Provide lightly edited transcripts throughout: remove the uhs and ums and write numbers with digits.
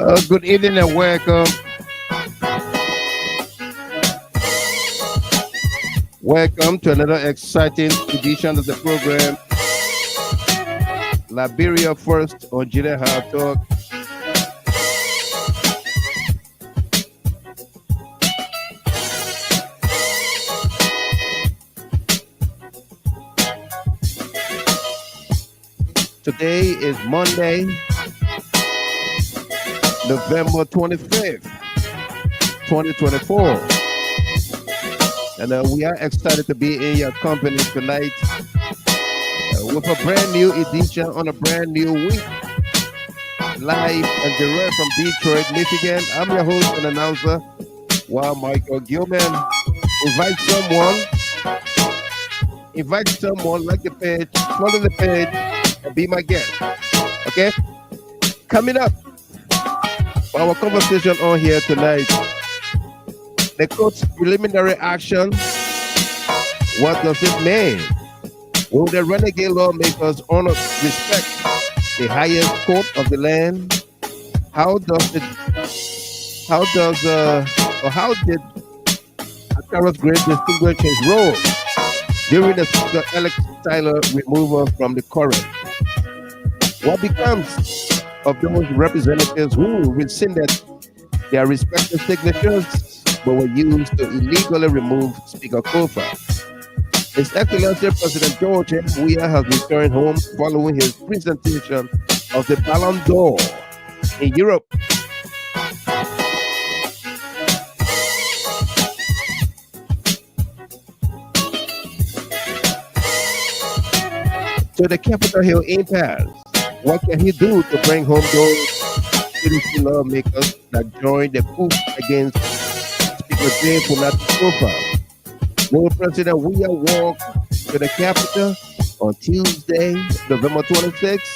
Good evening and welcome. Welcome to another exciting edition of the program, Liberia First on GHT Talk. Today is Monday, November 25th, 2024. And we are excited to be in your company tonight with a brand new edition on a brand new week. Live and direct from Detroit, Michigan. I'm your host and announcer, Michael Gilman. Invite someone, like the page, follow the page, and be my guest. Okay? Coming up, for our conversation on here tonight, the court's preliminary action. What does it mean? Will the Renegade Lawmakers honor respect the highest court of the land? How did Akara's great distinguish his role during the Speaker elect Tyler removal from the current? What becomes of those representatives who rescinded their respective signatures but were used to illegally remove Speaker Koffa? His Excellency President Weah has returned home following his presentation of the Balon Dór in Europe. To the Capitol Hill Impasse, what can he do to bring home those CDC lawmakers that joined the coup against Speaker Fonati Koffa? Will President Weah walk to the Capitol on Tuesday, November 26th?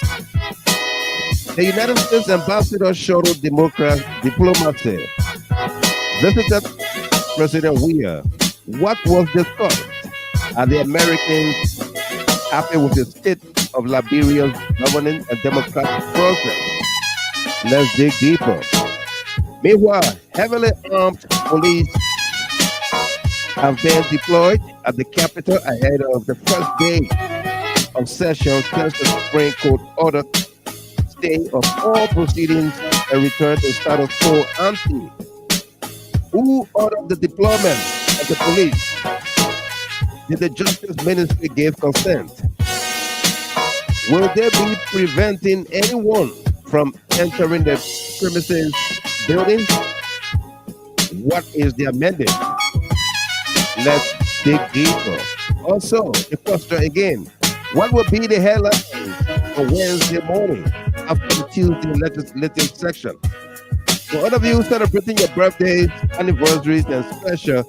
The United States ambassador showed diplomacy visited President Weah. What was discussed? Are the Americans happy with the state of Liberia's governing and democratic process? Let's dig deeper. Meanwhile, heavily armed police have been deployed at the Capitol ahead of the first day of session since the Supreme Court ordered stay of all proceedings and return to status quo ante. Who ordered the deployment of the police? Did the Justice Ministry give consent? Will they be preventing anyone from entering the premises building? What is their mandate? Let's dig deeper. Also, the question again, what will be the headlines on Wednesday morning after the Tuesday legislative section? For all of you celebrating your birthdays, anniversaries, and special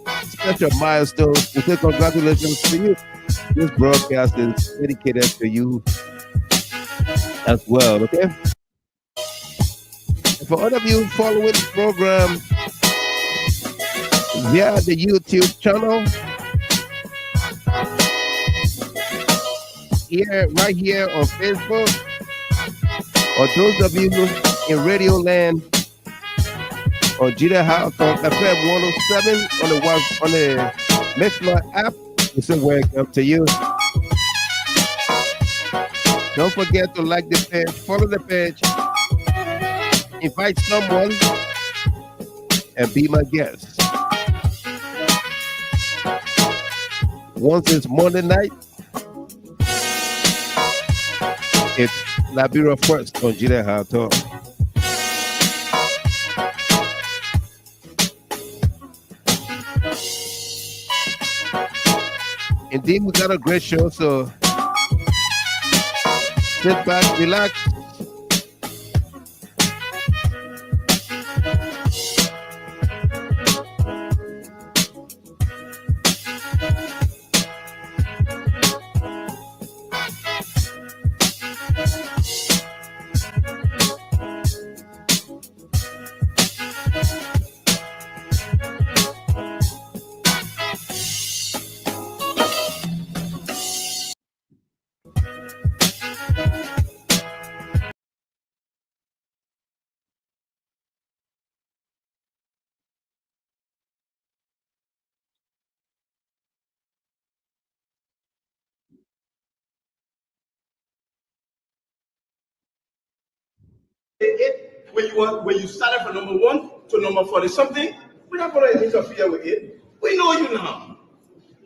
milestones, we say congratulations to you. This broadcast is dedicated to you as well, okay? And for all of you following the program via the YouTube channel, right here on Facebook, or those of you in Radio Land on GHT Talk FM 107 on the Mixler app, we say welcome to you. Don't forget to like the page, follow the page, invite someone, and be my guest. Once it's Monday night, it's Liberia First on GHT Talk. Indeed, we got a great show, so sit back, relax. it when you started from number 1 to number 40 something. We're not going to interfere with it. We know you now.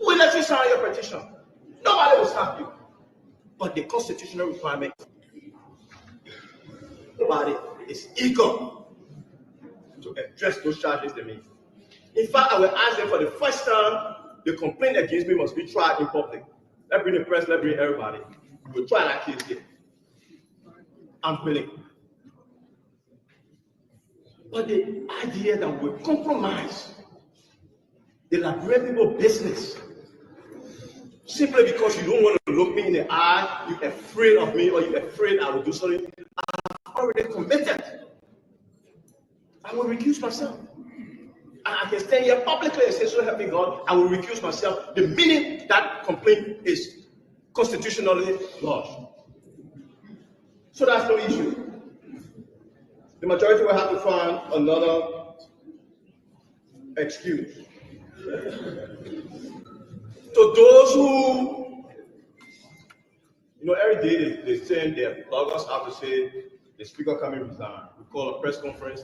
We let you sign your petition. Nobody will stop you. But the constitutional requirement, nobody is eager to address those charges they made. In fact, I will ask them for the first time, the complaint against me must be tried in public. Let's bring the press, let's bring everybody. We'll try that case here. I'm willing. But the idea that we compromise the Liberian people business simply because you don't want to look me in the eye, you're afraid of me, or you're afraid I will do something I've already committed, I will recuse myself. And I can stand here publicly and say, so help me God, I will recuse myself the minute that complaint is constitutionally lodged. So that's no issue. The majority will have to find another excuse. To those who, every day they send their bloggers out to say the speaker coming resign. We call a press conference.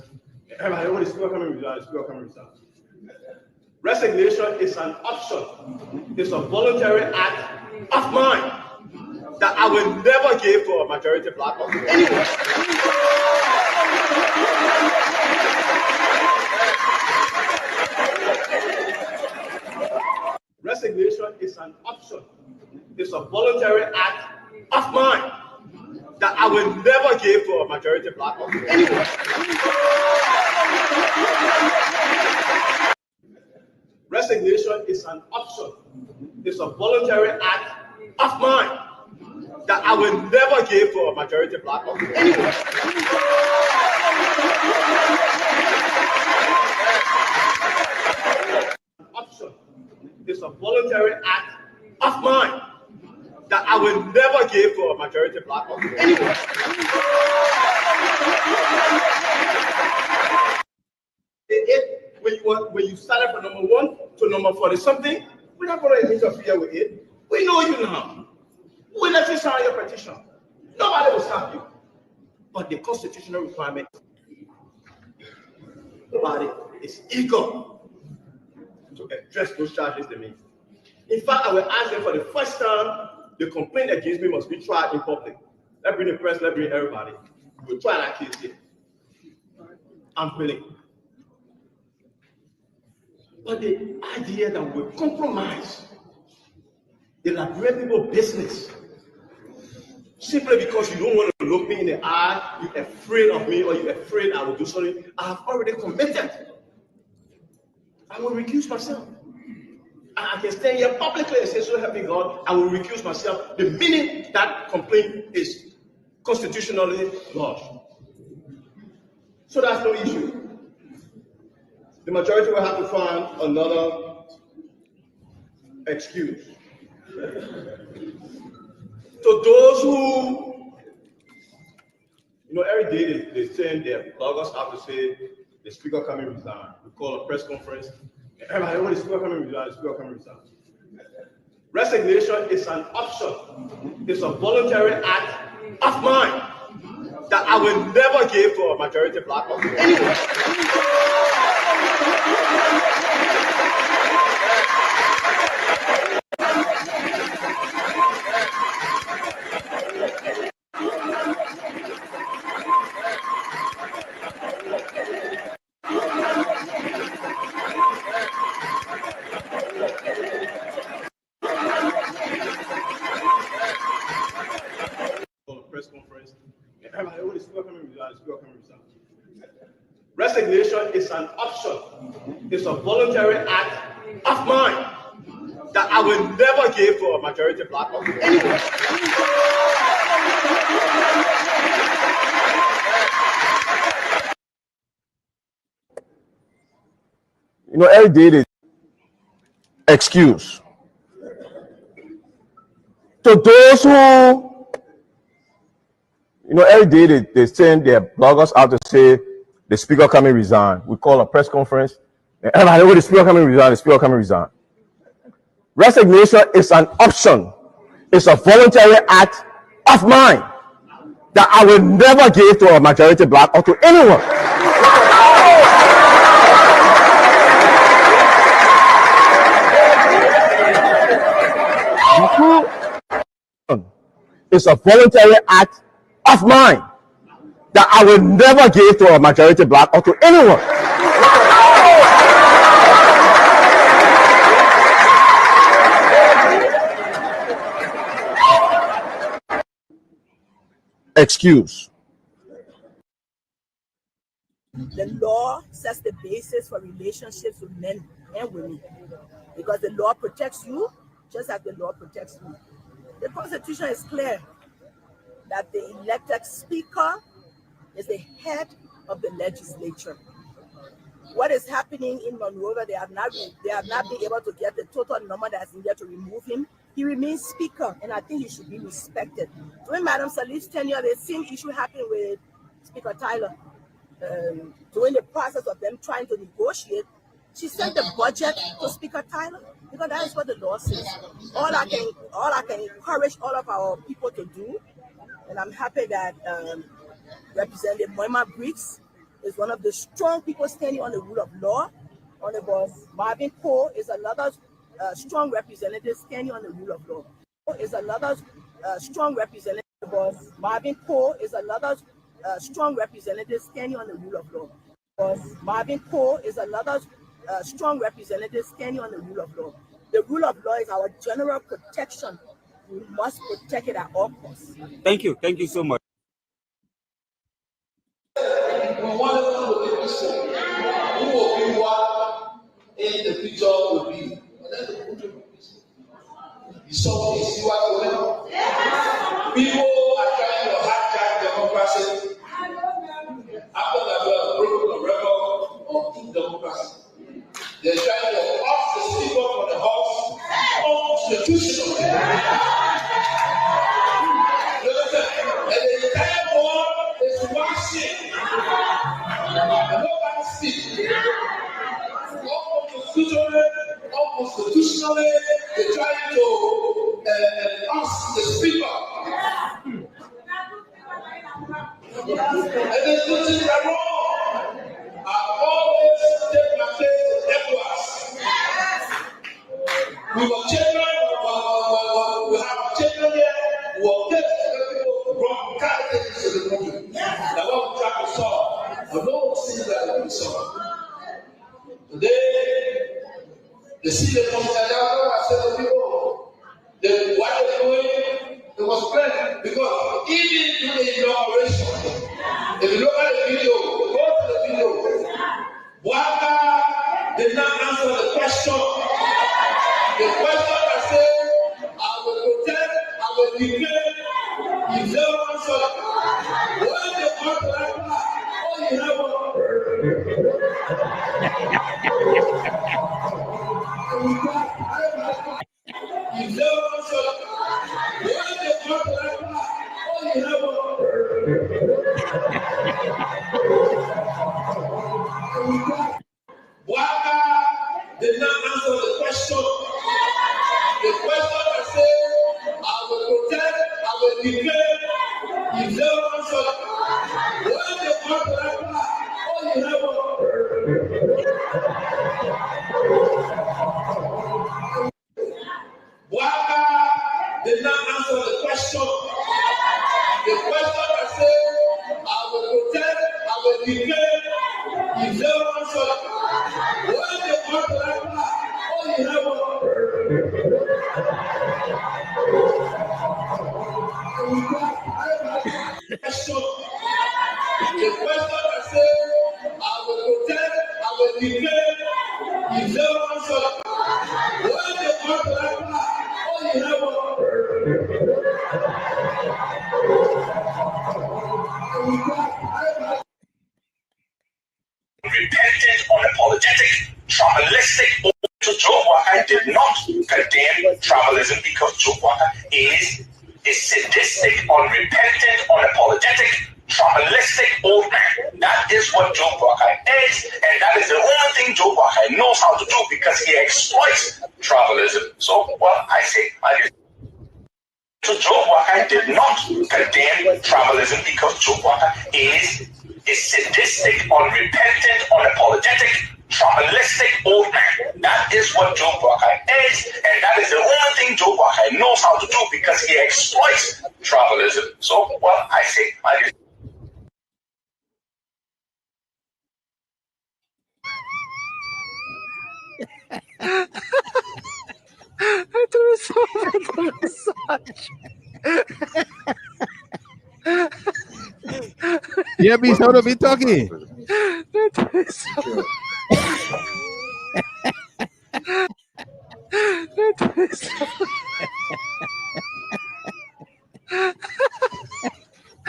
Everybody, oh, the speaker coming resign, the speaker coming resign. Resignation is an option. It's a voluntary act of mine that I will never give to a majority black or anyone. Resignation is an option. It's a voluntary act of mine that I will never give to a majority black or anyone. Resignation is an option. It's a voluntary act of mine that I will never give to a majority black or anyone. Option. It's a voluntary act of mine that I will never give to a majority black or anyone. When you started from number 1 to number 40 something, we're not going to interfere with it. We know you now. We let you sign your petition. Nobody will stop you. But the constitutional requirement, nobody is eager to address those charges they made. In fact, I will ask them for the first time, the complaint against me must be tried in public. Let's bring the press, let's bring everybody. We'll try that case here. I'm willing. But the idea that we compromise the Liberian people business simply because you don't want to look me in the eye, you're afraid of me, or you're afraid I will do something I've already committed, I will recuse myself. And I can stand here publicly and say, so help me God, I will recuse myself the minute that complaint is constitutionally lodged. So that's no issue. The majority will have to find another excuse. To those who, every day they send their bloggers out to say the speaker coming resign. We call a press conference. Everybody, oh, the speaker coming resign, the speaker coming resign. Resignation is an option. It's a voluntary act of mine that I will never give to a majority black or anyone. Resignation is an option. It's a voluntary act of mine that I will never give to a majority black or anyone. Every day they excuse. To those who, every day they send their bloggers out to say the speaker coming resign. We call a press conference. Everybody, oh, the speaker coming resign, the speaker coming resign. Resignation is an option. It's a voluntary act of mine that I will never give to a majority black or to anyone. The coup is a voluntary act of mine that I will never give to a majority black or to anyone. Excuse. The law sets the basis for relationships with men and women because the law protects you just as the law protects me. The Constitution is clear that the elected speaker is the head of the legislature. What is happening in Monrovia, they have not been able to get the total number that's needed to remove him. He remains speaker, and I think he should be respected. During Madam Salif's tenure, the same issue happened with Speaker Tyler. During the process of them trying to negotiate, she sent the budget to Speaker Tyler because that is what the law says. All I can encourage all of our people to do, and I'm happy that Representative Moima Briggs is one of the strong people standing on the rule of law. Honorable Marvin Poe is another strong representative standing on the rule of law. Is another strong representative. Marvin Poe is another strong representative standing on the rule of law. Marvin Poe is another strong representative standing on the rule of law. The rule of law is our general protection. We must protect it at all costs. Thank you so much. In the future will be. You saw this, you are going. People are trying to hijack democracy after that we have broken the record of democracy. They're trying to off the speaker from the house unconstitutionally. And the entire world is watching. And nobody speaks. Unconstitutionally, they're trying to ask the speaker. And there's nothing wrong. I always take my case to ECOWAS. We were children, we have children here, we will take people wrong candidates to the country. That's what we try to solve. But no one sees that we solve. Today, they see the Constitution. I said to people, what they're doing, it was planned because even in the inauguration, if you look at the video, go to the video. Waka did not answer the question. The question that said, I will protect, I will declare, he never answered. When they come to that part, all you have you never answered. When they come to that part, all you have Waka did not answer the question. The question that said, I will protect, I will declare, he never answered. When they come to that part, all you have Waka did not answer the question. The question that said, I will protect, I will declare, he never answered. When they come to that part, all you have question. The question that said, I will protect, I will declare, he never answered. When they come to that part, all you have repentant, unapologetic, tribalistic. So Joe Walker did not condemn tribalism because Joe Walker is a sadistic, unrepentant, unapologetic, tribalistic old man. That is what Joe Walker is, and that is the only thing Joe Walker knows how to do because he exploits tribalism. So, well, I say, So Joe Walker did not condemn tribalism because Joe Walker is a sadistic, unrepentant, unapologetic, tribalistic old man. That is what Joe Walker is, and that is the only thing Joe Walker knows how to do because he exploits tribalism. So, well, I say, Yeah, be so to be talking.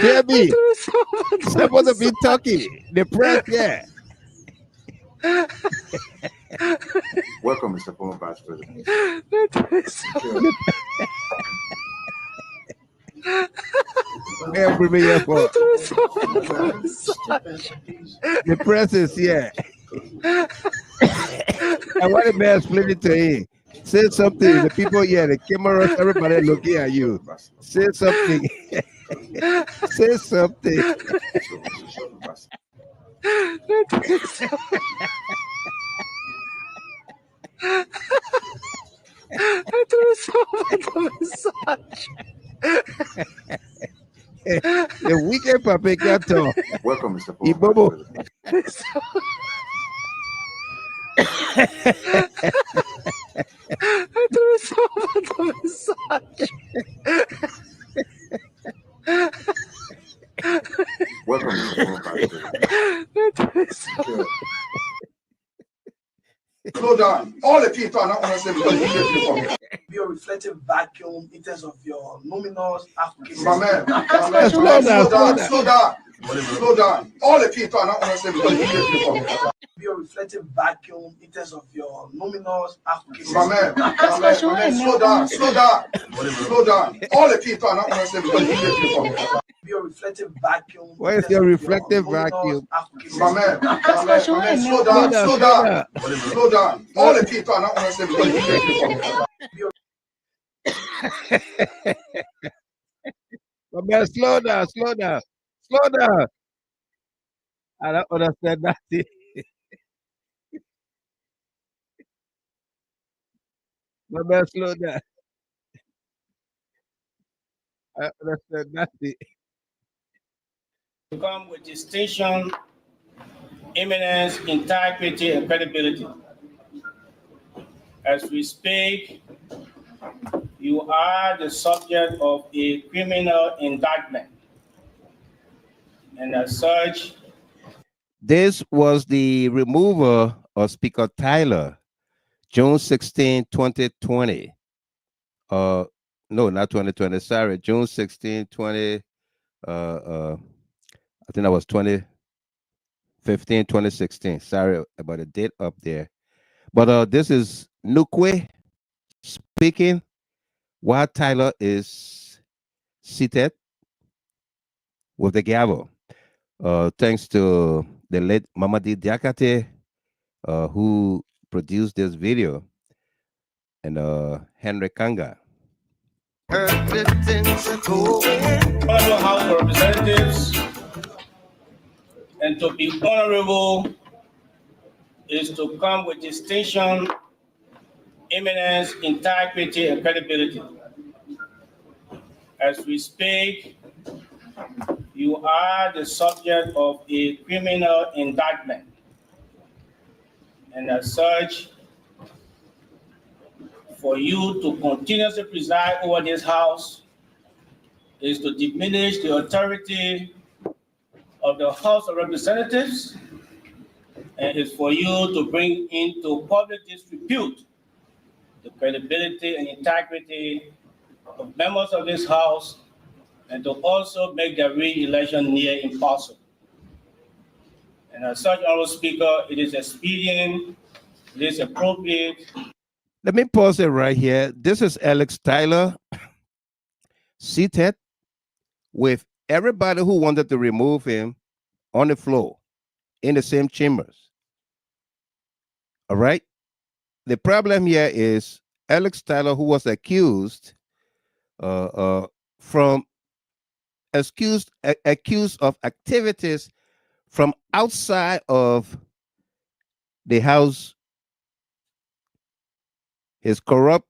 Yeah, be supposed to be talking. The press, yeah. Welcome, Mr. Former Vice President. Every year for the press is here. I want the man split it to him. Say something. The people here, the cameras, everybody looking at you. Say something. Say something. The weekend papicato. Welcome, Mr. Former Vice President. Welcome, Mr. Former Vice President. Slow down. All the people are not understanding because you need to come. Be a reflective vacuum in terms of your nominals applications. My man, slow down. All the people are not understanding because you need to come. Be a reflective vacuum in terms of your nominals applications. My man, slow down. All the people are not understanding because you need to come. Be a reflective vacuum. What is your reflective vacuum? My man, slow down. All the people are not understanding because you need to come. My man, slow down. I don't understand nothing. My man, slow down. I don't understand nothing. To come with distinction, eminence, integrity, and credibility. As we speak, you are the subject of a criminal indictment. And as such, This was the removal of Speaker Tyler, June 16, 2020. No, not 2020. Sorry, June 16, 20. I think that was 2015, 2016. Sorry about the date up there. But this is Nukwe speaking while Tyler is seated with the gavel. Thanks to the late Mamadi Diakate, who produced this video, and Henry Kanga. Honorable House of Representatives, and to be honorable is to come with distinction, eminence, integrity, and credibility. As we speak, you are the subject of a criminal indictment. And as such, for you to continuously preside over this House is to diminish the authority of the House of Representatives, and is for you to bring into public disrepute the credibility and integrity of members of this House, and to also make their re-election near impossible. And as such, Honorable Speaker, it is expedient, it is appropriate. Let me pause it right here. This is Alex Tyler seated with everybody who wanted to remove him on the floor in the same chambers. All right. The problem here is Alex Tyler, who was accused from accused of activities from outside of the House, his corrupt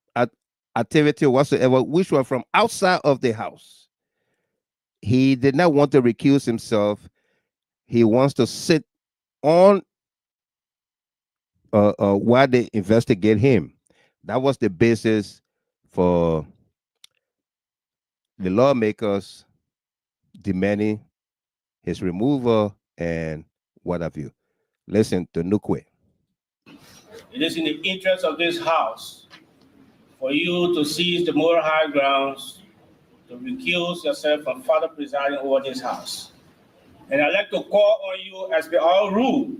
activity whatsoever, which were from outside of the House. He did not want to recuse himself. He wants to sit on while they investigate him. That was the basis for the lawmakers demanding his removal and what have you. Listen to Nukwe. It is in the interest of this House for you to seize the moral high grounds to recuse yourself from further presiding over this House. And I'd like to call on you, as per our rule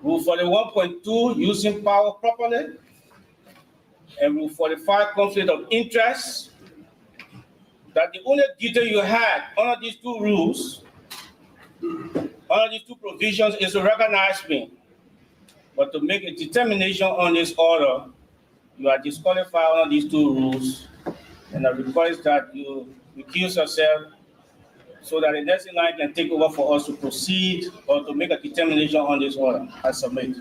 41.2, using power properly, and Rule 45, conflict of interest, that the only duty you had under these two rules, under these two provisions, is to recognize me. But to make a determination on this order, you are disqualified under these two rules, and I request that you recuse yourself so that the next in line can take over for us to proceed or to make a determination on this order. I submit.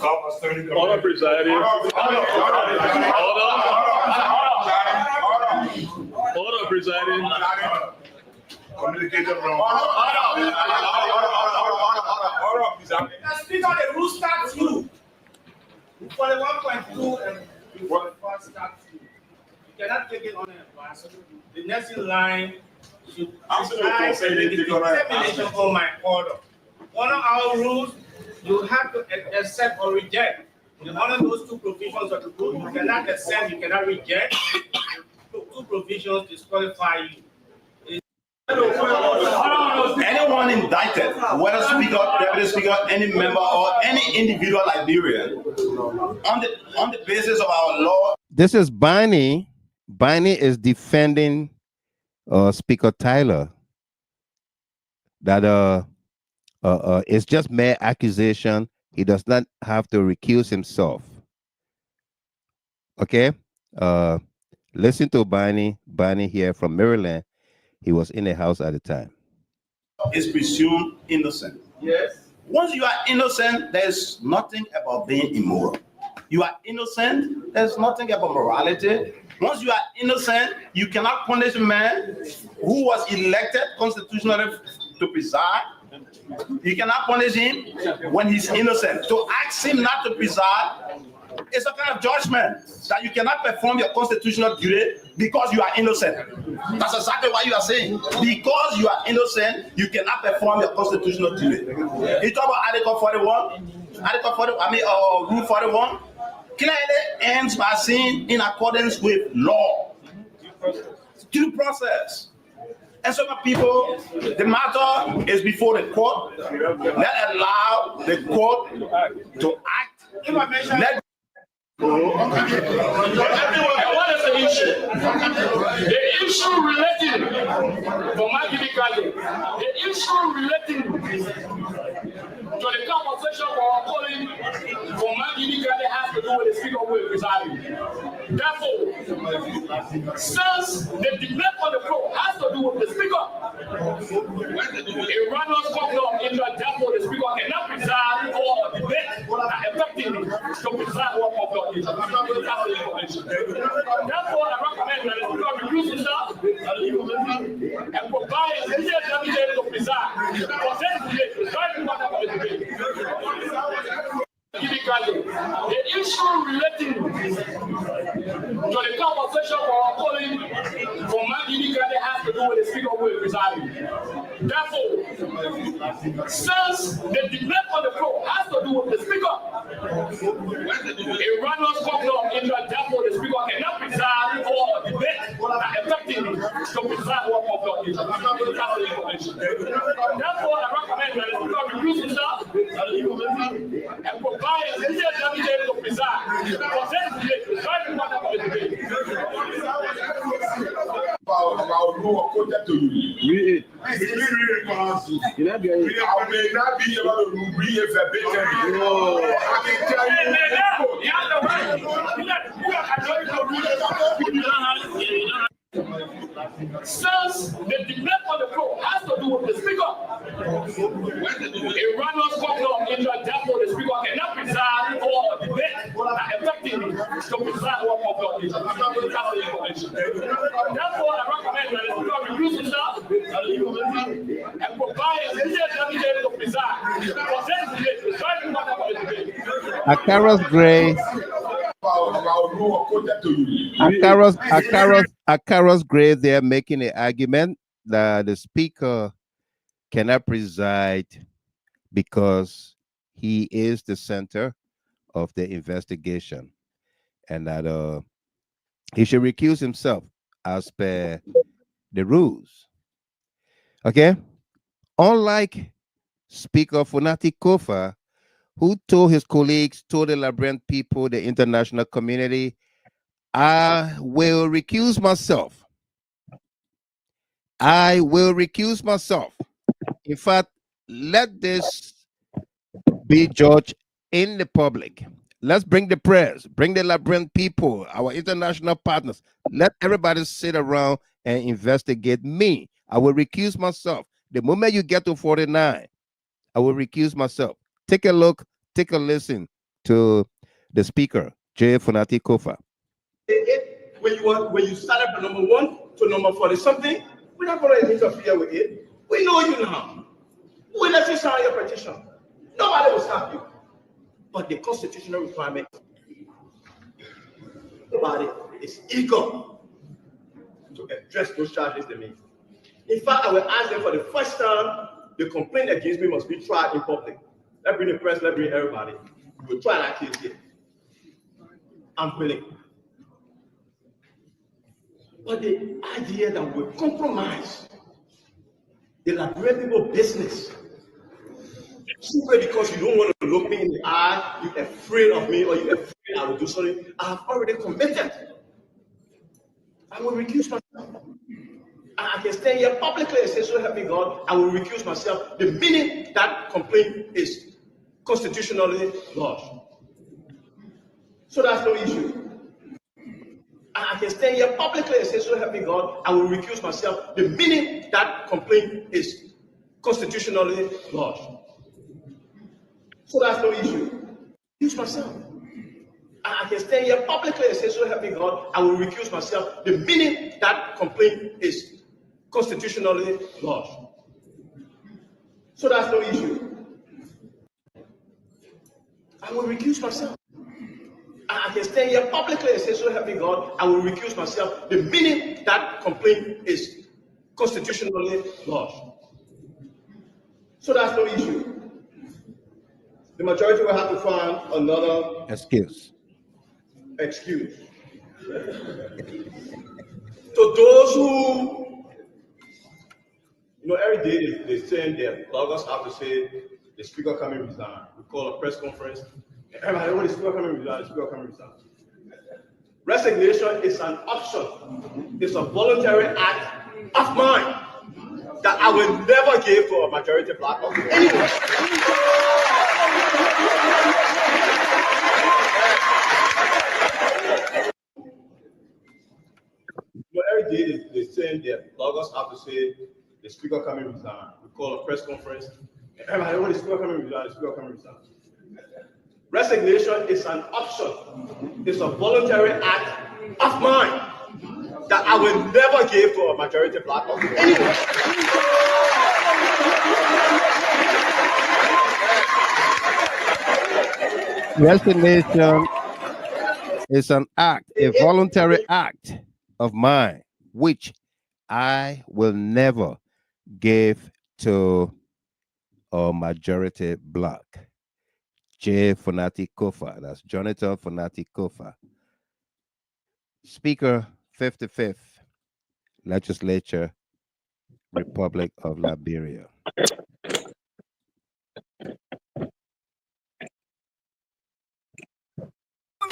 Order, presiding. Order, presiding. Communication wrong. Speaker, the rule starts you. For the 1.2 and for the first starts you. You cannot take it on advance. The next in line should decide and make a determination on my order. Under our rules, you have to accept or reject. Under those two provisions of the rule, you cannot accept, you cannot reject. Two provisions disqualify you. Anyone indicted, whether speaker, deputy speaker, any member, or any individual Liberian, on the basis of our law. This is Barney. Barney is defending Speaker Tyler that it's just mere accusation. He does not have to recuse himself. Okay? Listen to Barney. Barney here from Maryland. He was in the House at the time. Is presumed innocent. Yes. Once you are innocent, there's nothing about being immoral. You are innocent, there's nothing about morality. Once you are innocent, you cannot punish a man who was elected constitutionally to preside. You cannot punish him when he's innocent. To ask him not to preside is a kind of judgment that you cannot perform your constitutional duty because you are innocent. That's exactly what you are saying. Because you are innocent, you cannot perform your constitutional duty. You talk about Article 41, Rule 41, clearly ends by saying in accordance with law. Due process. And some people, the matter is before the court. Let allow the court to act. Let And what is the issue? The issue relating for my difficulty, the issue relating to the compensation for our calling for my difficulty has to do with the Speaker who is presiding. Therefore, since the debate on the floor has to do with the Speaker, a runners conflict in the therefore the Speaker cannot preside over a debate effectively to preside over conflict. Therefore, I recommend that the Speaker recuse himself and provide a clear delegate to preside. For this debate, presiding whatever the debate. The issue relating to the compensation for our calling for my difficulty has to do with the Speaker who is presiding. Therefore, since the debate on the floor has to do with the Speaker, a runners conflict in the therefore the Speaker cannot preside over a debate effectively to preside over conflict. Therefore, I recommend that the Speaker recuse himself and provide a clear delegate to preside. For this debate, presiding whatever the debate. About rule according to you. I may not be able to read it verbatim. I can tell you. electing me to preside over public information. Therefore, I recommend that the Speaker recuse himself and provide a clear candidate to preside. Akaros Gray. Akaros Gray, they're making an argument that the Speaker cannot preside because he is the center of the investigation, and that he should recuse himself as per the rules. Okay? Unlike Speaker Fonati Koffa, who told his colleagues, told the Liberian people, the international community, I will recuse myself. I will recuse myself. In fact, let this be judged in the public. Let's bring the press, bring the Liberian people, our international partners. Let everybody sit around and investigate me. I will recuse myself. The moment you get to 49, I will recuse myself. Take a look, take a listen to the Speaker, J. Fonati Koffa. When you start up from number 1 to number 40 something, we're not going to interfere with it. We know you now. We let you sign your petition. Nobody will stop you. But the constitutional requirement, nobody is eager to address those charges they make. In fact, I will ask them for the first time, the complaint against me must be tried in public. Let bring the press, let bring everybody. We will try that case here. I'm willing. But the idea that we compromise the Liberian people business simply because you don't want to look me in the eye, you're afraid of me, or you're afraid I will do something, I have already committed. I will recuse myself. I can stand here publicly and say, so help me God, I will recuse myself the minute that complaint is constitutionally lodged. So that's no issue. I can stand here publicly and say, so help me God, I will recuse myself the minute that complaint is constitutionally lodged. So that's no issue. Recuse myself. I can stand here publicly and say, so help me God, I will recuse myself the minute that complaint is constitutionally lodged. So that's no issue. I will recuse myself. I can stand here publicly and say, so help me God, I will recuse myself the minute that complaint is constitutionally lodged. So that's no issue. The majority will have to find another excuse. To those who, every day they send their bloggers out to say the Speaker coming resign. We call a press conference. Everybody, when the Speaker coming resign, the Speaker coming resign. Resignation is an option. It's a voluntary act of mine that I will never give to a majority black or anyone. Every day they send their bloggers out to say the Speaker coming resign. We call a press conference. Everybody, when the Speaker coming resign, the Speaker coming resign. Resignation is an option. It's a voluntary act of mine that I will never give to a majority black or anyone. Resignation is an act, a voluntary act of mine, which I will never give to a majority black. J. Fonati Koffa, that's Jonathan Fonati Koffa, Speaker 55th Legislature, Republic of Liberia.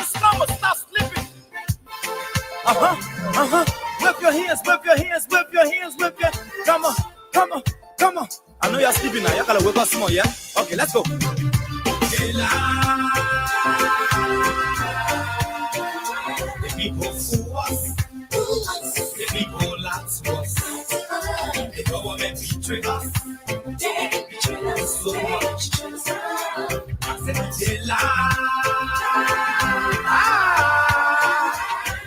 Stop slipping. Whip your hands, whip your hands, whip your hands, whip your. Come on, come on, come on. I know you're sleeping now. You gotta whip us more, yeah? Okay, let's go. The people who us, the people that's us, the government betray us, they betray us so much. I said,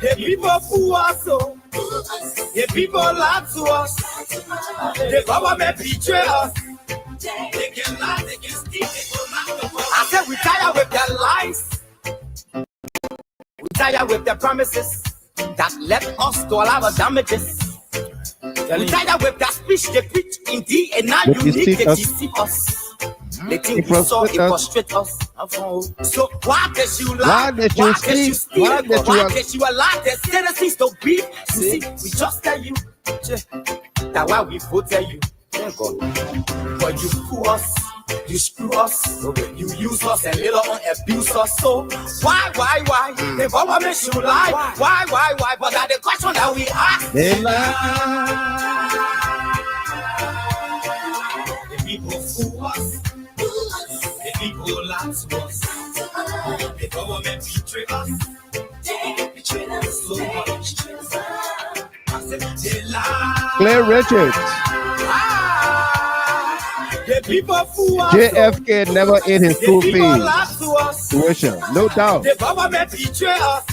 The people fool us, so the people lie to us. The government betray us. They can lie, they can steal, they will not. I said we tired with their lies. We tired with their promises that left us to all our damages. We tired with their speech they preach indeed, and now you need to deceive us. They think we saw it frustrate us. So why did you lie? Why did you steal? Why did you allow the citizens to beat? You see, we just tell you that why we voted you. But you fool us, you screw us, you use us and later on abuse us. So why? The government should lie. Why? But that's the question that we ask. They lie. The people fool us. The people lie to us. The government betray us. They betray us so much. I said they lie. Claire Richards. The people fool us. JFK never ate his school fees. Tuition, no doubt. The government betray us.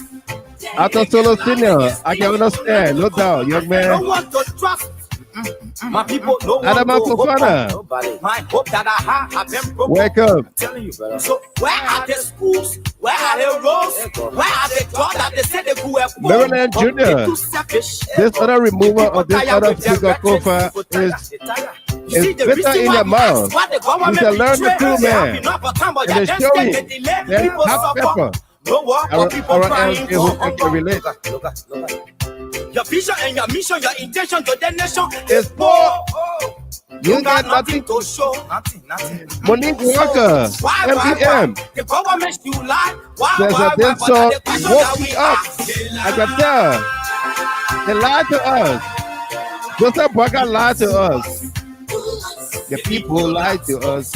After Solo Senior, I can understand, no doubt, young man. I don't want to trust. My people don't want Adama to Fofana. hope. My hope that I have been broken. Wake up. I'm telling you, brother. So where are the schools? Where are the roads? Where are the jobs that they said they could have? Maryland Jr. This other remover of this other Speaker Koffa is bitter in the mouth. You can learn the true man. And they show you there's hot pepper. Our LG who can relate. Your vision and your mission, your intention to the nation is poor. You got nothing to show. Nothing. Monique Walker, MPM. The government still lie. Says that this song woke me up. I can tell. They lied to us. Joseph Walker lied to us. The people lied to us.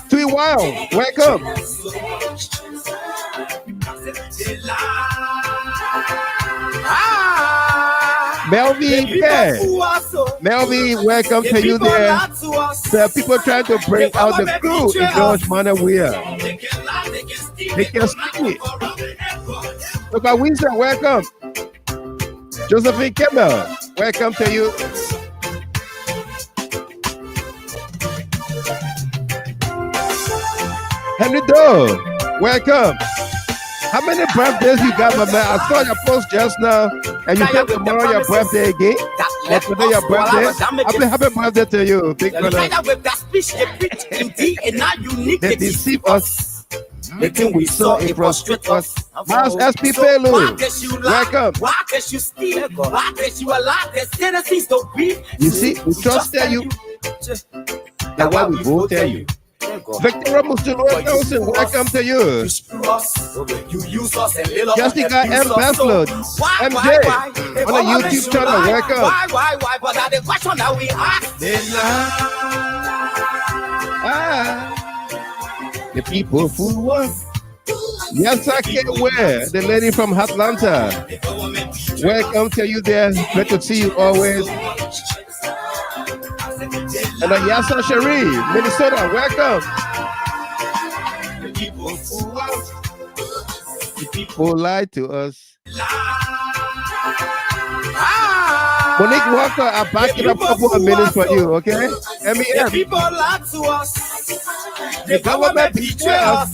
Too wild. Wake up. Melvin Fair. Melvin, welcome to you there. The people trying to bring out the Coup in George Weah. They can see it. Look at Winston, welcome. Josephine Kemmer, welcome to you. Henry Doe, welcome. How many birthdays you got, my man? I saw your post just now, and you said tomorrow your birthday again. That's today your birthday. Happy birthday to you, big brother. They deceive us. They think we saw it frustrate us. How's SP Pelu? Welcome. Why did you steal? Why did you allow the citizens to beat? You see, we just tell you. That's why we both tell you. Victor Musulua Nelson, welcome to you. Jessica M. Bethlehem, MJ, on the YouTube channel, welcome. Why? But that's the question that we ask. The people fool us. Yes, I can't wear. The lady from Atlanta. Welcome to you there. Good to see you always. And Yasa Cherie, Minnesota, welcome. The people lied to us. Monique Walker, I'll back it up a couple of minutes for you, okay? The people lied to us. The government betray us.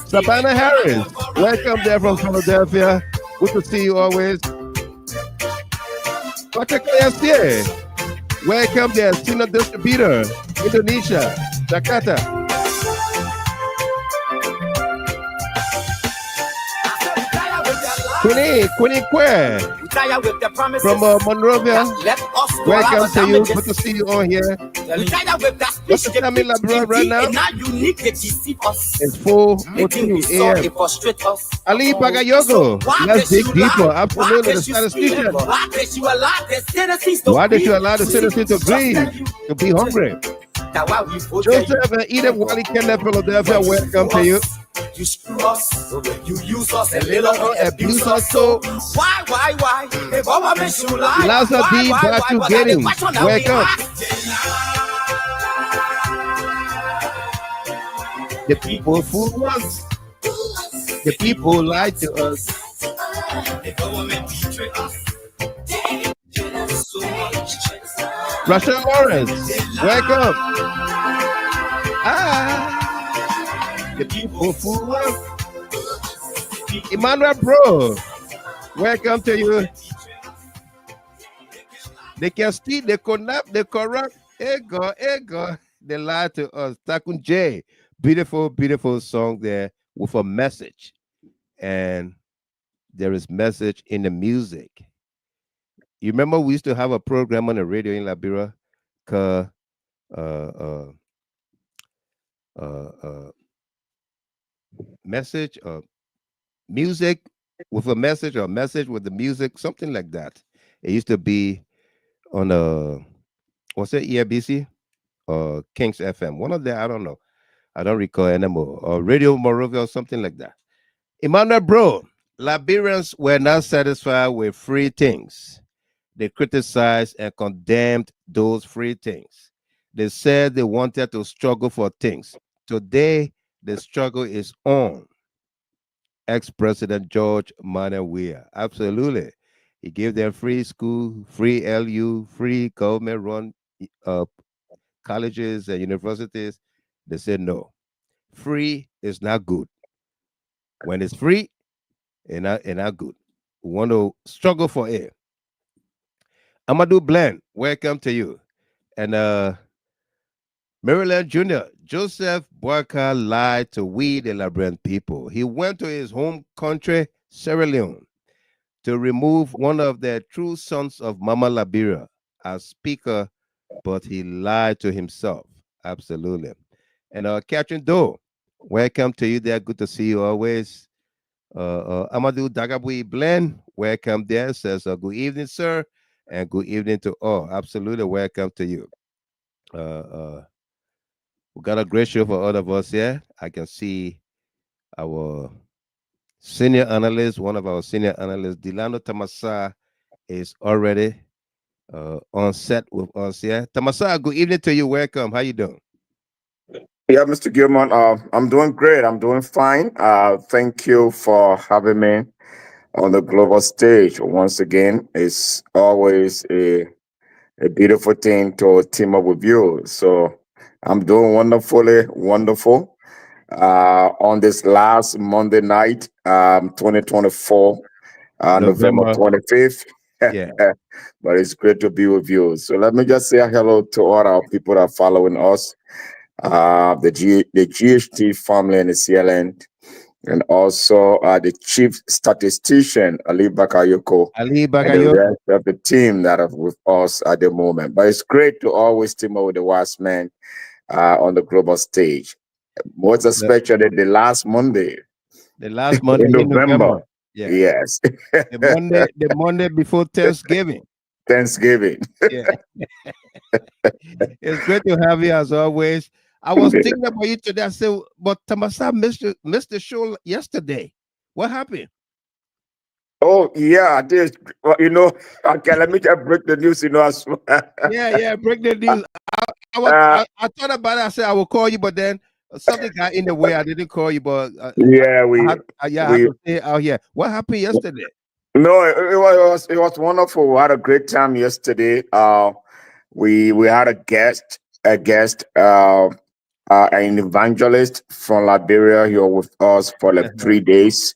Savannah Harris, welcome there from Philadelphia. Good to see you always. Dr. Kayasier. Welcome there, Senior Distributor, Indonesia, Jakarta. Queenie Quay from Monrovia. Welcome to you. Good to see you on here. What's the time in Liberia right now? It's 4:02 a.m. Ali Bagayogo. Let's dig deeper. Absolutely, the statistician. Why did you allow the citizens to bleed, to be hungry? Joseph and Edith Wally Kenneth, Philadelphia, welcome to you. You screw us, you use us, and later on abuse us. So why? The government should lie. Laza D. Batu Getting, welcome. The people fool us. The people lied to us. The government betray us. So much. Russian Lawrence, welcome. The people fool us. Emmanuel Bro, welcome to you. They can steal, they kidnap, they corrupt. Ego. They lie to us. Takun J, beautiful song there with a message. And there is message in the music. You remember we used to have a program on the radio in Liberia called message or music with a message or message with the music, something like that. It used to be on what's it, ERBC or Kings FM? One of them, I don't know. I don't recall anymore. Or Radio Morovia or something like that. Emmanuel Bro, Liberians were not satisfied with free things. They criticized and condemned those free things. They said they wanted to struggle for things. Today, the struggle is on. Ex-President George Manuel Weah. Absolutely. He gave them free school, free LU, free government-run colleges and universities. They said no. Free is not good. When it's free, it's not good. We want to struggle for it. Amadou Bland, welcome to you. And Maryland Jr., Joseph Boyka lied to we, the Liberian people. He went to his home country, Sierra Leone, to remove one of the true sons of Mama Liberia as speaker, but he lied to himself. Absolutely. And Catherine Doe, welcome to you there. Good to see you always. Amadou Dagabui Bland, welcome there. Says good evening, sir, and good evening to all. Absolutely, welcome to you. We got a great show for all of us here. I can see our senior analyst, one of our senior analysts, Delano Tamasa, is already on set with us here. Tamasa, good evening to you. Welcome. How you doing? Yeah, Mr. Gilman, I'm doing great. I'm doing fine. Thank you for having me on the global stage once again. It's always a beautiful thing to team up with you. So I'm doing wonderful. On this last Monday night, 2024, November 25th. Yeah. But it's great to be with you. So let me just say hello to all our people that are following us. The GHT family in the CLN, and also the chief statistician, Ali Bakayoko, and the rest of the team that are with us at the moment. But it's great to always team up with the wise man on the global stage. Most especially the last Monday. The last Monday in November. Yeah. Yes. the Monday before Thanksgiving. Yeah. It's great to have you as always. I was thinking about you today. I said, but Tamasa missed the show yesterday. What happened? Oh, yeah, I did. Well, okay, let me just break the news, as well. Yeah, break the news. I thought about it. I said I will call you, but then something got in the way. I didn't call you, but I had to stay out here. What happened yesterday? No, it was wonderful. We had a great time yesterday. We had a guest, an evangelist from Liberia here with us for like 3 days.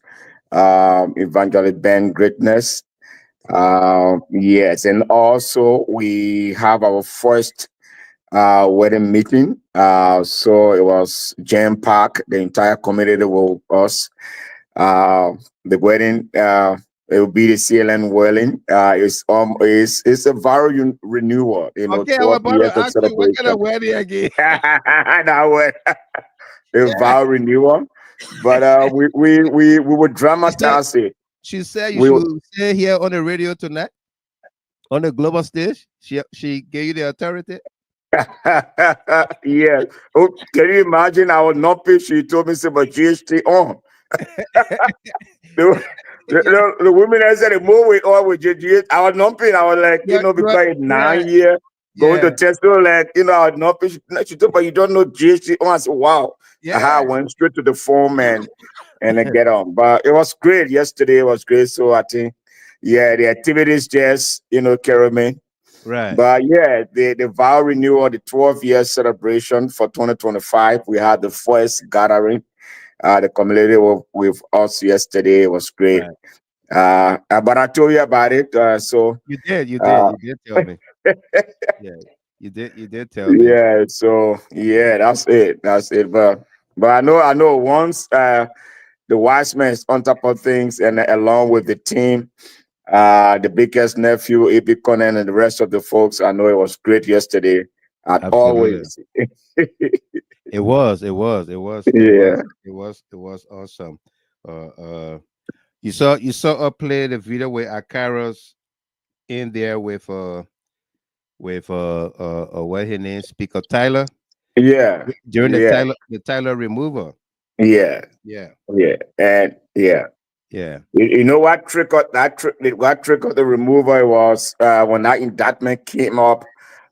Evangelist Ben Greatness. Yes, and also we have our first wedding meeting. So it was jam packed. The entire community with us. The wedding. It will be the CLN wedding. It's a vow renewal. Okay, I was about to ask you what kind of wedding again. A vow renewal, but we would dramatize it. She said you should stay here on the radio tonight, on the global stage. She gave you the authority. Yeah. Oh, can you imagine? I was not pay. She told me say, but GHT on. The women I said, move with all with GHT. I was not paying. I was like, because it's 9 years going to test. So like, I was not paying. She told me, but you don't know GHT on. I said, wow. I went straight to the phone and and then get on. But it was great yesterday. It was great. So I think, yeah, the activities just carry me. Right. But yeah, the vow renewal, the 12-year celebration for 2025. We had the first gathering, the community with us yesterday. It was great. Right. But I told you about it. So you did tell me. Yeah, you did tell me. yeah, so yeah, that's it. But I know once the wise man is on top of things and along with the team, the biggest nephew, A.B. Conan, and the rest of the folks, I know it was great yesterday. As Absolutely. always. It was Yeah. awesome. You saw us play the video with Akaros in there with what his name, Speaker Tyler. Yeah. During Yeah. the Tyler removal. Yeah. Yeah. Yeah. And yeah. Yeah. You know what triggered the removal was when that indictment came up.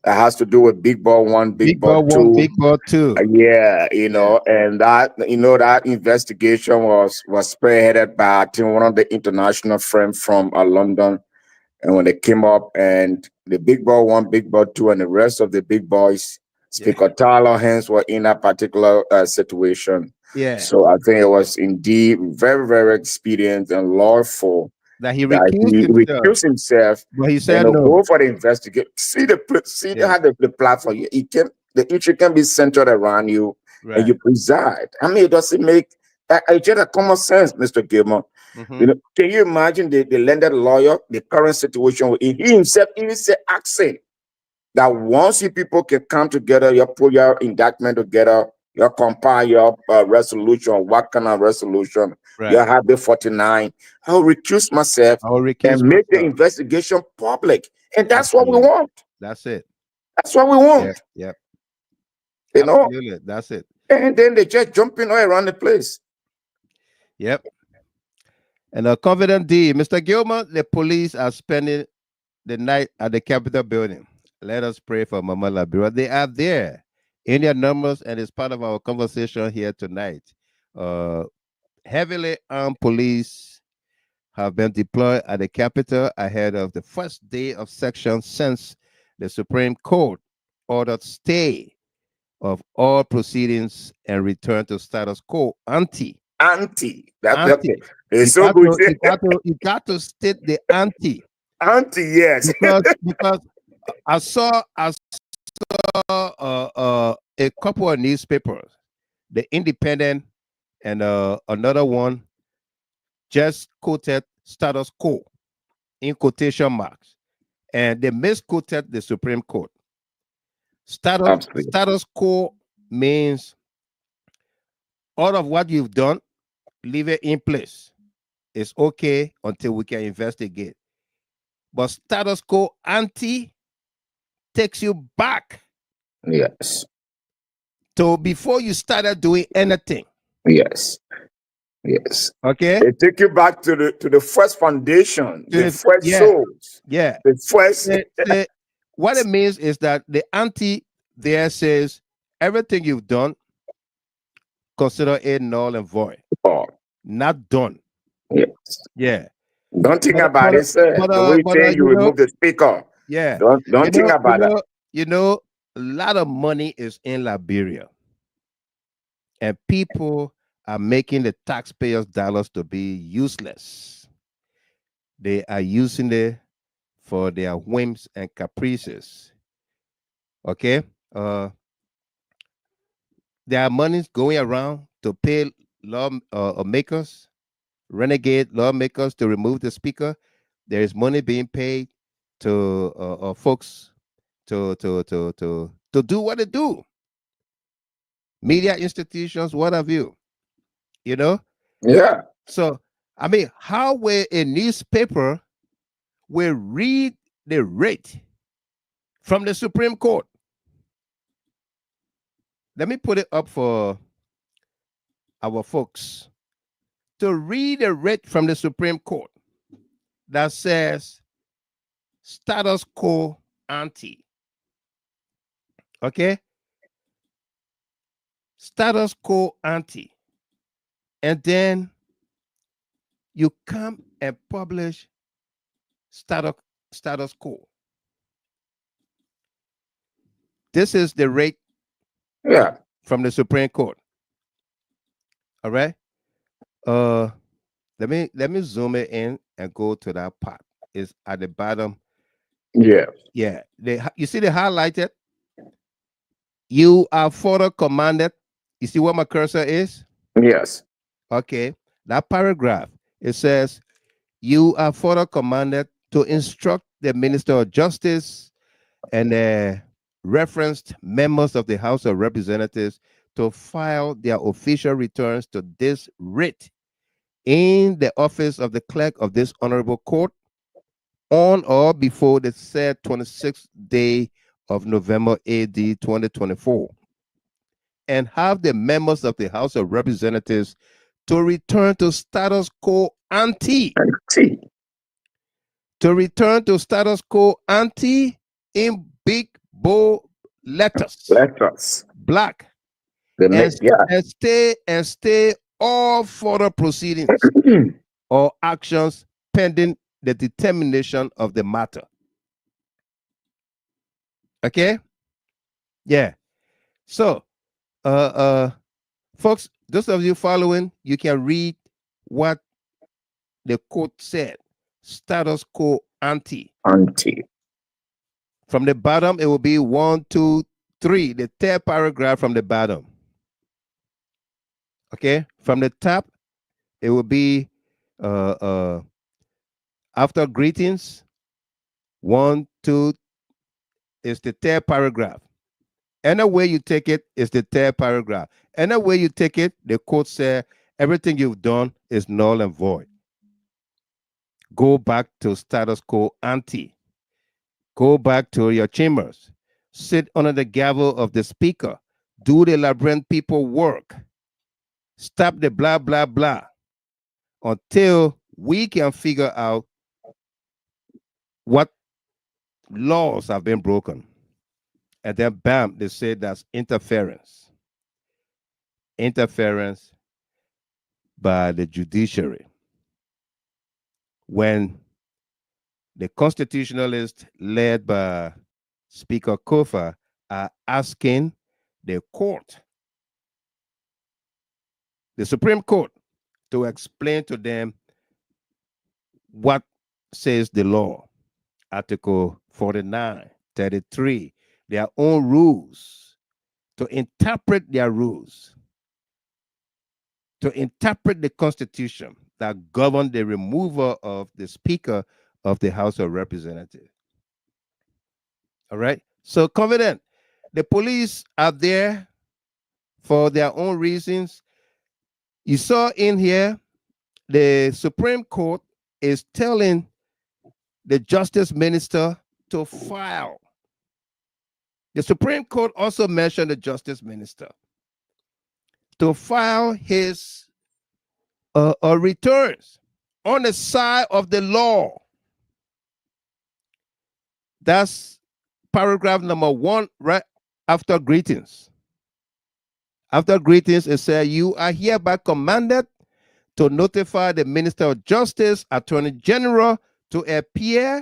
That has to do with Big Ball 1, Big Ball 2. Big Ball 2. Yeah, and that investigation was spearheaded by, I think, one of the international friends from London. And when they came up, and the Big Ball 1, Big Ball 2, and the rest of the big boys, Speaker Tyler Hens were in that particular situation. Yeah. So I think it was indeed very, very experienced and lawful that he recused himself. But he said no. Go for the investigation. See how the platform. The issue can be centered around you, and you preside. I mean, it doesn't make just a common sense, Mr. Gilmore. Can you imagine the landed lawyer, the current situation? He himself even said, accent that once you people can come together, you put your indictment together, you compile your resolution, what kind of resolution, you have the 49. I'll recuse myself and make the investigation public. And that's what we want. That's it. That's what we want. Yep. Absolutely. That's it. And then they just jumping all around the place. Yep. And a confident D, Mr. Gilmer, the police are spending the night at the Capitol building. Let us pray for Mama Liberia. They are there in their numbers, and it's part of our conversation here tonight. Heavily armed police have been deployed at the Capitol ahead of the first day of session since the Supreme Court ordered stay of all proceedings and return to status quo ante. That's okay. It's so good. You got to state the ante. Ante, yes. because I saw a couple of newspapers, The Independent and another one, just quoted status quo in quotation marks, and they misquoted the Supreme Court. Status quo means all of what you've done, leave it in place. It's okay until we can investigate. But status quo ante takes you back. Yes. So before you started doing anything. Yes. Yes. Okay. They take you back to the first foundation, the first souls. Yeah. The first. What it means is that the ante there says everything you've done, consider it null and void. Not done. Yes. Yeah. Don't think about it, sir. The way you remove the speaker. Yeah. Don't think about that. You know, a lot of money is in Liberia. And people are making the taxpayers' dollars to be useless. They are using it for their whims and caprices. Okay? There are monies going around to pay lawmakers, renegade lawmakers, to remove the speaker. There is money being paid to folks to do what they do. Media institutions, what have you? You know? Yeah. So, I mean, how will a newspaper will read the writ from the Supreme Court? Let me put it up for our folks to read a writ from the Supreme Court that says status quo ante. Okay? Status quo ante. And then you come and publish status quo. This is the rate from the Supreme Court. All right. Let me zoom it in and go to that part. It's at the bottom. Yeah. Yeah. You see the highlighted? You are further commanded. You see what my cursor is? Yes. Okay. That paragraph, it says, you are further commanded to instruct the Minister of Justice and the referenced members of the House of Representatives to file their official returns to this writ in the office of the clerk of this honorable court on or before the said 26th day of November AD 2024, and have the members of the House of Representatives to return to status quo ante. To return to status quo ante in big bold letters. Black. And stay all further proceedings or actions pending the determination of the matter. Okay? Yeah. So, folks, those of you following, you can read what the court said. Status quo ante. From the bottom, it will be 1, 2, 3. The third paragraph from the bottom. Okay? From the top, it will be after greetings. 1, 2 is the third paragraph. Any way you take it is the third paragraph. Any way you take it, the court said everything you've done is null and void. Go back to status quo ante. Go back to your chambers. Sit under the gavel of the speaker. Do the labyrinth people work. Stop the blah, blah, blah until we can figure out what laws have been broken. And then, bam, they say that's interference. Interference by the judiciary. When the constitutionalists led by Speaker Koffa are asking the court, the Supreme Court, to explain to them what says the law. Article 49, 33, their own rules, to interpret their rules, to interpret the Constitution that govern the removal of the Speaker of the House of Representatives. All right? So, confident, the police are there for their own reasons. You saw in here, the Supreme Court is telling the Justice Minister to file. The Supreme Court also mentioned the Justice Minister to file his returns on the side of the law. That's paragraph number 1, right after greetings. After greetings, it says, you are hereby commanded to notify the Minister of Justice, Attorney General, to appear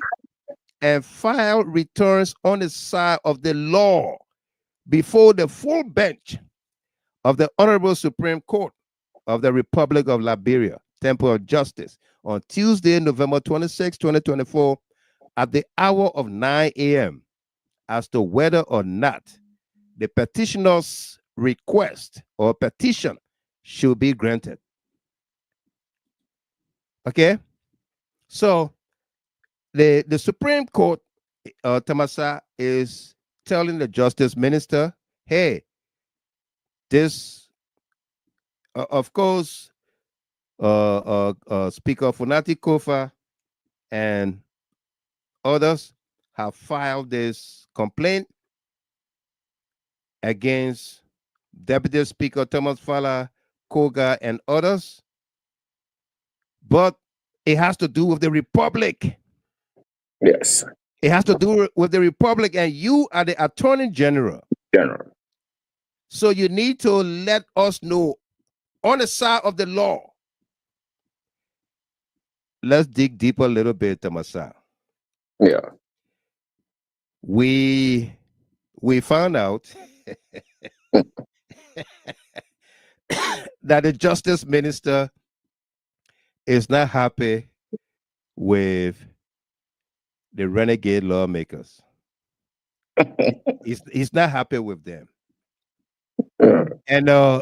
and file returns on the side of the law before the full bench of the Honorable Supreme Court of the Republic of Liberia, Temple of Justice, on Tuesday, November 26, 2024, at the hour of 9 a.m. as to whether or not the petitioner's request or petition should be granted. Okay? So, the Supreme Court, Tamasa, is telling the Justice Minister, hey, this, of course, Speaker Fonati Koffa and others have filed this complaint against Deputy Speaker Thomas Fala Koga and others, but it has to do with the Republic. Yes. It has to do with the Republic, and you are the Attorney General. So you need to let us know on the side of the law. let's dig deeper a little bit, Tamasa. Yeah. We found out that the justice minister is not happy with the renegade lawmakers. He's not happy with them. And I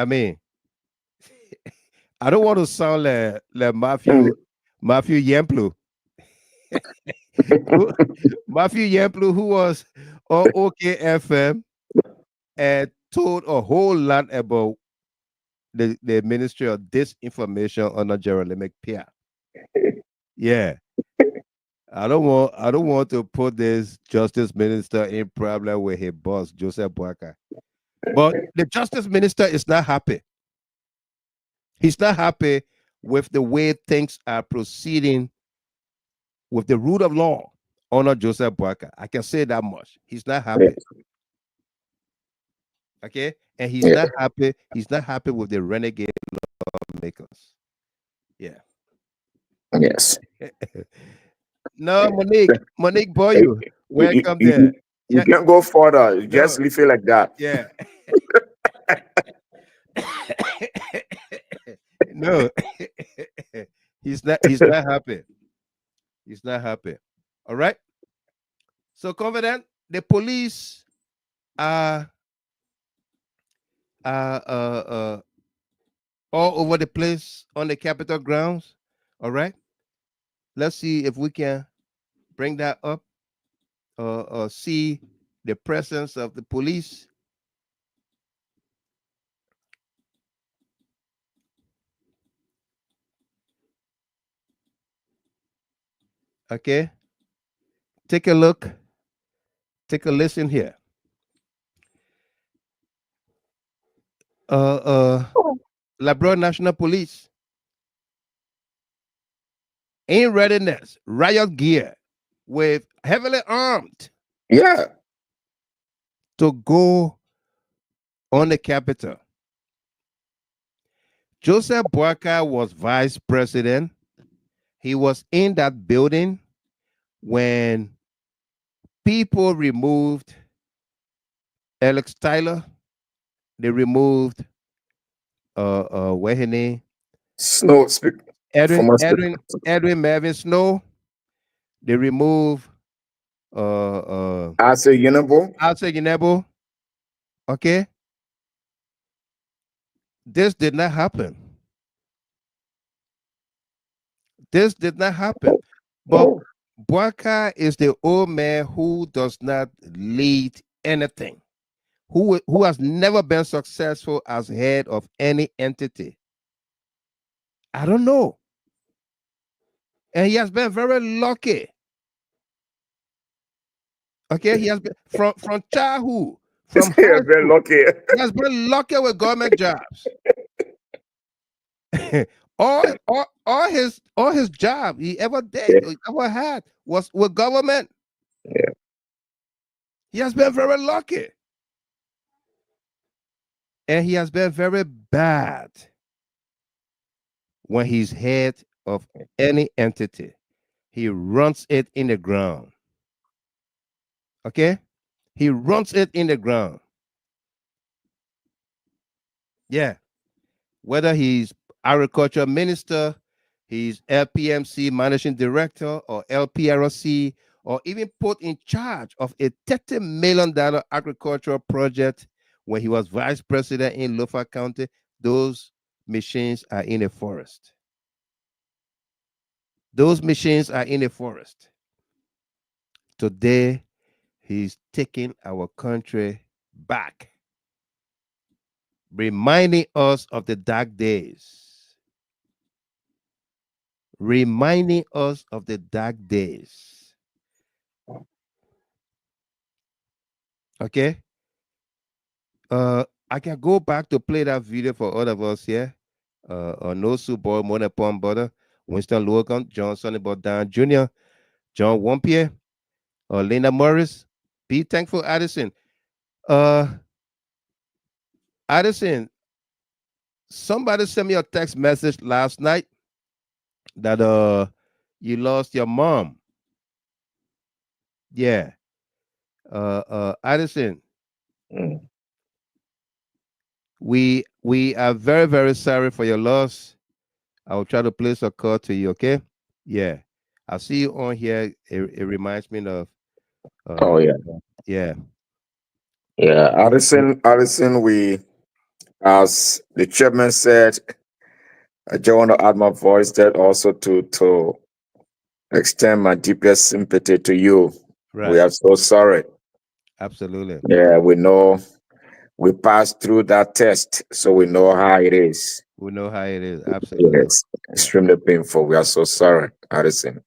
mean, I don't want to sound like Matthew Yemplu. Matthew Yemplu, who was on OKFM and told a whole lot about the Ministry of Disinformation under Gerald McPeer. Yeah. I don't want to put this justice minister in problem with his boss, Joseph Boakai. But the justice minister is not happy. He's not happy with the way things are proceeding with the rule of law under Joseph Boakai. I can say that much. He's not happy. Yes. Okay? And he's not happy. He's not happy with the renegade lawmakers. Yeah. Yes. No, Monique Boyu, welcome there. You can't go further. Just leave it like that. Yeah. No, he's not happy. He's not happy. All right. So confident, the police are all over the place on the Capitol grounds. All right. Let's see if we can bring that up. See the presence of the police. Okay. Take a look. Take a listen here. Liberia National Police in readiness, riot gear, with heavily armed. Yeah. To go on the Capitol. Joseph Boakai was vice president. He was in that building when people removed Alex Tyler. They removed what's his name? Snow. Edwin Mervyn Snow. They removed Asa Yenebo. Okay. This did not happen. This did not happen. But Boakai is the old man who does not lead anything, who has never been successful as head of any entity. I don't know. And he has been very lucky. Okay, he has been from childhood. From very lucky. He has been lucky with government jobs. all his job he ever did, ever had was with government. Yeah. He has been very lucky. And he has been very bad when he's head of any entity. He runs it in the ground. Okay? He runs it in the ground. Yeah. Whether he's agriculture minister, he's LPMC managing director, or LPRC, or even put in charge of a $30 million agricultural project when he was vice president in Lofa County, those machines are in a forest. Those machines are in a forest. Today, he's taking our country back, reminding us of the dark days. Reminding us of the dark days. Okay? I can go back to play that video for all of us here. No Super Monepon Butter, Winston Logan, John Sonny Bodan Jr., John Wampier, Linda Morris, Be Thankful Addison. Addison, somebody sent me a text message last night that you lost your mom. Yeah. Addison, we are very, very sorry for your loss. I will try to place a call to you, okay? Yeah. I see you on here. It reminds me of Oh yeah. yeah. Yeah. Addison, we, as the chairman said, I just want to add my voice there also to extend my deepest sympathy to you. Right. We are so sorry. Absolutely. Yeah, we know we passed through that test, so we know how it is. We know how it is. Absolutely. Yes, extremely painful. We are so sorry, Addison.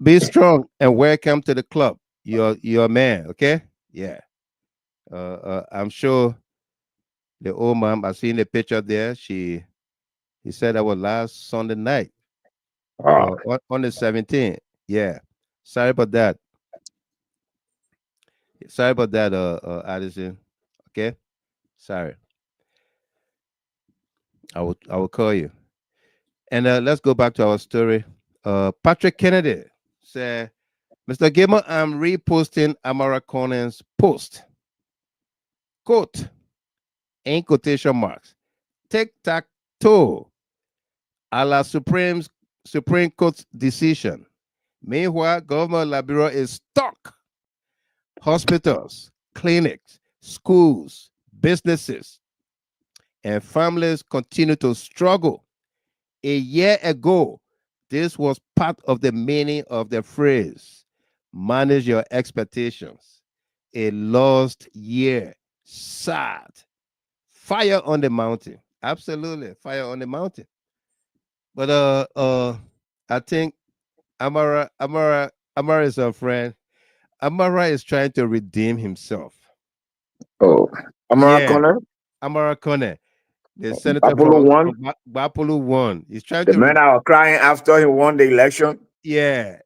Be strong and welcome to the club. You're a man, okay? Yeah. I'm sure the old mom, I seen the picture there. He said that was last Sunday night. On the 17th. Yeah. Sorry about that. Sorry about that, Addison. Okay. Sorry. I will call you. And let's go back to our story. Patrick Kennedy said, Mr. Gamer, I'm reposting Amara Conan's post. Quote, in quotation marks, tic-tac-toe, a la Supreme Court's decision. Meanwhile, Governor Liberia is stuck. Hospitals, clinics, schools, businesses, and families continue to struggle. A year ago, this was part of the meaning of the phrase, manage your expectations. A lost year. Sad. Fire on the mountain. Absolutely. Fire on the mountain. But I think Amara is our friend. Amara is trying to redeem himself. Oh, Amara Conner? Amara Conner. The senator Apollo won. Apollo won. He's trying the to. The men are crying after he won the election. Yeah.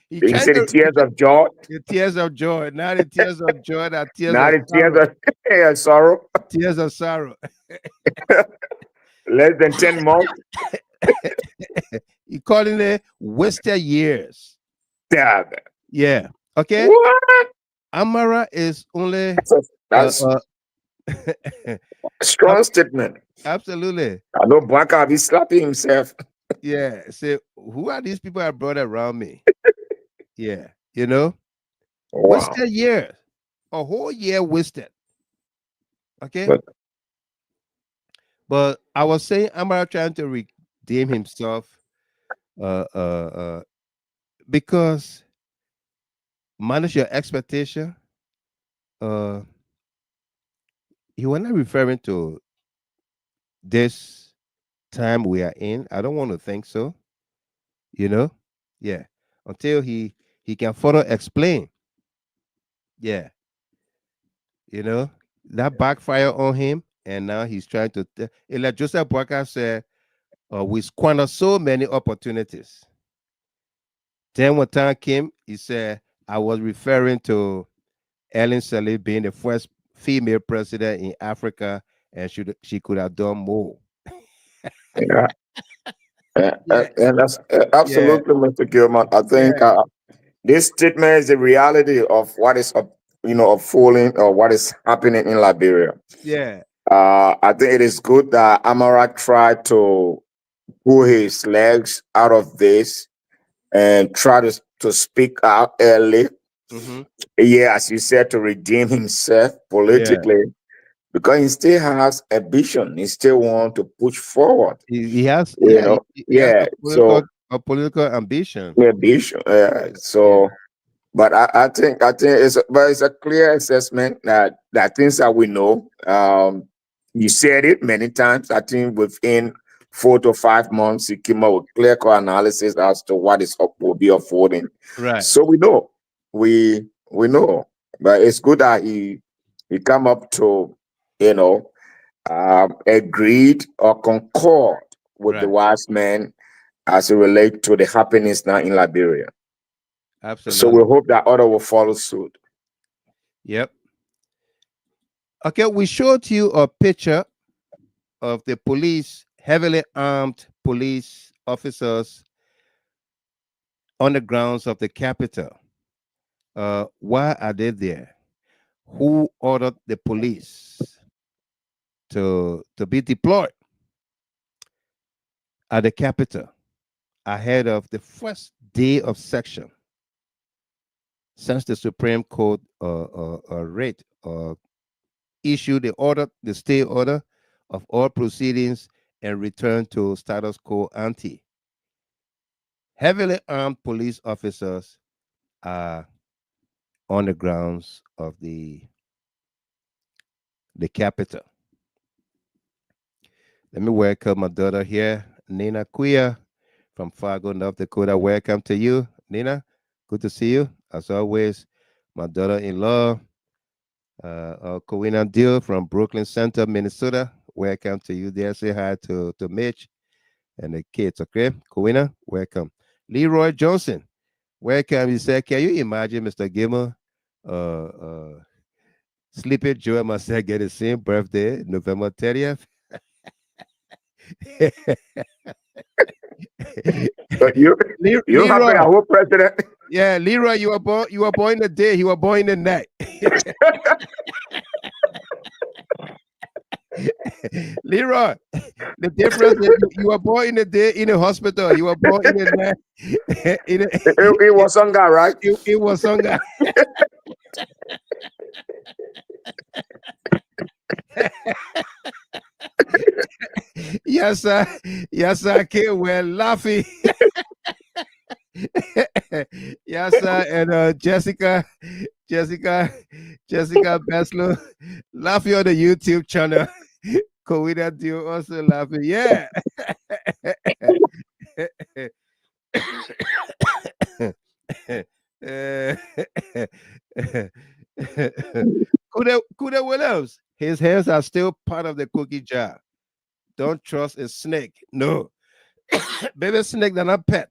He said the tears of joy. The tears of joy. Not the tears of joy. That tears not of the tears of sorrow. Tears of sorrow. Less than 10 months. He calling it wasted years. Yeah. Yeah. Okay. What? Amara is only. That's strong statement. Absolutely. I know Blanca be slapping himself. Yeah. Say, who are these people I brought around me? Yeah. You know? Wow. Wasted years. A whole year wasted. Okay. But I was saying Amara trying to redeem himself. Because manage your expectation. He was not referring to this time we are in. I don't want to think so. You know? Yeah. Until he can further explain. Yeah. You know, that backfire on him, and now he's trying to. Like Joseph Boyka said, we squander so many opportunities. Then when time came, he said, I was referring to Ellen Sirleaf being the first female president in Africa, and she could have done more. Yeah. And that's absolutely, Mr. Gilman. I think this statement is the reality of what is, unfolding or what is happening in Liberia. Yeah. I think it is good that Amara tried to pull his legs out of this and try to speak out early. Yeah, as you said, to redeem himself politically. Because he still has a vision. He still wants to push forward. He has, a political ambition. Ambition. But I think it's a clear assessment that things that we know. You said it many times. I think within 4 to 5 months, he came up with clear-cut analysis as to what will be unfolding. Right. So we know, we know. But it's good that he come up to, agreed or concord with the wise men as it relates to the happenings now in Liberia. Absolutely. So we hope that others will follow suit. Yep. Okay, we showed you a picture of the police, heavily armed police officers on the grounds of the Capitol. Why are they there? Who ordered the police to be deployed at the Capitol ahead of the first day of session since the Supreme Court issued the stay order of all proceedings and return to status quo ante? Heavily armed police officers are on the grounds of the Capitol. Let me welcome my daughter here, Nina Kuya from Fargo, North Dakota. Welcome to you, Nina. Good to see you. As always, my daughter-in-law, Kowina Deal from Brooklyn Center, Minnesota. Welcome to you there. Say hi to Mitch and the kids, okay? Kowina, welcome. Leroy Johnson, welcome. He said, can you imagine Mr. Gilmer, Sleepy Joe and myself get the same birthday, November 30th? You happy our president? Yeah, Leroy, you were born in the day, he was born in the night. Leroy, the difference is you were born in the day in the hospital, you were born in the night. It was Sunga, right? It was Sunga. Yes, sir. Yes, sir. Kid, we're laughing. Yes, sir. And Jessica Beslow, laughing on the YouTube channel. Kowina Dio also laughing. Yeah. Kuda Williams, his hands are still part of the cookie jar. Don't trust a snake. No. Baby snake, they're not pet.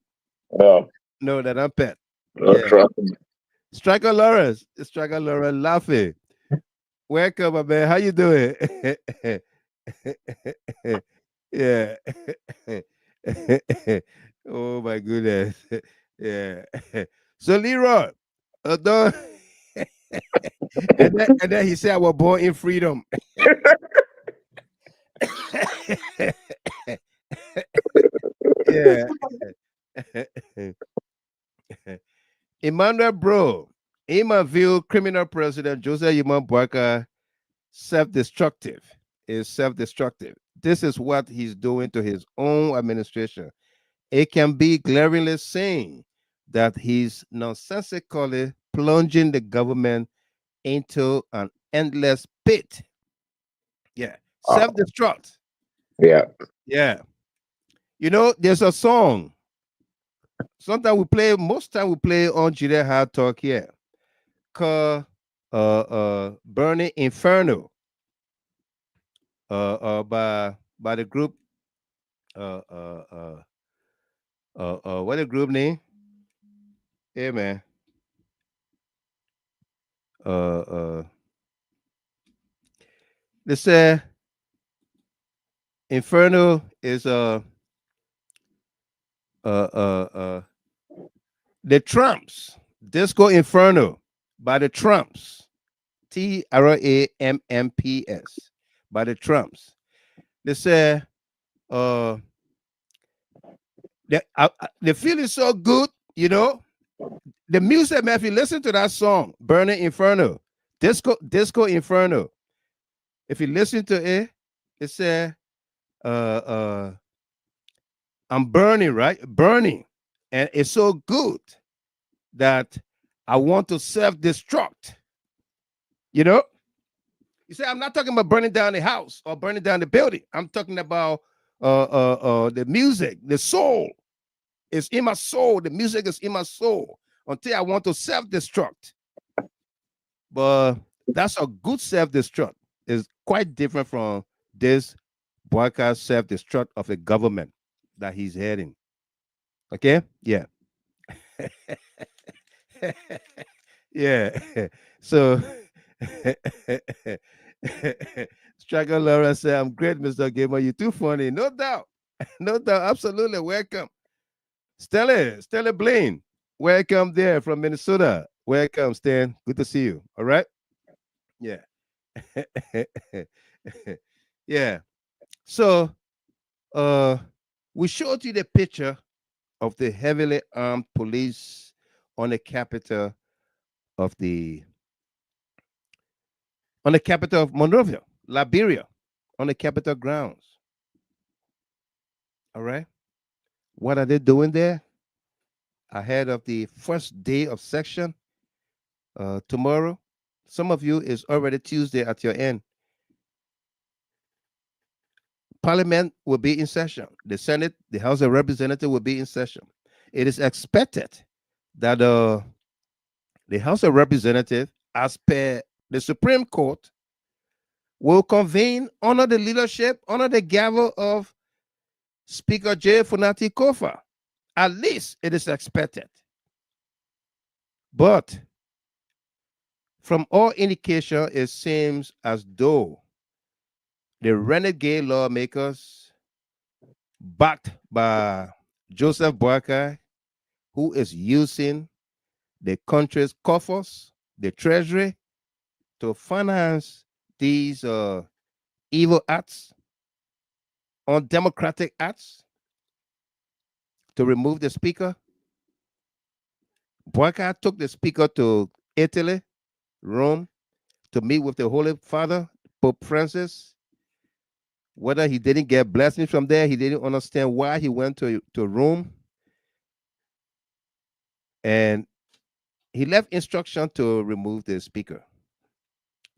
Oh. No, they're not pet. Don't trust them. Striker Lawrence laughing. Welcome, my man. How you doing? Yeah. Oh my goodness. Yeah. So Leroy, and then he said I was born in freedom. Yeah. Emmanuel Bro, in my view, criminal president Joseph Yuma Boakai self-destructive. This is what he's doing to his own administration. It can be glaringly seen that he's nonsensically plunging the government into an endless pit. Yeah. Self-destruct. Yeah. Yeah. You know, there's a song. Sometimes most time we play on Judea Hard Talk here. Called Burning Inferno. By the group what the group name? Hey man. They say Inferno is the Trumps. Disco Inferno by the Trumps. TRAMMPS by the Trumps. They say the feeling so good, you know. The music, man, if you listen to that song, Burning Inferno, Disco Inferno, if you listen to it, it says I'm burning, right? Burning. And it's so good that I want to self-destruct. You know? You say, I'm not talking about burning down the house or burning down the building. I'm talking about the music, the soul. It's in my soul. The music is in my soul until I want to self-destruct. But that's a good self-destruct. It's quite different from this Boakai self-destruct of a government that he's heading. Okay? Yeah. Yeah. So Striker Laura said, I'm great, Mr. Gamer. You're too funny. No doubt. No doubt. Absolutely. Welcome. Stella Blaine. Welcome there from Minnesota. Welcome, Stan. Good to see you. All right. Yeah. Yeah. So we showed you the picture of the heavily armed police on the capital of Monrovia, Liberia, on the Capitol grounds. All right. What are they doing there? Ahead of the first day of session tomorrow. Some of you is already Tuesday at your end. Parliament will be in session. The Senate, the House of Representatives will be in session. It is expected that the House of Representatives, as per the Supreme Court, will convene under the leadership, under the gavel of Speaker Fonati Koffa. At least it is expected. But from all indication, it seems as though the Renegade Lawmakers, backed by Joseph Boakai, who is using the country's coffers, the treasury, to finance these evil acts, undemocratic acts, to remove the speaker. Boakai took the speaker to Italy, Rome, to meet with the Holy Father, Pope Francis. Whether he didn't get blessings from there, he didn't understand why he went to Rome. And he left instruction to remove the speaker.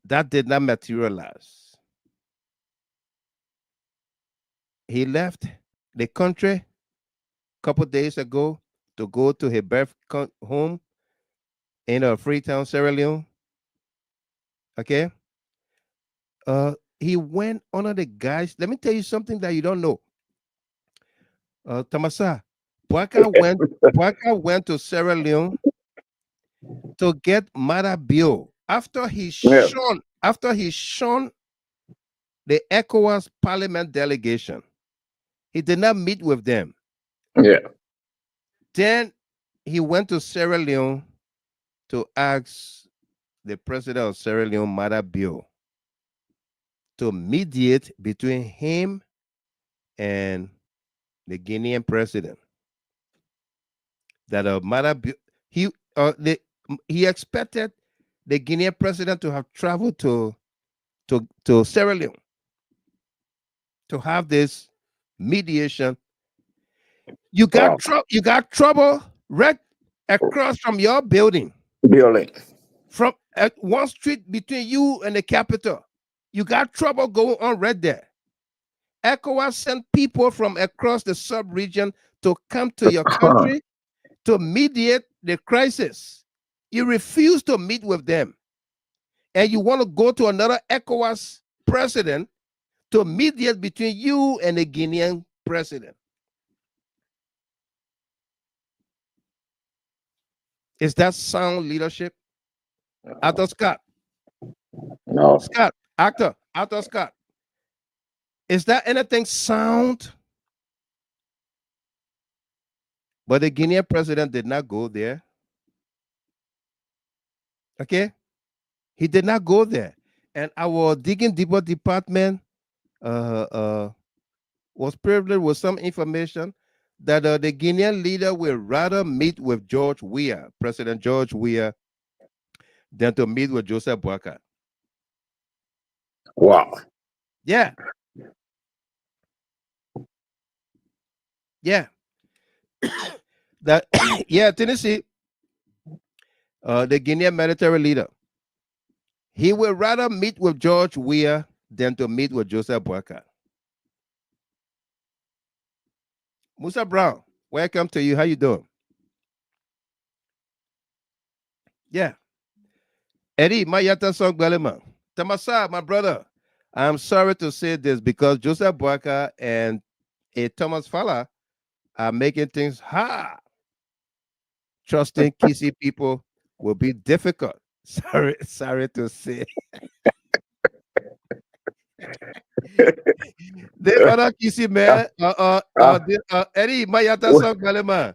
That did not materialize. He left the country a couple days ago to go to his birth home in Freetown, Sierra Leone. Okay. He went under the guise. Let me tell you something that you don't know. Tamasa, Boakai went to Sierra Leone to get Mada Bio after he shone the ECOWAS Parliament delegation. He did not meet with them. Yeah. Then he went to Sierra Leone to ask the president of Sierra Leone, Mada Bio, to mediate between him and the Guinean president. That Mada Bio, he expected the Guinean president to have traveled to Sierra Leone to have this mediation. You got trouble right across from your building. From one street between you and the Capitol. You got trouble going on right there. ECOWAS sent people from across the sub-region to come to your country to mediate the crisis. You refuse to meet with them. And you want to go to another ECOWAS president to mediate between you and the Guinean president. Is that sound leadership? Actor Scott. No. Scott, actor Scott. Is that anything sound? But the Guinean president did not go there. Okay? He did not go there. And our Digging Deeper department was privileged with some information that the Guinean leader will rather meet with George Weah, President George Weah, than to meet with Joseph Boakai. Wow. Yeah. Yeah. That yeah, Tennessee, the Guinean military leader, he will rather meet with George Weah than to meet with Joseph Boakai. Musa Brown, welcome to you. How you doing? Yeah. Eddie, Mayata Song Belema. Tamasa, my brother, I'm sorry to say this because Joseph Boakai and Thomas Fala are making things hard. Trusting Kissy people will be difficult. Sorry to say. The other kissy man, Eddie, Mayata song, Galema.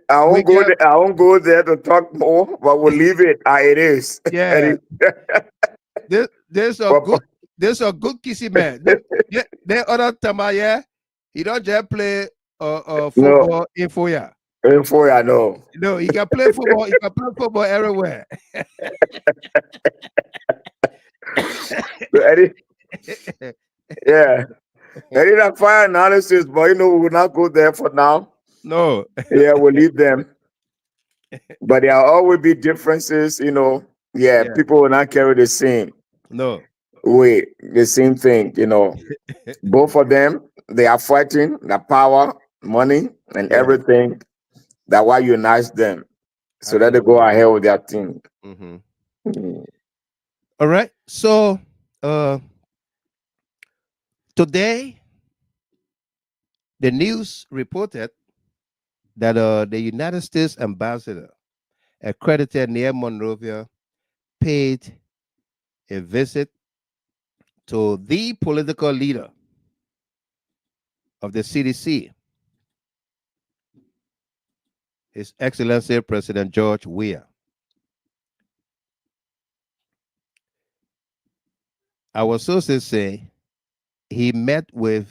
I won't go there to talk more, but we'll leave it as it is. Yeah. There's a good kissy man. The other Tamaya, he don't just play football in Foya. In Foya, no. No, he can play football. He can play football everywhere. Eddie, yeah. Eddie, that fire analysis, but we will not go there for now. No. Yeah, we'll leave them. But there will always be differences, Yeah, people will not carry the same. No. Way, the same thing, Both of them, they are fighting the power, money, and everything. That why unites them, so that they go ahead with their thing. All right. So today, the news reported that the United States ambassador accredited near Monrovia paid a visit to the political leader of the CDC, His Excellency President George Weah. Our sources say he met with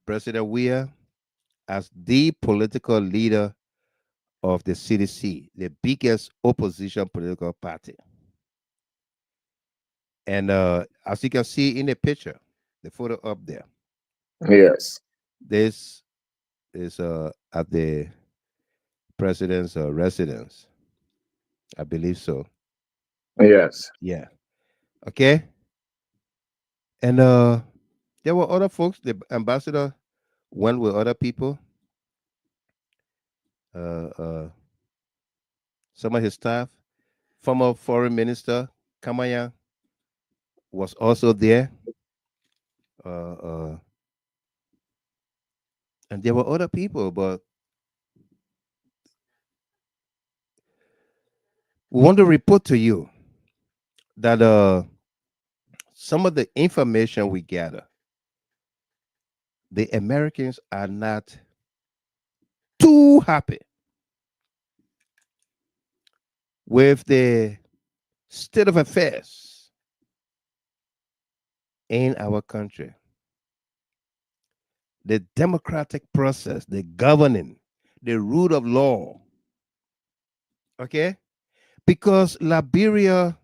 President Weah as the political leader of the CDC, the biggest opposition political party. And as you can see in the picture, the photo up there. Yes. This is at the president's residence. I believe so. Yes. Yeah. Okay. And there were other folks. The ambassador went with other people. Some of his staff. Former Foreign Minister Kamaya was also there. And there were other people, but we want to report to you that some of the information we gather, the Americans are not too happy with the state of affairs in our country. The democratic process, the governing, the rule of law. Okay? Because Liberia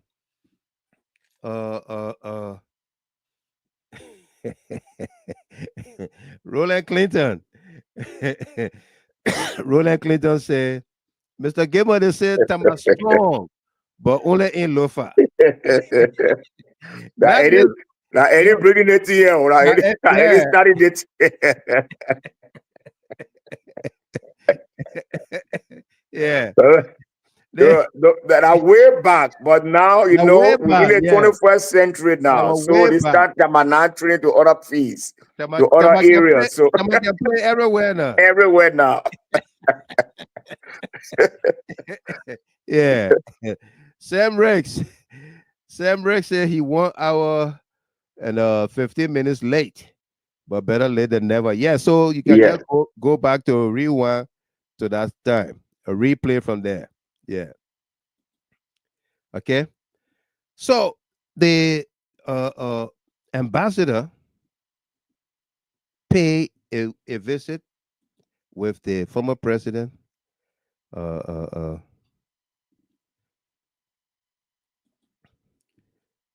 Roland Clinton Roland Clinton said, Mr. Gilmore, they said I'm strong, but only in Lofa. Now, Eddie bringing it here. Eddie started it. Yeah. That are way back, but now we're in the 21st century now. So they start trying to other fees, to other areas. So can play everywhere now. Everywhere now. Yeah. Sam Rex said he 1 hour and 15 minutes late, but better late than never. Yeah, so you can just go back to rewind to that time, a replay from there. Yeah. Okay. So the ambassador paid a visit with the former president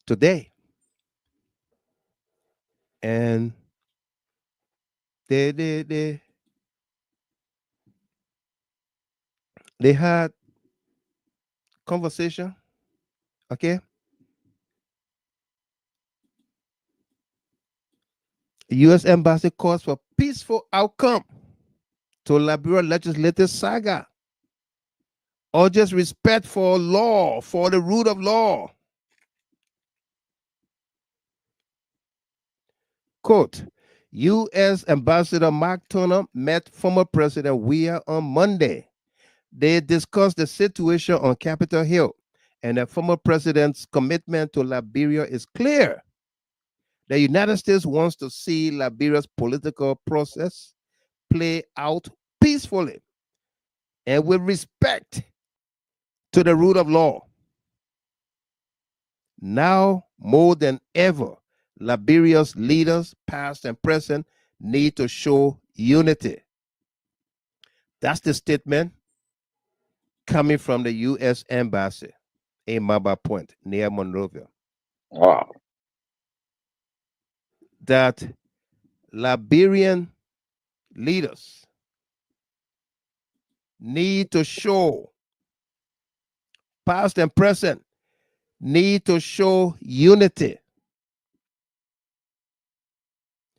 today, and they had conversation. Okay. U.S. Embassy calls for peaceful outcome to Liberia legislative saga. Urges respect for law, for the rule of law. Quote, U.S. Ambassador Mark Turner met former President Weah on Monday. They discussed the situation on Capitol Hill And the former president's commitment to Liberia is clear. The United States wants to see Liberia's political process play out peacefully and with respect to the rule of law. Now, more than ever, Liberia's leaders, past and present, need to show unity. That's the statement coming from the U.S. Embassy in Maba Point, near Monrovia. Wow. That Liberian leaders need to show, past and present, need to show unity,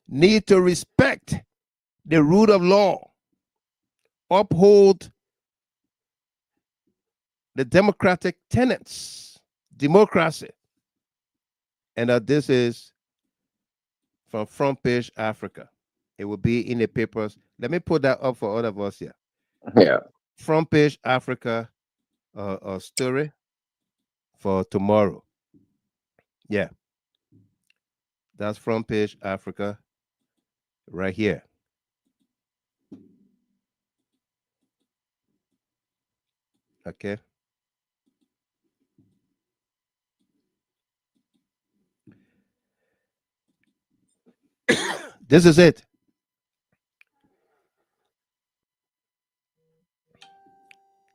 need to respect the rule of law, uphold the democratic tenets, democracy. And this is from Front Page Africa. It will be in the papers. Let me put that up for all of us here. Yeah. Front Page Africa story for tomorrow. Yeah. That's Front Page Africa right here. Okay. This is it.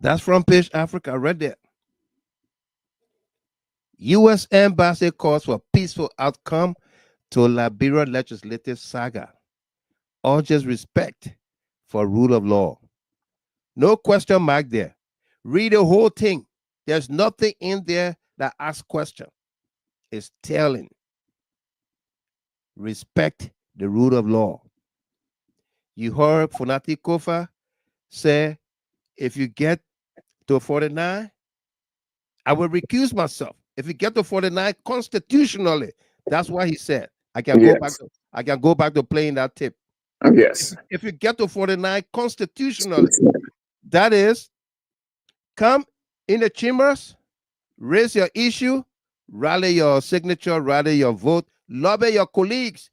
That's Front Page Africa right there. U.S. Embassy calls for peaceful outcome to Liberia legislative saga. Urges respect for rule of law. No question mark there. Read the whole thing. There's nothing in there that asks question. It's telling. Respect the rule of law. You heard Fonati Koffa say, if you get to 49, I will recuse myself. If you get to 49 constitutionally, that's what he said. I can go back to playing that tip. Yes. If you get to 49 constitutionally, that is, come in the chambers, raise your issue, rally your signature, rally your vote, lobby your colleagues.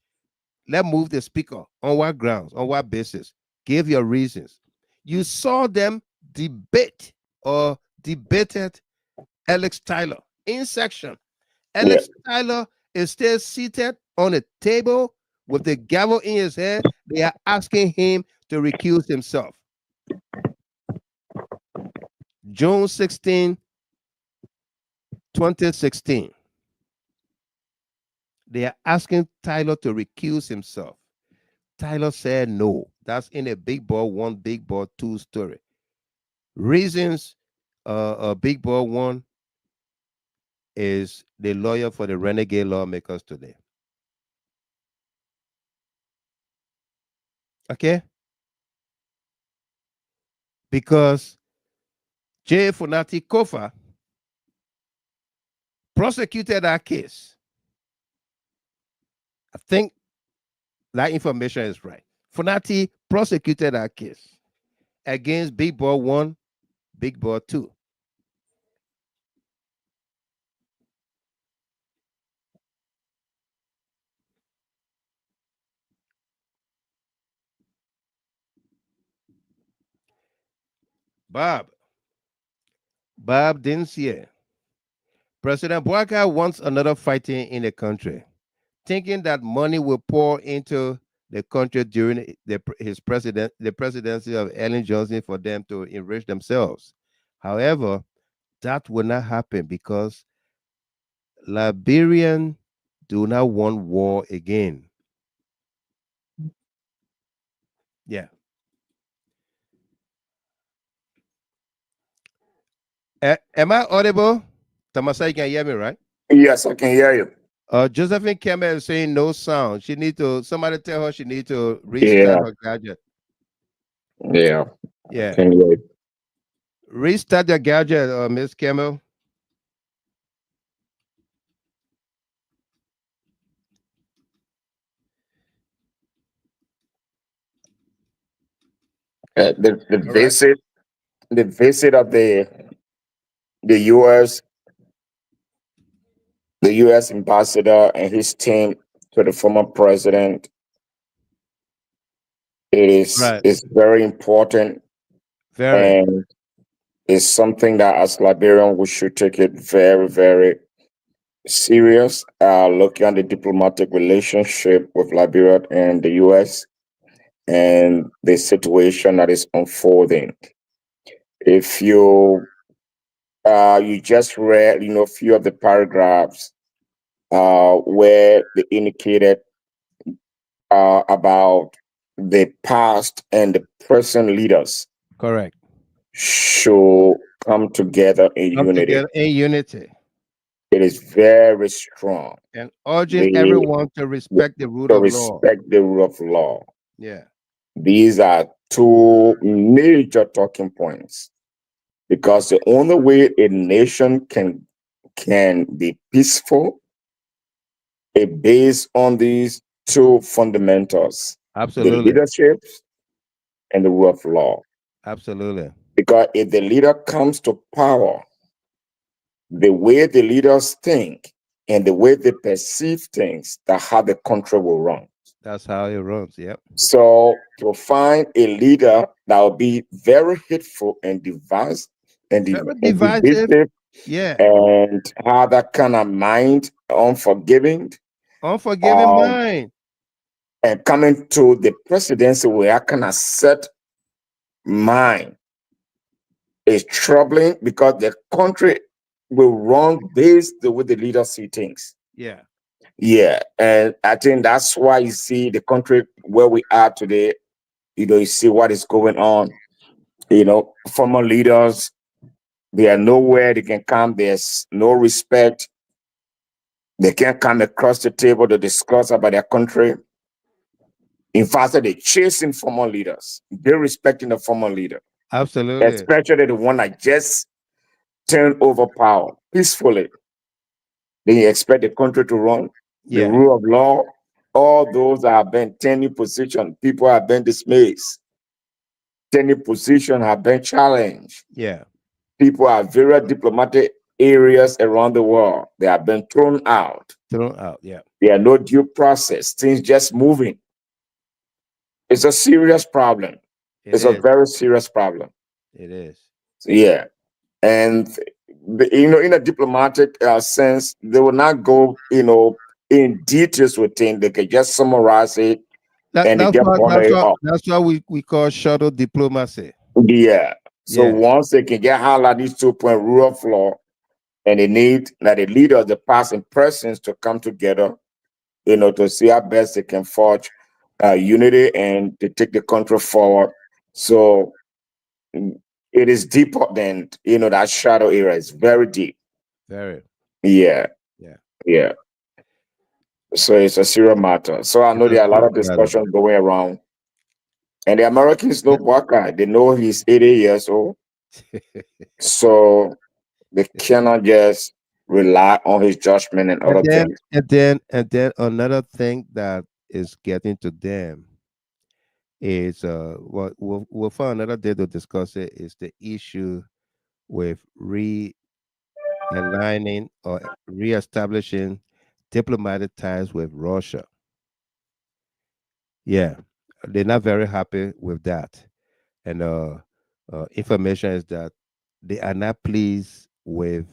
Let's move the speaker. On what grounds? On what basis? Give your reasons. You saw them debate or debated Alex Tyler in section. Alex Tyler is still seated on a table with the gavel in his hand. They are asking him to recuse himself. June 16, 2016. They are asking Tyler to recuse himself. Tyler said no. That's in a Big Boy 1, Big Boy 2 story. Reasons Big Boy 1 is the lawyer for the Renegade Lawmakers today. Okay? Because J. Fonati Koffa prosecuted that case. I think that information is right. Fonati prosecuted that case against Big Boy 1, Big Boy 2. Bob didn't see it. President Weah wants another fighting in the country, thinking that money will pour into the country during the presidency of Ellen Johnson for them to enrich themselves. However, that will not happen because Liberians do not want war again. Yeah. Am I audible? Tamasa, you can hear me, right? Yes, I can hear you. Josephine Kemer is saying no sound. She need to, somebody tell her she need to restart her gadget. Yeah. Yeah. Can you Restart your gadget, Miss Kemer. the visit of the U.S. the U.S. ambassador and his team to the former president. It is very important, and it's something that as Liberians we should take it very, very serious. Looking at the diplomatic relationship with Liberia and the U.S. and the situation that is unfolding. If you just read, a few of the paragraphs where they indicated about the past and the present leaders. Correct. Should come together in unity. It is very strong. And urging everyone to respect the rule of law. Respect the rule of law. Yeah. These are two major talking points, because the only way a nation can be peaceful is based on these two fundamentals. Absolutely. The leadership and the rule of law. Absolutely. Because if the leader comes to power, the way the leaders think and the way they perceive things, that's how the country will run. That's how it runs. Yep. So to find a leader that will be very hateful and divisive, yeah, and have that kind of mind, unforgiving mind, and coming to the presidency where I can set mind is troubling, because the country will run based the way the leaders see things. Yeah. Yeah. And I think that's why you see the country where we are today, you see what is going on. Former leaders, they are nowhere they can come. There's no respect. They can't come across the table to discuss about their country. In fact, they're chasing former leaders. They're respecting the former leader. Absolutely. Especially the one that just turned over power peacefully. Then you expect the country to run. The rule of law, all those that have been tenure position, people have been dismissed. Tenure position have been challenged. Yeah. People are various diplomatic areas around the world. They have been thrown out. Yeah. There are no due process. Things just moving. It's a serious problem. It's a very serious problem. It is. Yeah. And, in a diplomatic sense, they will not go, in details with things. They can just summarize it. That's why we call shuttle diplomacy. Yeah. So once they can get highlight these 2-point rule of law, and they need that the leader of the past and present to come together, to see how best they can forge unity and to take the country forward. So it is deeper than, that shadow era. It's very deep. Very. Yeah. Yeah. Yeah. So it's a serious matter. So I know there are a lot of discussions going around. And the Americans know Bwaka. They know he's 80 years old. So they cannot just rely on his judgment and other things. And then another thing that is getting to them is we'll find another day to discuss it, is the issue with realigning or reestablishing diplomatic ties with Russia. Yeah, they're not very happy with that. And information is that they are not pleased with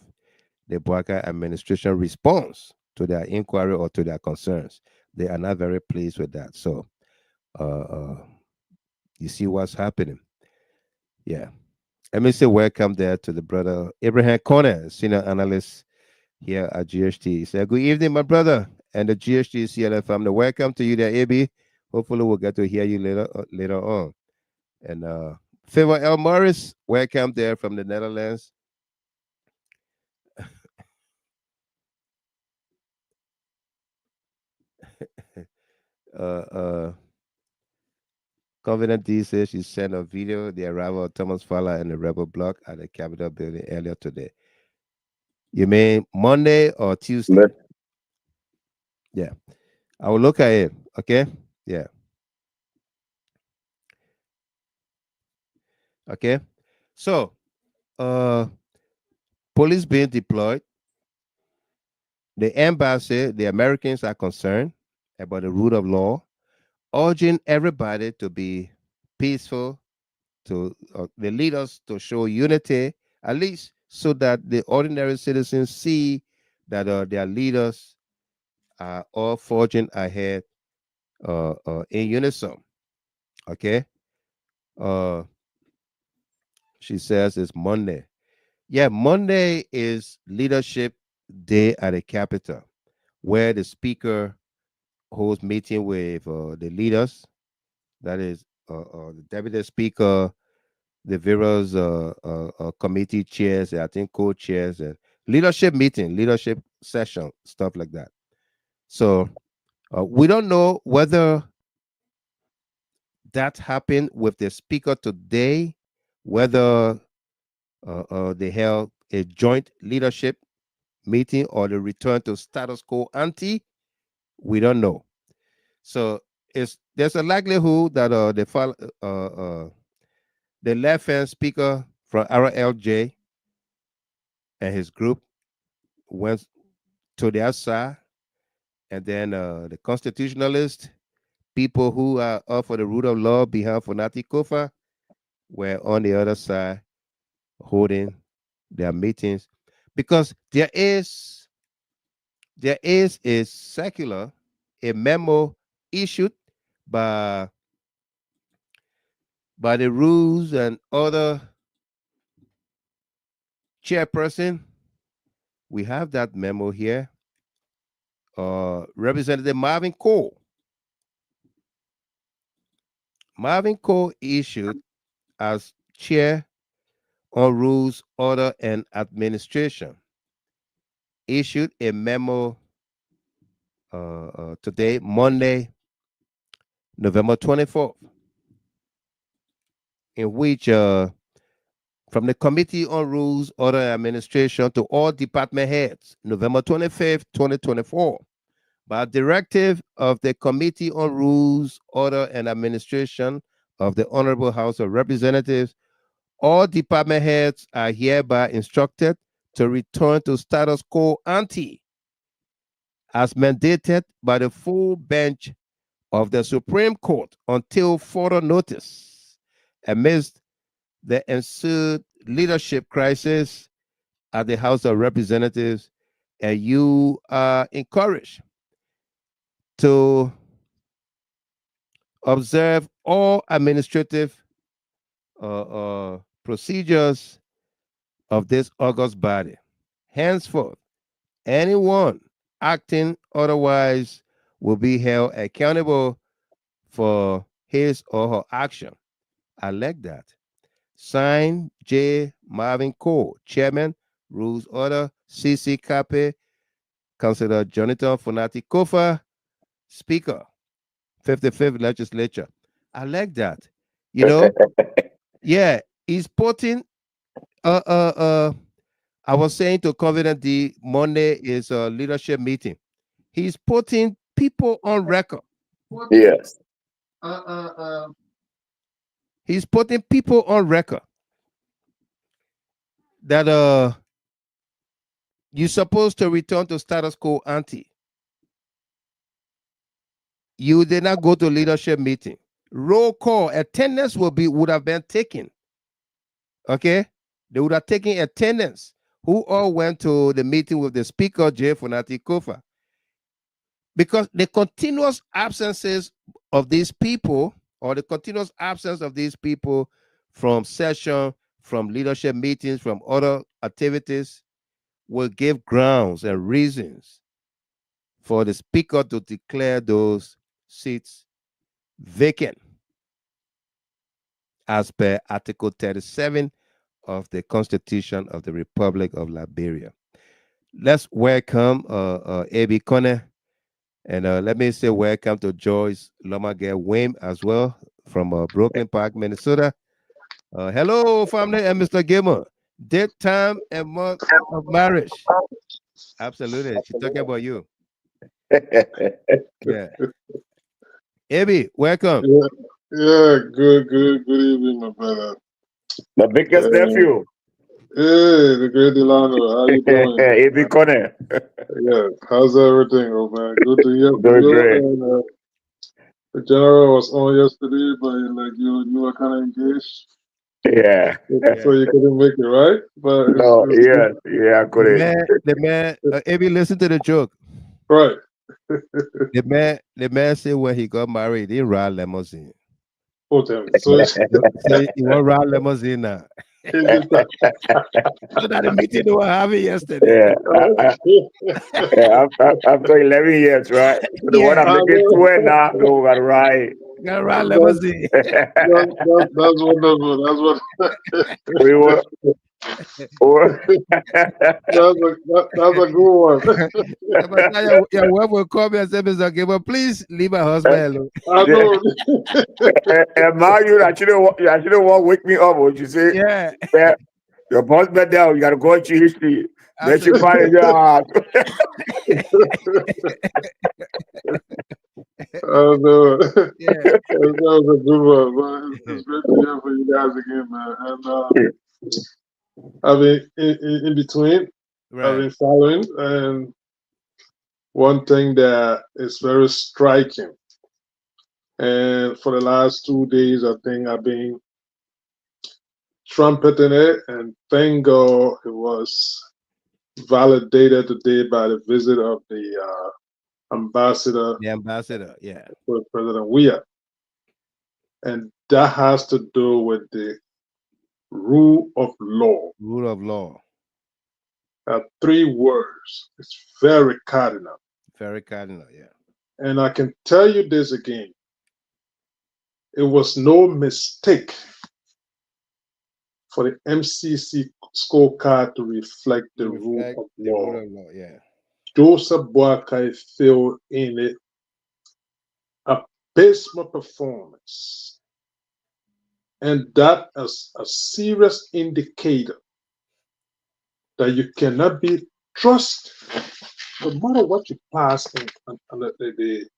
the Bwaka administration response to their inquiry or to their concerns. They are not very pleased with that. So you see what's happening. Yeah. Let me say welcome there to the brother Abraham Corner, senior analyst here at GHT. He said, good evening, my brother, and the GHT CLF family. Welcome to you there, AB. Hopefully we'll get to hear you later on. And Favor L. Morris, welcome there from the Netherlands. Covenant D says she sent a video of the arrival of Thomas Fowler and the Rebel Block at the Capitol building earlier today. You mean Monday or Tuesday? Yeah. I will look at it. Okay. Yeah. Okay. So police being deployed The embassy, the Americans are concerned about the rule of law, urging everybody to be peaceful, to the leaders to show unity, at least so that the ordinary citizens see that their leaders are all forging ahead in unison. Okay. Uh, she says it's Monday. Yeah, Monday is leadership day at the Capitol, where the speaker holds meeting with the leaders. That is the deputy speaker, the various committee chairs, I think co-chairs, and leadership meeting, leadership session, stuff like that. So we don't know whether that happened with the speaker today, whether they held a joint leadership meeting or the return to status quo ante. We don't know. So there's a likelihood that the left-hand speaker from RLJ and his group went to their side, and then the constitutionalists, people who are up for the rule of law behind Fonati Koffa, were on the other side holding their meetings, because there is a circular, a memo issued by the rules and other chairperson. We have that memo here. Representative Marvin Cole. Marvin Cole issued as chair on rules, order, and administration. Issued a memo today, Monday, November 24th, in which from the Committee on Rules, Order, and Administration to all department heads, November 25th, 2024, by directive of the Committee on Rules, Order, and Administration of the Honorable House of Representatives, all department heads are hereby instructed to return to status quo ante, as mandated by the full bench of the Supreme Court until further notice, amidst the ensued leadership crisis at the House of Representatives, and you are encouraged to observe all administrative procedures of this august body. Henceforth, anyone acting otherwise will be held accountable for his or her action. I like that. Signed, J. Marvin Cole, Chairman, Rules Order, CC Cape, Councilor Jonathan Fonati Koffa, Speaker, 55th Legislature. I like that. You know, yeah, he's putting, I was saying to Covenant D, Monday is a leadership meeting. He's putting people on record. Yes. He's putting people on record that you're supposed to return to status quo ante. You did not go to leadership meeting. Roll call attendance would have been taken. Okay, they would have taken attendance. Who all went to the meeting with the Speaker, J. Fonati Koffa? Because the continuous absences of these people, or the continuous absence of these people from session, from leadership meetings, from other activities, will give grounds and reasons for the Speaker to declare those seats vacant, as per Article 37 of the Constitution of the Republic of Liberia. Let's welcome A.B. Conner, and let me say welcome to Joyce Lomagere Wim as well from Brooklyn Park, Minnesota. Hello, family, and Mr. Gilmer. Date, time, and month of marriage. Absolutely. She's talking about you. Yeah. Abby, welcome. Yeah, good evening, my brother. The biggest nephew. Hey, the great Delano, how you doing? Hey, be corner. Yeah, how's everything, old man? Good to hear from Doing you. great. And, the general was on yesterday, but like you were kind of engaged, Yeah. so you couldn't make it, right? But No, it's yeah, good. yeah, I The couldn't. man, Abby, listen to the joke. Right. The man said when he got married, he didn't ride limousine. Oh, damn. So it's, So he won't ride limousine now. it's just, So that the meeting they were having yesterday. Yeah, after 11 years, right? So the one Yeah. I'm making 12 now, no, got right. Gotta ride limousine. that's wonderful. That's what. We were. That's a good one. Your wife will call me and say, Mr. Gabriel, please leave my husband alone. I know. And man, you actually want to wake me up, would you say? Yeah. Your boss bed down, you gotta go into history. Then she find it out. Oh no. Yeah. That was a good one. But it's great to hear from you guys again, man. And I've been in between. I've been following, and one thing that is very striking, and for the last 2 days, I think I've been trumpeting it, and thank God it was validated today by the visit of the ambassador. The ambassador, yeah. With President Weah. And that has to do with the rule of law. Rule of law. 3 words. It's very cardinal. Very cardinal, yeah. And I can tell you this again. It was no mistake for the MCC scorecard to reflect the rule of law. Rule of law, yeah. Joseph Boakai filled in it abysmal performance. And that is a serious indicator that you cannot be trusted, no matter what you pass under the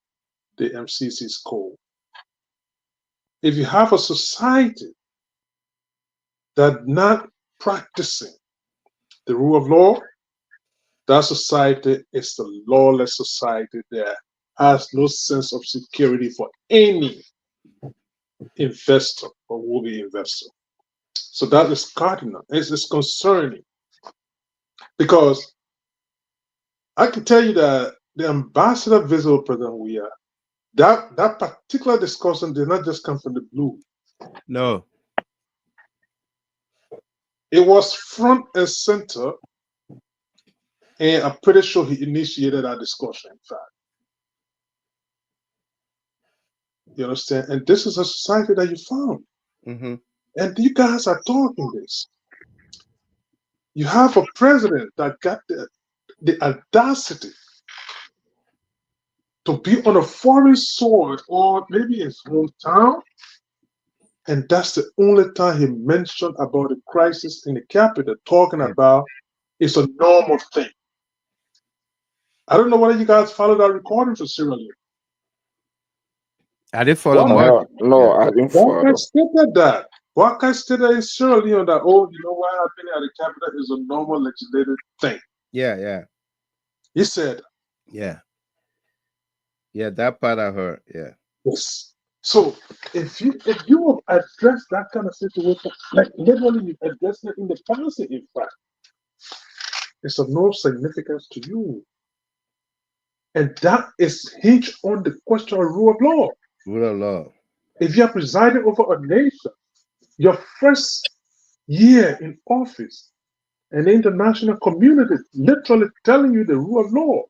MCC score. If you have a society that not practicing the rule of law, that society is a lawless society that has no sense of security for any investor or will-be investor. So that is cardinal. It's concerning because I can tell you that the ambassador visited President Weah, that particular discussion did not just come from the blue. No. It was front and center, and I'm pretty sure he initiated that discussion, in fact. You understand? And this is a society that you found. Mm-hmm. And you guys are talking this. You have a president that got the audacity to be on a foreign soil or maybe his hometown. And that's the only time he mentioned about the crisis in the capital, talking about it's a normal thing. I don't know whether you guys followed that recording for Sierra Leone. I didn't follow much. No, I didn't follow. Walker stated that. Walker stated in Sierra Leone that, oh, you know what happened at the capital is a normal legislative thing. Yeah, yeah. He said. Yeah. Yeah, that part I heard. Yeah. Yes. So if you address that kind of situation, like literally you address it in the policy, in fact, it's of no significance to you. And that is hinged on the question of rule of law. Rule of law. If you are presiding over a nation, your first year in office, an international community literally telling you the rule of law.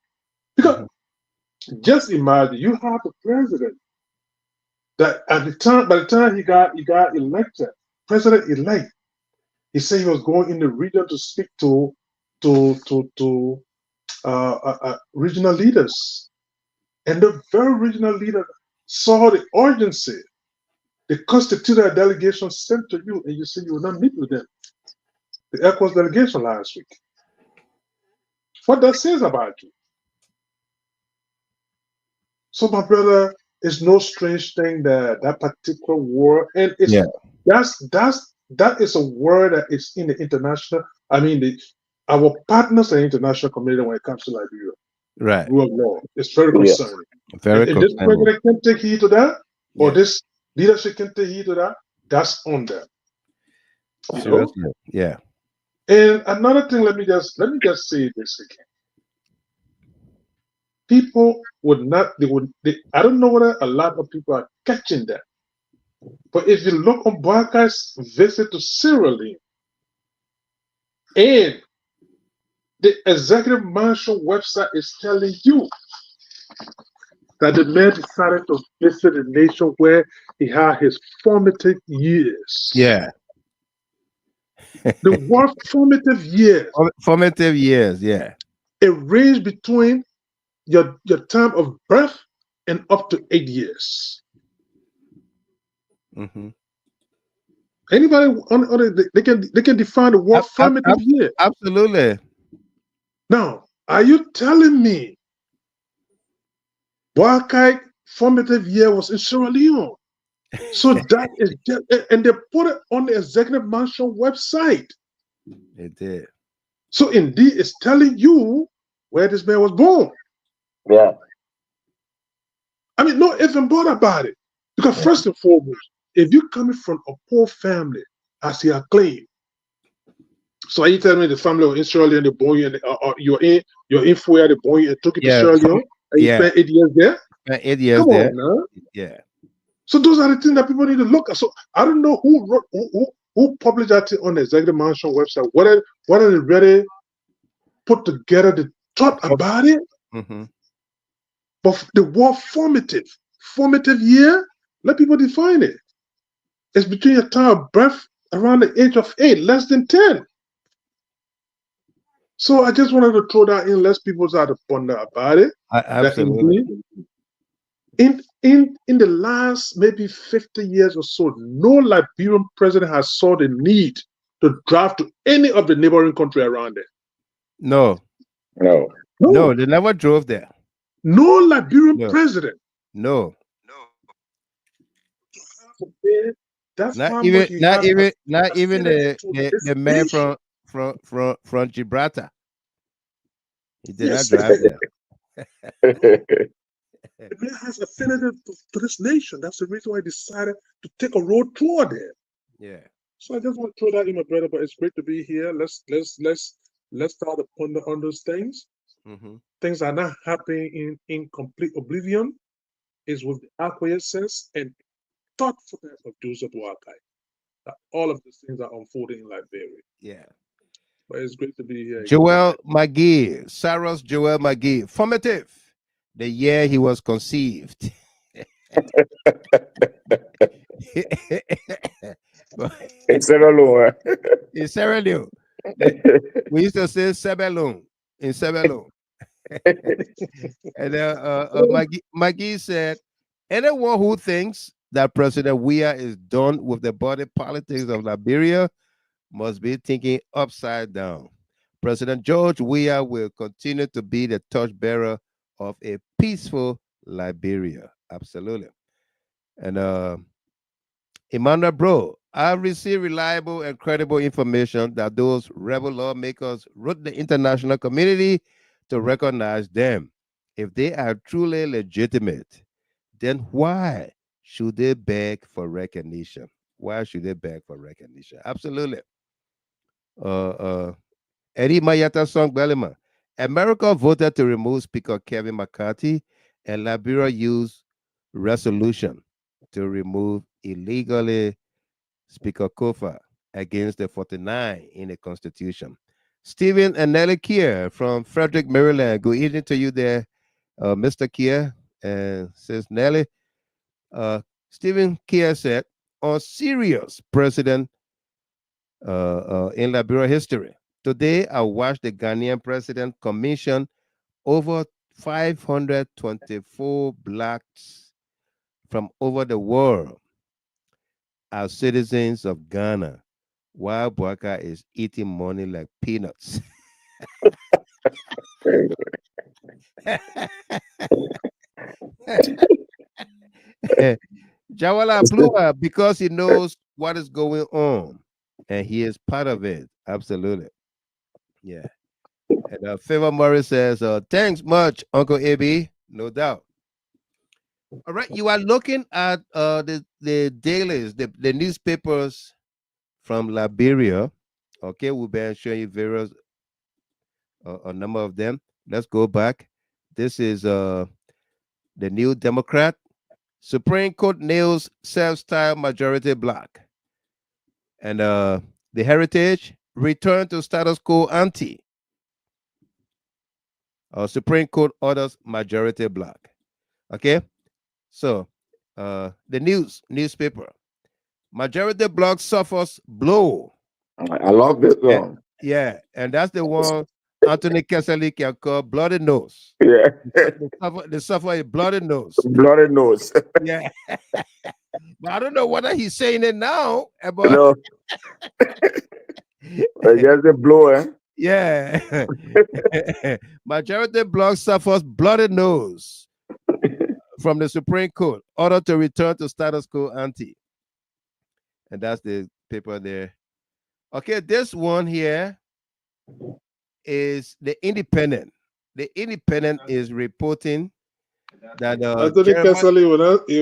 Because just imagine you have a president that at the time, by the time he got elected, president-elect, he said he was going in the region to speak to regional leaders, and the very regional leader saw the urgency. They constituted a delegation sent to you, and you said you will not meet with them. The ECOWAS delegation last week. What that says about you? So, my brother, it's no strange thing that that particular war, and it's that's that is a word that is in the international. I mean, our partners in the international community when it comes to Liberia, Right. rule of law, it's very Yes. concerning. Very And if this concerning. president can take heed to that, or Yeah. this leadership can take heed to that, that's on them. You know? Seriously. Yeah. And another thing, let me just say this again. People would not, I don't know whether a lot of people are catching that. But if you look on Barker's visit to Sierra Leone and the executive mansion website is telling you that the man decided to visit a nation where he had his formative years. Yeah. The word formative years. Formative years, yeah. It ranged between your time of birth and up to 8 years. Mm-hmm. Anybody on they can define the word formative year. Absolutely. Now, are you telling me Wakai formative year was in Sierra Leone? So that is just, and they put it on the executive mansion website. It did. So indeed, it's telling you where this man was born. Yeah. I mean, no ifs and buts about it. Because first and foremost, if you're coming from a poor family, as he had claimed, so are you telling me the family was in Sierra Leone, they born you, or you're in Fuya, they born you and took you to Sierra Leone, and you spent 8 years there? 8 years Come there. on, now. Yeah. So those are the things that people need to look at. So I don't know who wrote, who published that thing on the executive mansion website. Whether they really put together the thought about it. Mm-hmm. But the word formative year, let people define it. It's between your time of birth around the age of 8, less than 10. So I just wanted to throw that in, let people start to ponder about it. Absolutely. In the last maybe 50 years or so, no Liberian president has saw the need to drive to any of the neighboring country around it. No, they never drove there. No Liberian president. No. That's not how even much not even the man from Gibraltar. He did not drive there. The man has affinity to this nation. That's the reason why he decided to take a road tour there. Yeah. So I just want to throw that in, my brother. But it's great to be here. Let's start to ponder on those things. Mm-hmm. Things are not happening in complete oblivion. It's with the acquiescence and thoughtfulness of Joseph Boakai that all of these things are unfolding in Liberia. Yeah. But it's great to be here. Joel McGee, Sarah's Joel McGee, formative, the year he was conceived. In Sierra Leone. In Sierra Leone. We used to say Sebelon in Sierra Leone. And McGee said, anyone who thinks that President Weah is done with the body politics of Liberia must be thinking upside down. President George Weah will continue to be the torchbearer of a peaceful Liberia. Absolutely. And Emmanuel Bro, I've received reliable and credible information that those rebel lawmakers wrote the international community to recognize them. If they are truly legitimate, then why should they beg for recognition? Why should they beg for recognition? Absolutely. Eddie Mayata Song Belima. America voted to remove Speaker Kevin McCarthy, and Liberia used resolution to remove illegally Speaker Koffa against the 49 in the Constitution. Stephen and Nellie Kier from Frederick, Maryland. Good evening to you there, Mr. Kier. And says Nellie, Stephen Kier said, on serious president in Liberia history. Today, I watched the Ghanaian president commission over 524 blacks from over the world as citizens of Ghana, while Boaka is eating money like peanuts. Jawala Plua, because he knows what is going on. and he is part of it. Absolutely. Yeah. And Favor Morris says, thanks much, Uncle AB. No doubt. All right. You are looking at the dailies, the newspapers from Liberia. Okay, we've been showing you various a number of them. Let's go back. This is the New Democrat. Supreme Court nails self-styled majority black. And the Heritage, return to status quo ante. Supreme Court orders majority black. Okay, so the newspaper, majority black suffers blow. I love this one. Yeah, and that's the one Anthony Kesselly can call bloody nose. Yeah. They suffer a bloody nose. Bloody nose. Yeah. But I don't know whether he's saying it now. But No. Just a blow, eh? Yeah. Majority bloc suffers bloody nose from the Supreme Court, order to return to status quo ante. And that's the paper there. Okay, this one here is the Independent. The Independent is reporting that Anthony Kesselly he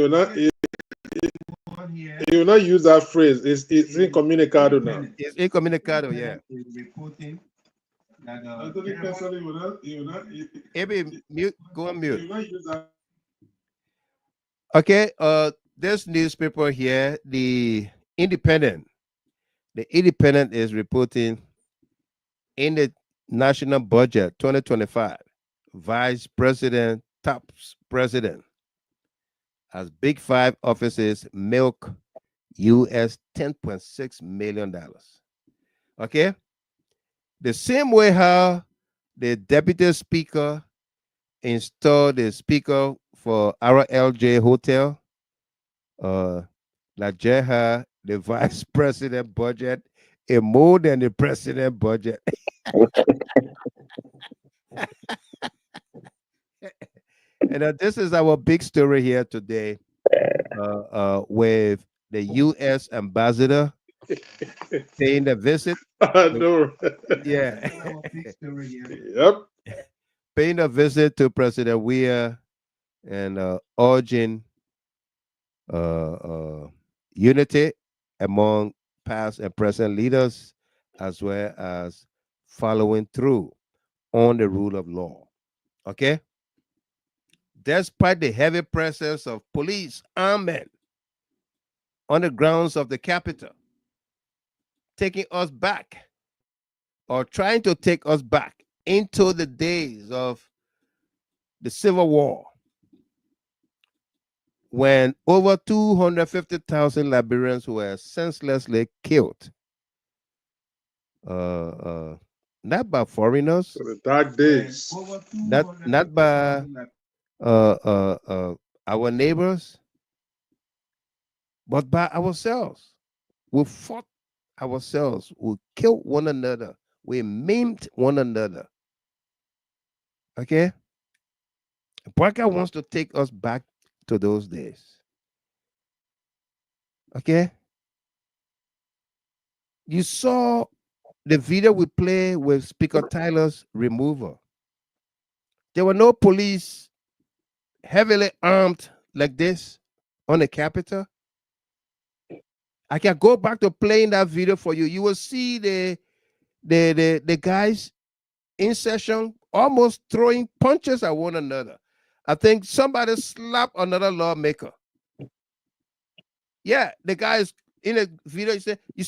will not use that phrase. It's incommunicado now. It's incommunicado, yeah. Is reporting that Anthony Kesselly will not. Maybe mute. Go on mute. Okay. This newspaper here, the Independent. The Independent is reporting in the national budget 2025, Vice President tops President as Big Five offices milk US $10.6 million. Okay? The same way how the Deputy Speaker installed the Speaker for our LJ Hotel, Nigeria, the Vice President budget is more than the President budget. And this is our big story here today with the U.S. ambassador paying the visit. Yeah. Yep. Paying a visit to President Weah and urging unity among past and present leaders, as well as following through on the rule of law. Okay? Despite the heavy presence of police armed men on the grounds of the Capitol, taking us back or trying to take us back into the days of the Civil War, when over 250,000 Liberians were senselessly killed. Not by foreigners. The dark days. Not by our neighbors, but by ourselves. We fought ourselves. We killed one another. We maimed one another. Okay? Parker wants to take us back to those days. Okay? You saw the video we played with Speaker Tyler's removal. There were no police heavily armed like this on the Capitol. I can go back to playing that video for you. You will see the guys in session almost throwing punches at one another. I think somebody slapped another lawmaker. Yeah, the guys in the video, he said, you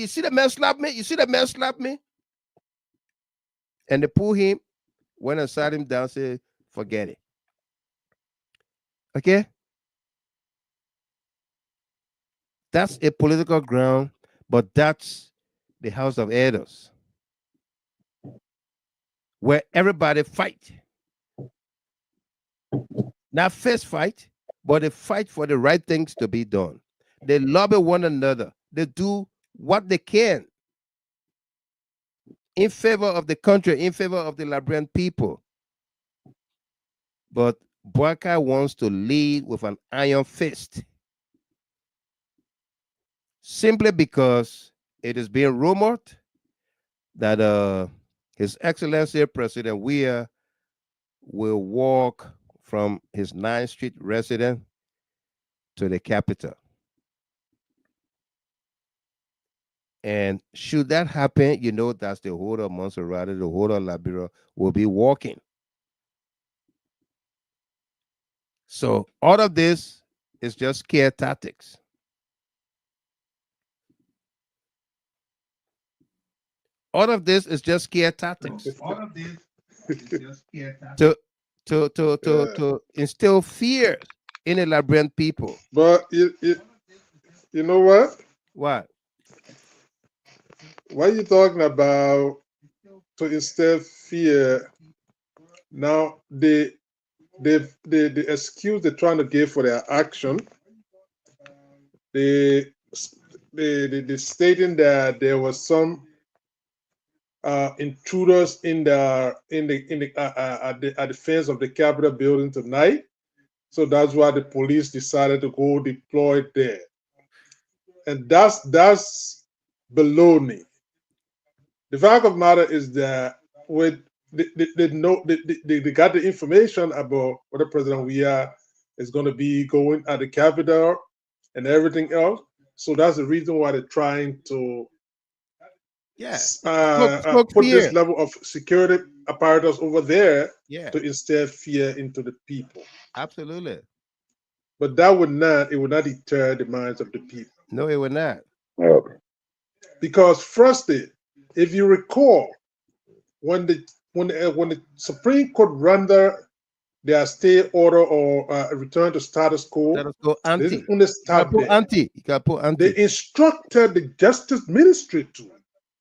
see the man slap me? You see the man slap me? And they pull him, went and sat him down, said, forget it. Okay? That's a political ground, but that's the House of Elders, where everybody fight. Not fist fight, but they fight for the right things to be done. They lobby one another. They do what they can in favor of the country, in favor of the Liberian people. But Boakai wants to lead with an iron fist, simply because it is being rumored that His Excellency President Weah will walk from his 9th Street residence to the Capitol. And should that happen, that's the whole of Montserrat, the whole of Liberia will be walking. So all of this is just scare tactics. All of this is just scare tactics. All of this is just scare tactics. To instill fear in the Liberian people. But you know what? What? What are you talking about to instill fear? Now the excuse they're trying to give for their action, they stating that there was some intruders at the fence of the Capitol building tonight, so that's why the police decided to go deploy there, and that's baloney. The fact of the matter is that they got the information about whether President Weah is going to be going at the Capitol and everything else. So that's the reason why they're trying to put this level of security apparatus over there to instill fear into the people. Absolutely. But that would not deter the minds of the people. No, it would not. Because firstly, if you recall, when the Supreme Court rendered their stay order or return to status quo, they instructed the Justice Ministry to.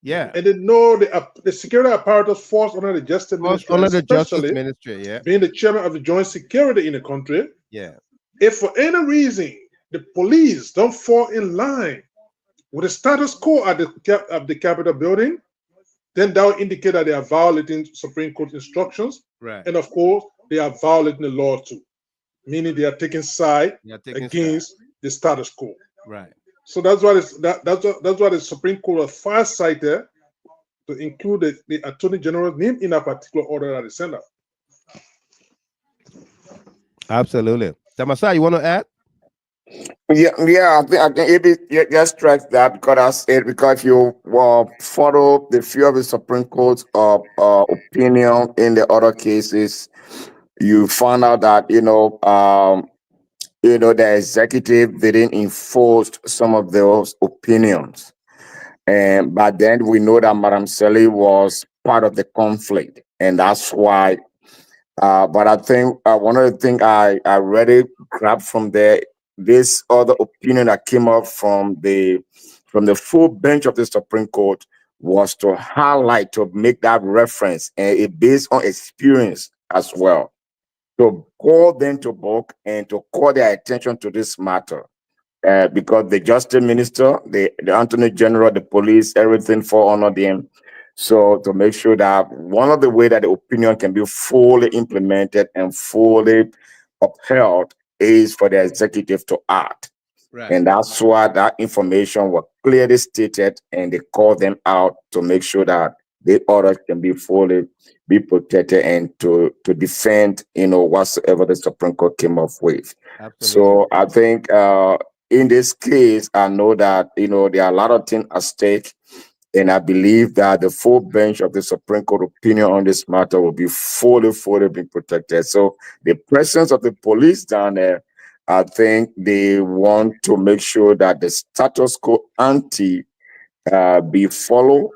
Yeah. And they know the security apparatus falls under the Justice Ministry. Under the Justice Ministry, yeah. Being the chairman of the joint security in the country. Yeah. If for any reason the police don't fall in line with the status quo at the Capitol building, then that will indicate that they are violating Supreme Court instructions. Right. And of course, they are violating the law too, meaning they are taking side against the status quo. Right. So that's why the Supreme Court was far-sighted to include the Attorney General's name in a particular order that is sent out. Absolutely. Tamasa, you want to add? Yeah, I think it just strikes that because if you follow the few of the Supreme Court's opinion in the other cases, you found out that the executive didn't enforce some of those opinions, but then we know that Madam Sally was part of the conflict, and that's why. But I think one of the things I really grabbed from there, this other opinion that came up from the full bench of the Supreme Court was to highlight, to make that reference, and it based on experience as well, to call them to book and to call their attention to this matter, because the Justice Minister, the Attorney General, the police, everything fall under them. So to make sure that one of the way that the opinion can be fully implemented and fully upheld is for the executive to act. Right. And that's why that information was clearly stated, and they called them out to make sure that the orders can be fully be protected and to defend, whatsoever the Supreme Court came up with. Absolutely. So I think in this case, I know that, there are a lot of things at stake. And I believe that the full bench of the Supreme Court opinion on this matter will be fully be protected. So the presence of the police down there, I think they want to make sure that the status quo ante be followed,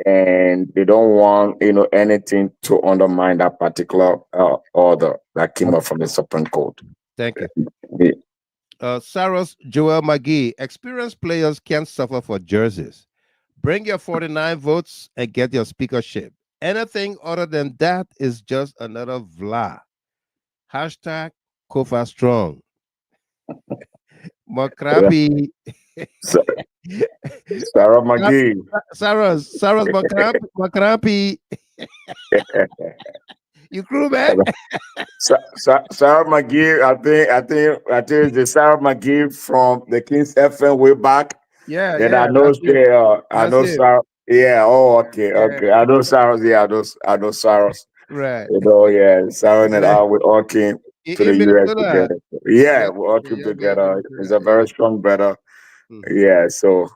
and they don't want anything to undermine that particular order that came up from the Supreme Court. Thank you. Sarah's Joel McGee, experienced players can't suffer for jerseys. Bring your 49 votes and get your speakership. Anything other than that is just another vla. Hashtag Koffa strong. Makrapi. Sarah McGee. Sarah's Makrapi. You crew, man. Sarah McGee, I think the Sarah McGee from the King's FM way back. Yeah, Then I yeah, know that's it. I That's know it. Cyrus. Yeah, oh okay, Yeah, okay. I know Cyrus, yeah, I know Cyrus. right. You know, yeah. Cyrus and Yeah. I we all came to the In US Minnesota. together. Yeah, Yeah, we all came yeah, back together. He's Minnesota. a Yeah. very strong brother. Mhm. Yeah, so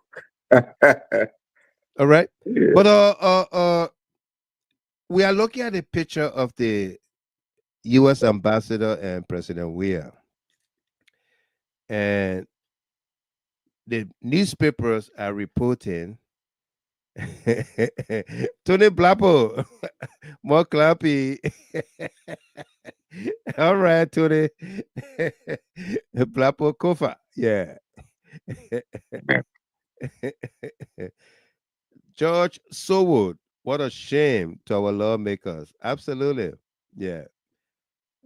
All right. yeah. But we are looking at a picture of the U.S. ambassador and President Weah, and the newspapers are reporting Tony Blapo, more clappy. All right, Tony Blapo Koffa. Yeah. George Sowood. What a shame to our lawmakers. Absolutely. Yeah.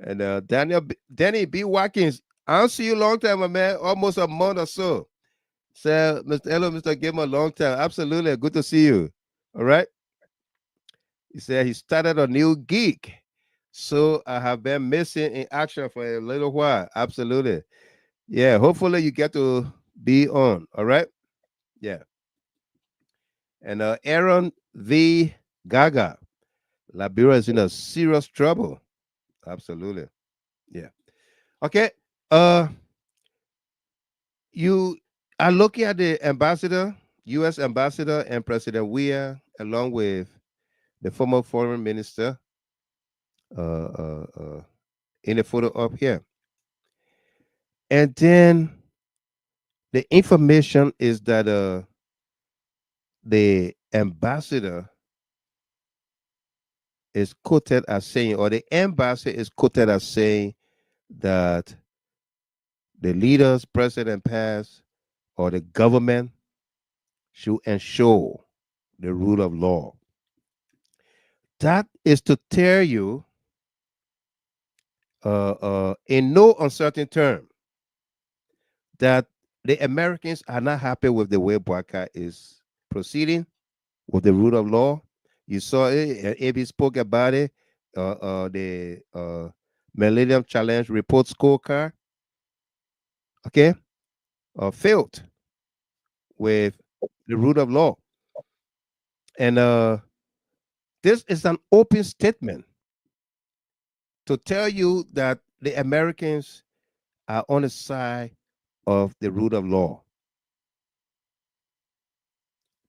And Danny B. Watkins. I don't see you long time, my man. Almost a month or so. So, Mr. Game, a long time. Absolutely. Good to see you. All right. He said he started a new gig. So I have been missing in action for a little while. Absolutely. Yeah. Hopefully you get to be on. All right. Yeah. And Aaron V. Gaga. Liberia is in a serious trouble. Absolutely. Yeah. Okay. Uh you are looking at the ambassador, US ambassador and President Weah, along with the former foreign minister uh, uh, uh, in the photo up here. And then the information is that the ambassador is quoted as saying, or the ambassador is quoted as saying that the leaders, president past, or the government should ensure the rule of law. That is to tell you, in no uncertain term, that the Americans are not happy with the way Boakai is proceeding with the rule of law. You saw it, AB spoke about it, the Millennium Challenge report scorecard, okay, failed with the rule of law. And this is an open statement to tell you that the Americans are on the side of the rule of law.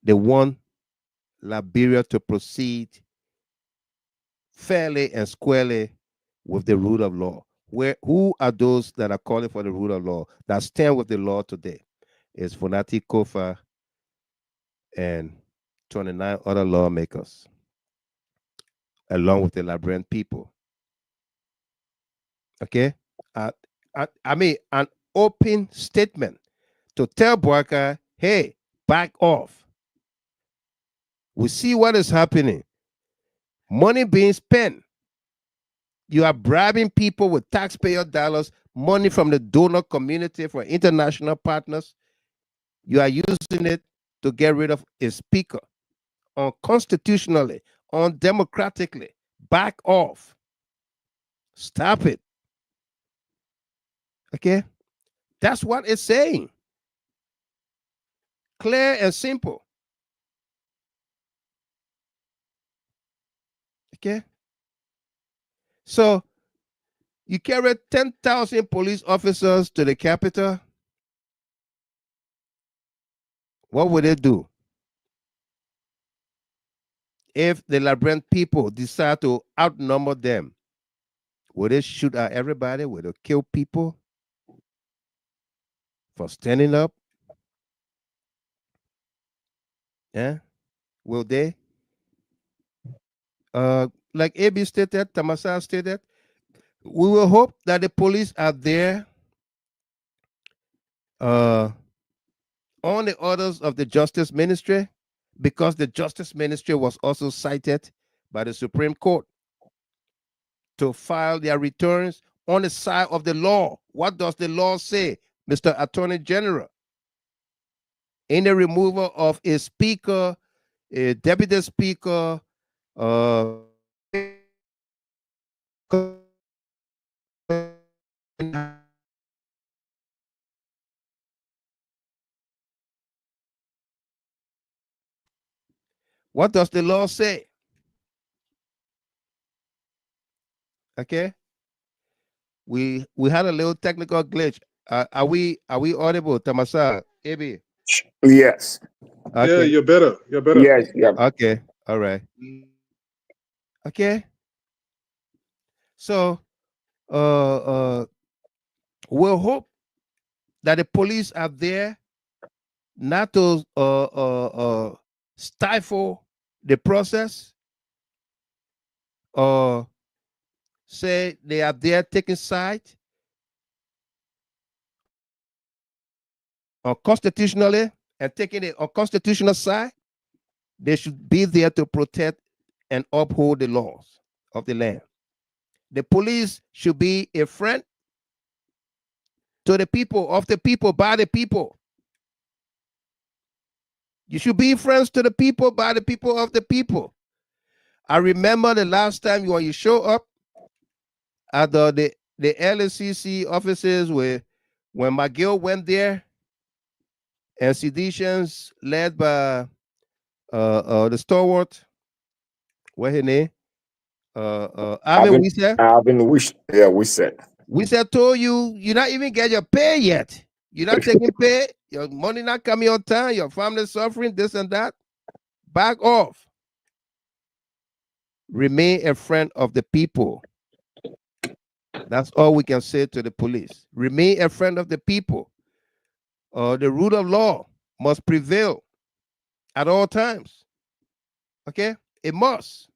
They want Liberia to proceed fairly and squarely with the rule of law. Who are those that are calling for the rule of law, that stand with the law today? It's Fonati Koffa and 29 other lawmakers, along with the Liberian people. Okay? Uh, I mean, an open statement to tell Boakai, hey, back off. We see what is happening. Money being spent. You are bribing people with taxpayer dollars, money from the donor community, for international partners. You are using it to get rid of a speaker unconstitutionally, undemocratically. Back off. Stop it. Okay? That's what it's saying. Clear and simple. Okay? So you carry 10,000 police officers to the Capitol. What would they do? If the Liberian people decide to outnumber them, will they shoot at everybody? Will they kill people for standing up? Yeah? Will they? Like AB stated, Tamasa stated, we will hope that the police are there on the orders of the Justice Ministry, because the Justice Ministry was also cited by the Supreme Court to file their returns on the side of the law. What does the law say, Mr. Attorney General? In the removal of a speaker, a deputy speaker, uh, What does the law say? Okay. We had a little technical glitch. Are we audible, Tamasa? Abi? Yes. Okay. Yeah, you're better. You're better. Yes. Yeah. Okay. All right. Okay. So we'll hope that the police are there not to stifle the process or say they are there taking side unconstitutionally and taking the unconstitutional side. They should be there to protect and uphold the laws of the land. The police should be a friend to the people, of the people, by the people. You should be friends to the people, by the people, of the people. I remember the last time when you show up at the LSCC offices when McGill went there and seditions led by the stalwart, what his name? Alvin Wieser. Alvin Wieser. Wieser. Wieser told you not even get your pay yet. You're not taking pay. Your money not coming on time. Your family suffering, this and that. Back off. Remain a friend of the people. That's all we can say to the police. Remain a friend of the people. The rule of law must prevail at all times. Okay? It must.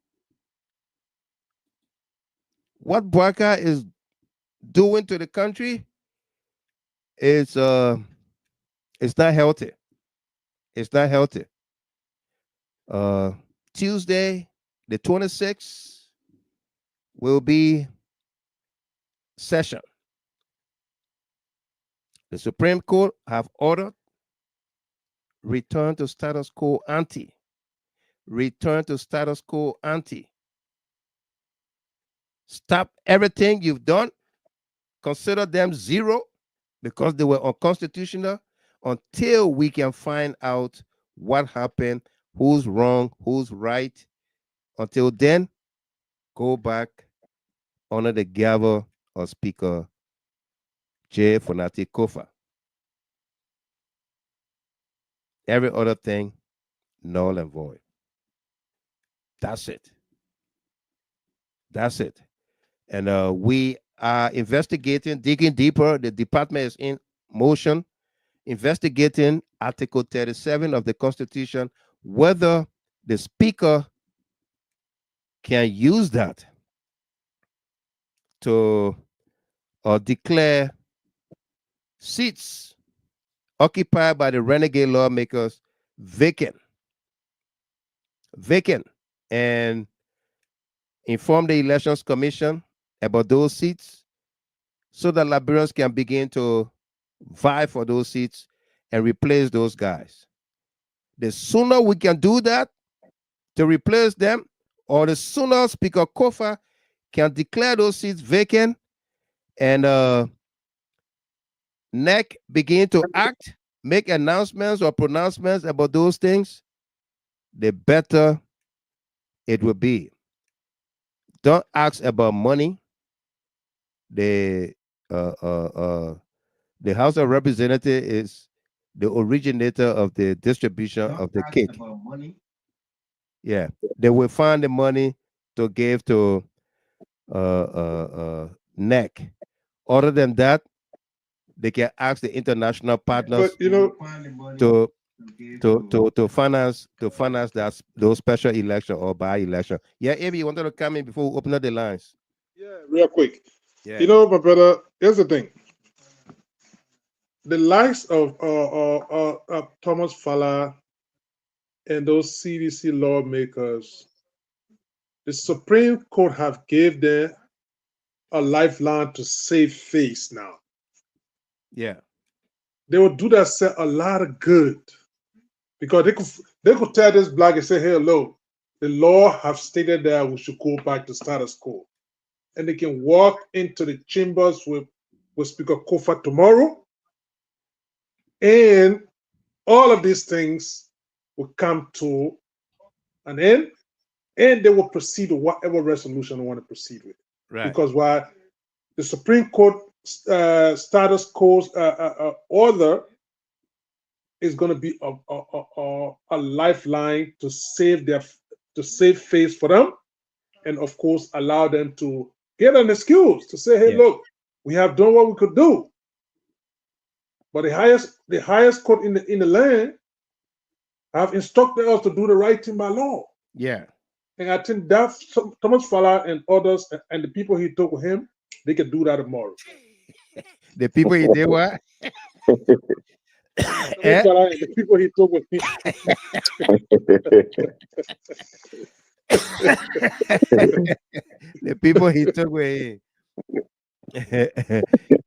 What Bwaka is doing to the country is it's not healthy. It's not healthy. Tuesday, the 26th, will be session. The Supreme Court have ordered return to status quo ante. Return to status quo ante. Stop everything you've done. Consider them zero because they were unconstitutional until we can find out what happened, who's wrong, who's right. Until then, go back under the gavel of Speaker Fonati Koffa. Every other thing, null and void. That's it. That's it. And we are investigating, digging deeper. The department is in motion, investigating Article 37 of the Constitution, whether the Speaker can use that to declare seats occupied by the renegade lawmakers vacant, and inform the Elections Commission about those seats so that Liberians can begin to vie for those seats and replace those guys. The sooner we can do that to replace them, or the sooner Speaker Koffa can declare those seats vacant and NEC begin to act, make announcements or pronouncements about those things, the better it will be. Don't ask about money. The House of Representatives is the originator of the distribution of the cake. Money. Yeah, they will find the money to give to NEC. Other than that, they can ask the international partners to finance those special election or by election. Yeah, Abe, you wanted to come in before we open up the lines? Yeah, real quick. Yeah. You know, my brother, here's the thing. The likes of Thomas Fowler and those CDC lawmakers, the Supreme Court have gave them a lifeline to save face now. Yeah. They will do that set a lot of good because they could tell this black and say, hey, look, the law have stated that we should go back to status quo. And they can walk into the chambers with Speaker Koffa tomorrow. And all of these things will come to an end, and they will proceed with whatever resolution they want to proceed with. Right. Because while the Supreme Court status quo order is going to be a lifeline to save face for them, and of course allow them to get an excuse to say, "Hey, look, we have done what we could do." But the highest court in the land have instructed us to do the right thing by law. Yeah. And I think that Thomas Fowler and others and the people he took with him, they can do that tomorrow. The people he did what? Thomas Fowler and the people he took with him. The people he took with him.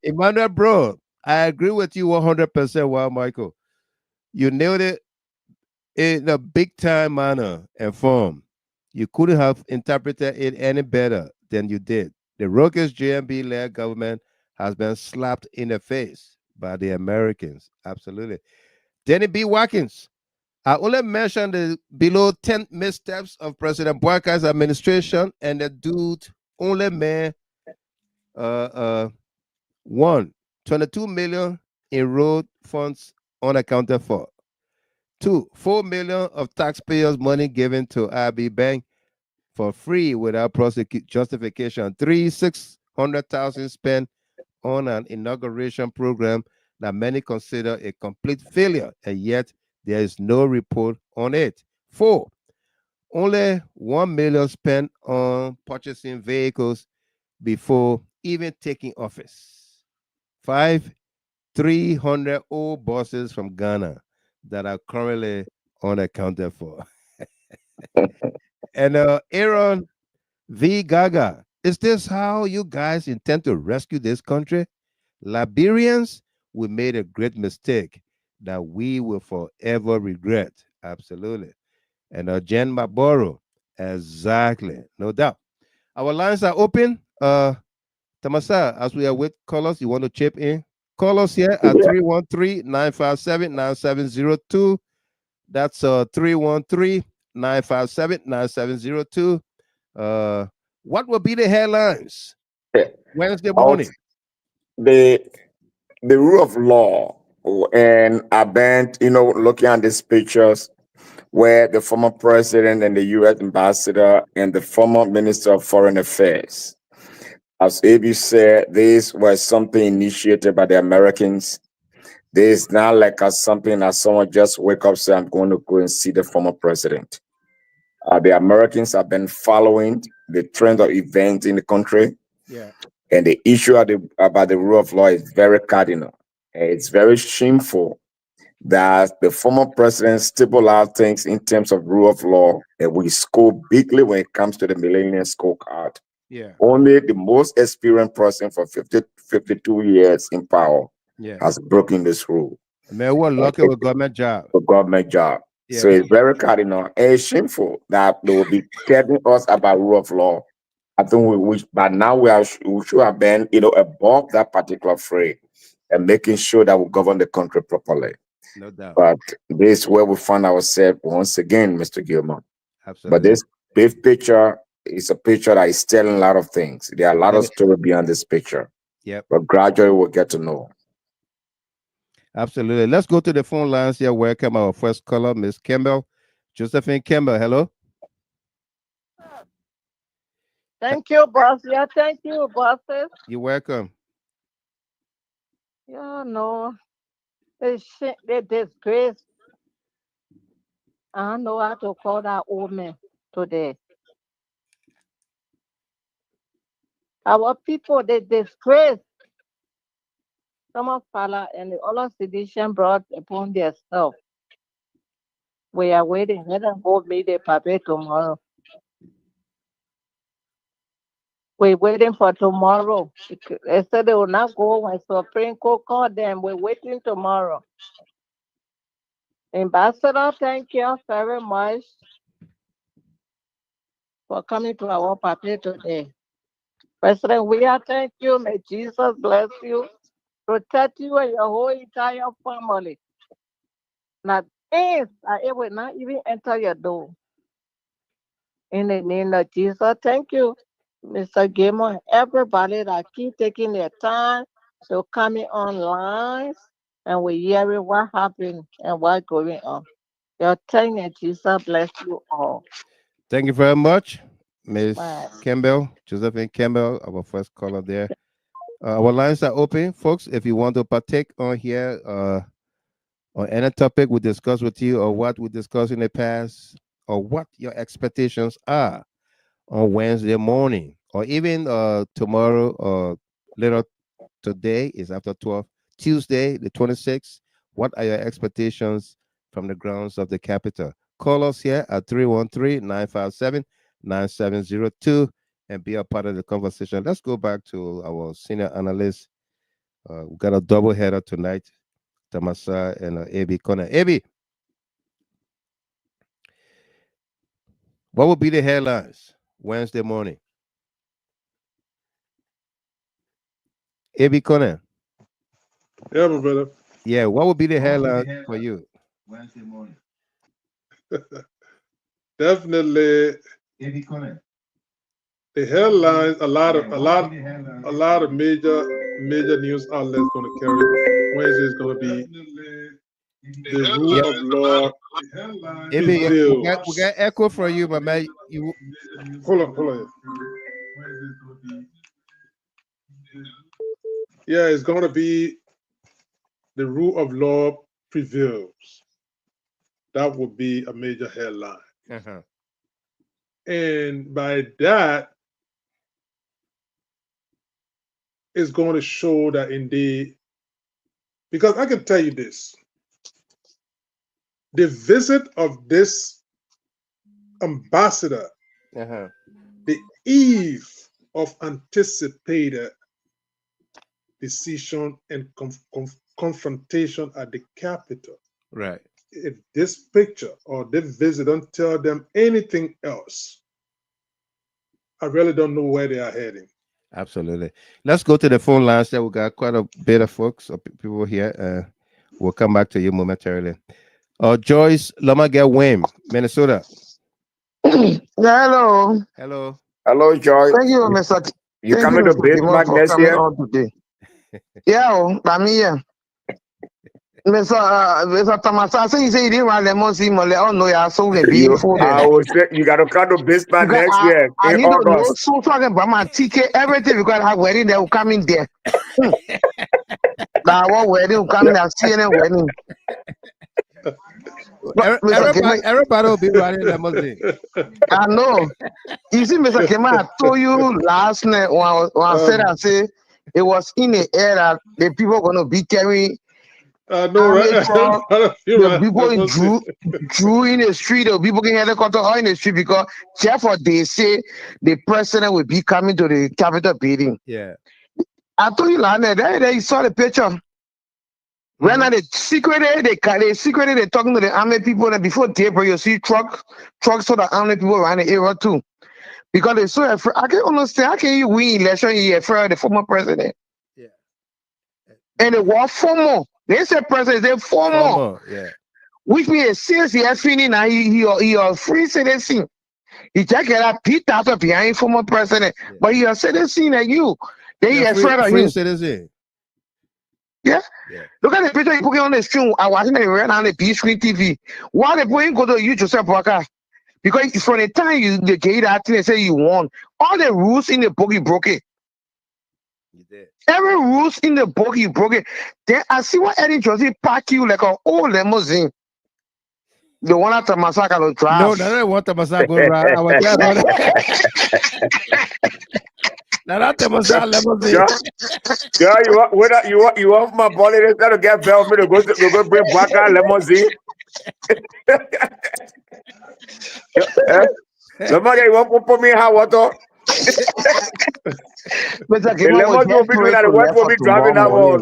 Emmanuel, bro, I agree with you 100%. Wow, Michael, you nailed it in a big time manner and form. You couldn't have interpreted it any better than you did. The roguish JMB-led government has been slapped in the face by the Americans. Absolutely. Denny B. Watkins, I only mentioned the below 10 missteps of President Weah's administration, and the dude only made one, 22 million in road funds unaccounted for. 2, 4 million of taxpayers' money given to IB Bank for free without justification. 3, 600,000 spent on an inauguration program that many consider a complete failure, and yet there is no report on it. 4, only 1 million spent on purchasing vehicles before even taking office. 5, 300 old buses from Ghana that are currently unaccounted for. And Aaron V. Gaga, is this how you guys intend to rescue this country? Liberians, we made a great mistake that we will forever regret. Absolutely. And Jen Maboro, exactly, no doubt. Our lines are open. Tamasa, as we are with callers, you want to chip in? Call us here at 313-957-9702. That's 313-957-9702. What will be the headlines Wednesday morning? The rule of law, and I've been, looking at these pictures where the former president and the U.S. ambassador and the former minister of foreign affairs, as AB said, this was something initiated by the Americans. This is not like something that someone just wake up and say, I'm going to go and see the former president. The Americans have been following the trend of events in the country. Yeah. And the issue about the rule of law is very cardinal. It's very shameful that the former president stipulated out things in terms of rule of law, and we score bigly when it comes to the Millennium Scorecard. Yeah. Only the most experienced person for 52 years in power has broken this rule. Man, what lucky with government job. A government job. Yeah. So it's very cardinal and shameful that they will be telling us about rule of law. I think but now we should have been, above that particular fray and making sure that we govern the country properly. No doubt. But this is where we find ourselves once again, Mr. Gilman. Absolutely. But this big picture is a picture that is telling a lot of things. There are a lot of stories behind this picture. Yep. But gradually we'll get to know. Absolutely. Let's go to the phone lines here. Welcome our first caller, Miss Campbell. Josephine Campbell, hello. Thank you, boss. Yeah, thank you, bosses. You're welcome. Yeah, no. They disgrace. I don't know how to call that old man today. Our people, they disgrace. Some of Fala and the other sedition brought upon themselves. We are waiting. Let them go meet the paper tomorrow. We're waiting for tomorrow. They said they will not go when Supreme Court called them. We're waiting tomorrow. Ambassador, thank you very much for coming to our party today. President Weah, thank you. May Jesus bless you, protect you and your whole entire family. Now, things it will not even enter your door. In the name of Jesus, thank you, Mr. Gamer. Everybody that keep taking their time to coming online and we hearing what happened and what going on. Your thank you, Jesus bless you all. Thank you very much, Miss Bye. Campbell, Josephine Campbell, our first caller there. Our lines are open, folks. If you want to partake on here, on any topic we discussed with you, or what we discussed in the past, or what your expectations are on Wednesday morning, or even tomorrow, or later today is after 12, Tuesday, the 26th. What are your expectations from the grounds of the Capitol? Call us here at 313-957-9702 and be a part of the conversation. Let's go back to our senior analyst. We got a double header tonight, Tamasa and AB Kona. AB, what will be the headlines Wednesday morning? AB Kona. Yeah, my brother. Yeah, what will be the headline for you Wednesday morning? Definitely. The headlines, a lot of major news outlets going to carry. Wednesday is going to be the rule of law prevails. We got echo from you, my man. You hold on. Yeah, it's going to be the rule of law prevails. That would be a major headline. Uh-huh. And by that, it's going to show that indeed, because I can tell you this, the visit of this ambassador, the eve of anticipated decision and confrontation at the Capitol. Right. If this picture or this visit don't tell them anything else, I really don't know where they are heading. Absolutely. Let's go to the phone lines there. We got quite a bit of folks, people here. We'll come back to you momentarily. Joyce Lomagel Wim, Minnesota. Hello. Hello. Hello, Joyce. Thank you, Mr. You coming to Bismarck next year? Yeah, I'm here. Mr. Thomas, I say you say you didn't want lemon see mole. Oh no, yeah, so we be before I will say you got to come to Bismarck next year. I in need to know August. so talking about my ticket, everything because I have wedding they will come in there. That one wedding will come in and CNN wedding. Everybody will be riding limousine. I know. You see, Mr. Kema, I told you last night when I said it was in the air that the people going to be carrying. No, right? The people drew in the street, the people in helicopter or in the street because therefore they say the president will be coming to the Capitol building. Yeah. I told you last night, you saw the picture. When they secretly they talking to the army people and before daybreak you see trucks so the army people around the area too. Because they so afraid. I can't understand how can you win election you're afraid of the former president? Yeah. And they want former. They say president, they former. Yeah. Which means since he has finished now, he a free citizen. He just get a beat out of behind former president. Yeah. But he a citizen like you. They afraid of free you. Citizen. Yeah? Look at the picture you put on the screen. I watching it right on the B screen TV. Why they put go to you Joseph Walker? Because from the time they get that thing, they say you won. All the rules in the book you broke it. You did. Every rules in the book you broke it. Then I see what Eddie Josie pack you like an old limousine. The one at the massacre will drive. No, they don't want the massacre to drive. I was there about now that the massacre limousine. Yeah, you want my body to get bell me to go bring Baka limousine. Somebody you want to put me in hot water. But the limousine will be driving that one.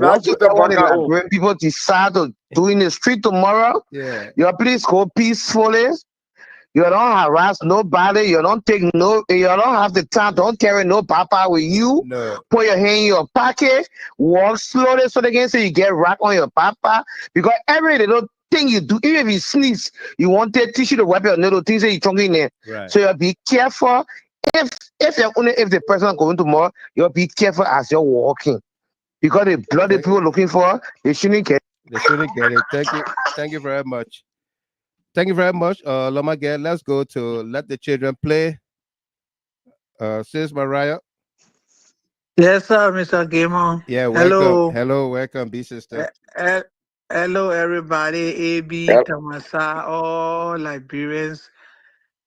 When people decide to do in the street tomorrow, your please go peacefully. You don't harass nobody. You don't take no. You don't have the time. Don't carry no papa with you. No. Put your hand in your pocket. Walk slowly so they can say you get rock on your papa. Because every little anything you do, even if you sneeze, you want that tissue to wipe your little things that you chunk in there. Right. So you be careful. If the person going to more, you be careful as you're walking. Because the blood that people looking for, they shouldn't get. They shouldn't get it. Thank you. Thank you very much. Thank you very much, Loma Girl. Let's go to Let the Children Play. Sis Mariah. Yes, sir, Mr. Gamer. Yeah, welcome. Hello. Hello, welcome, B sister. Hello, everybody. AB, Yep. Tamasa, all Liberians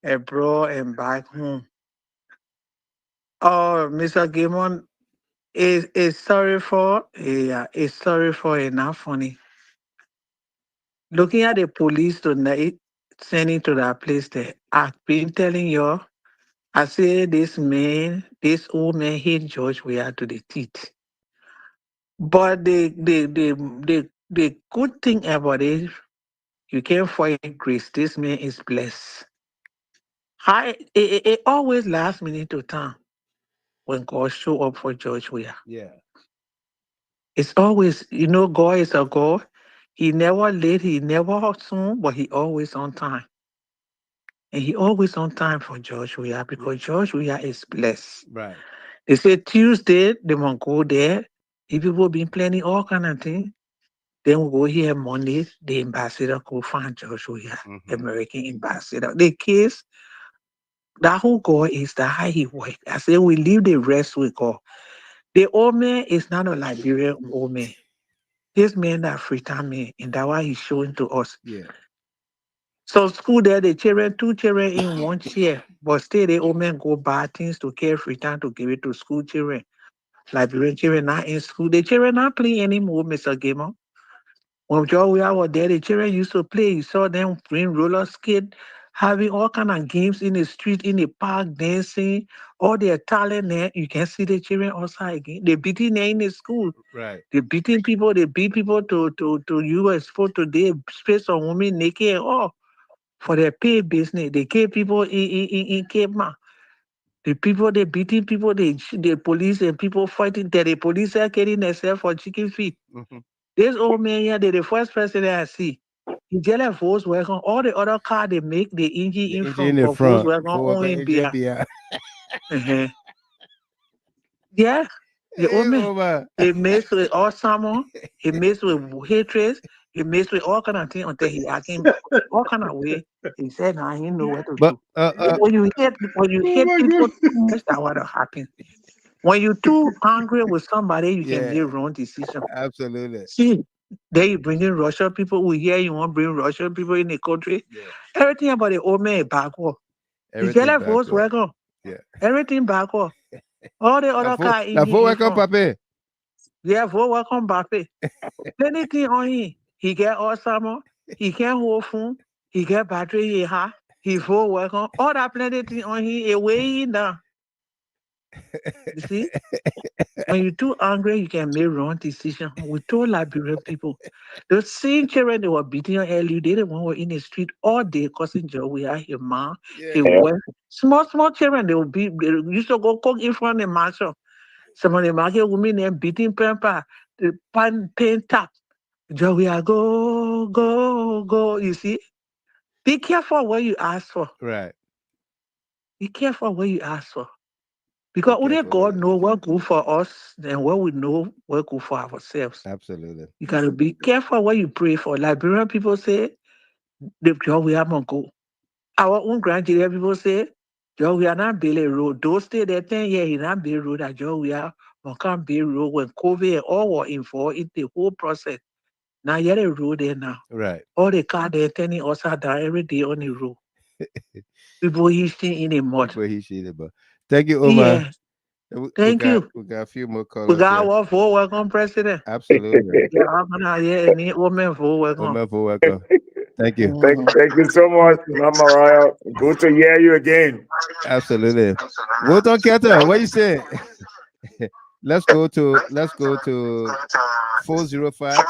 abroad and back home. Oh, Mr. Gamer is sorry for enough funny. Looking at the police tonight, sending to that place there, I've been telling you, I say this old man hate George Weah to the teeth. But the good thing about it, you can't find grace. This man is blessed. It always last minute to time when God show up for George Weah. Yeah. It's always, God is a God. He never late, he never soon, but he always on time. And he always on time for George Weah because George Weah is blessed. Right. They say Tuesday, they won't go there. If people been planning all kind of things, then we go here Monday, the ambassador go find George Weah, American ambassador. The case, that whole God is the how he work. I say we leave the rest with God. The old man is not a Liberian old man. This man that Freetown man, and that's why he's showing to us. Yeah. So school there, the children, 2 children in 1 chair, but still the old man go buy things to care Freetown to give it to school children. Liberian children not in school. The children not playing anymore, Mr. Gamer. When George Weah was there, the children used to play. You saw them bring roller skate, having all kind of games in the street, in the park, dancing, all their talent there. You can see the children outside again. They beating there in the school. Right. They beating people. They beat people to US for today. Space on women naked and all for their pay business. They gave people in Cape Ma. The people they beating people. The police and people fighting. The police are getting themselves for chicken feet. This old man here, they're the first person that I see. He just left Volkswagen. All the other car they make the engine in front, but Volkswagen only beer. Yeah, the old man. He messed with Alzheimer. He messed with hatred. He messed with all kind of things until he acting all kind of way. He said, "Nah, he know what to do." When you hate people too much, that's what happens. When you're too angry with somebody, you can make wrong decision. Absolutely. See, there you bring in Russian people who hear you want to bring Russian people in the country. Yeah. Everything about the old man is backward. Everything backward. Volkswagen. Yeah. Everything backward. All the other cars in Volkswagen, yeah, Volkswagen, Pape. Anything on him. He get Alzheimer. He can't hold phone. He get battery. He Volkswagen. All that plenty thing on him is way down. You see? When you're too angry, you can make wrong decision. We told Liberian people, the same children they were beating on early, they the one were in the street all day causing joy. We are his mom, his wife. Small children, they used to go cook in front of the mansion. Some of the market women there beating pamper, the pain tap. Joy, we are go. You see? Be careful what you ask for. Right. Be careful what you ask for. Because only God knows what good for us and what we know what good for ourselves. Absolutely. You got to be careful what you pray for. Liberian people say, the job we have on go. Our own grandchildren people say, job we are not building road. Those stay there 10 years, he not build road. That job we are on can't build road. When COVID and all were involved in the whole process. Now you're a road there now. Right. All the car they're turning upside down every day on the road. People hitching in the mud. Thank you, Omar. Yeah. Thank you. We got a few more callers. We got our welcome president. Absolutely. Any woman welcome. Thank you. Thank you so much, Mariah. Good to hear you again. Absolutely. What on Keta? What you say? Let's go to 405.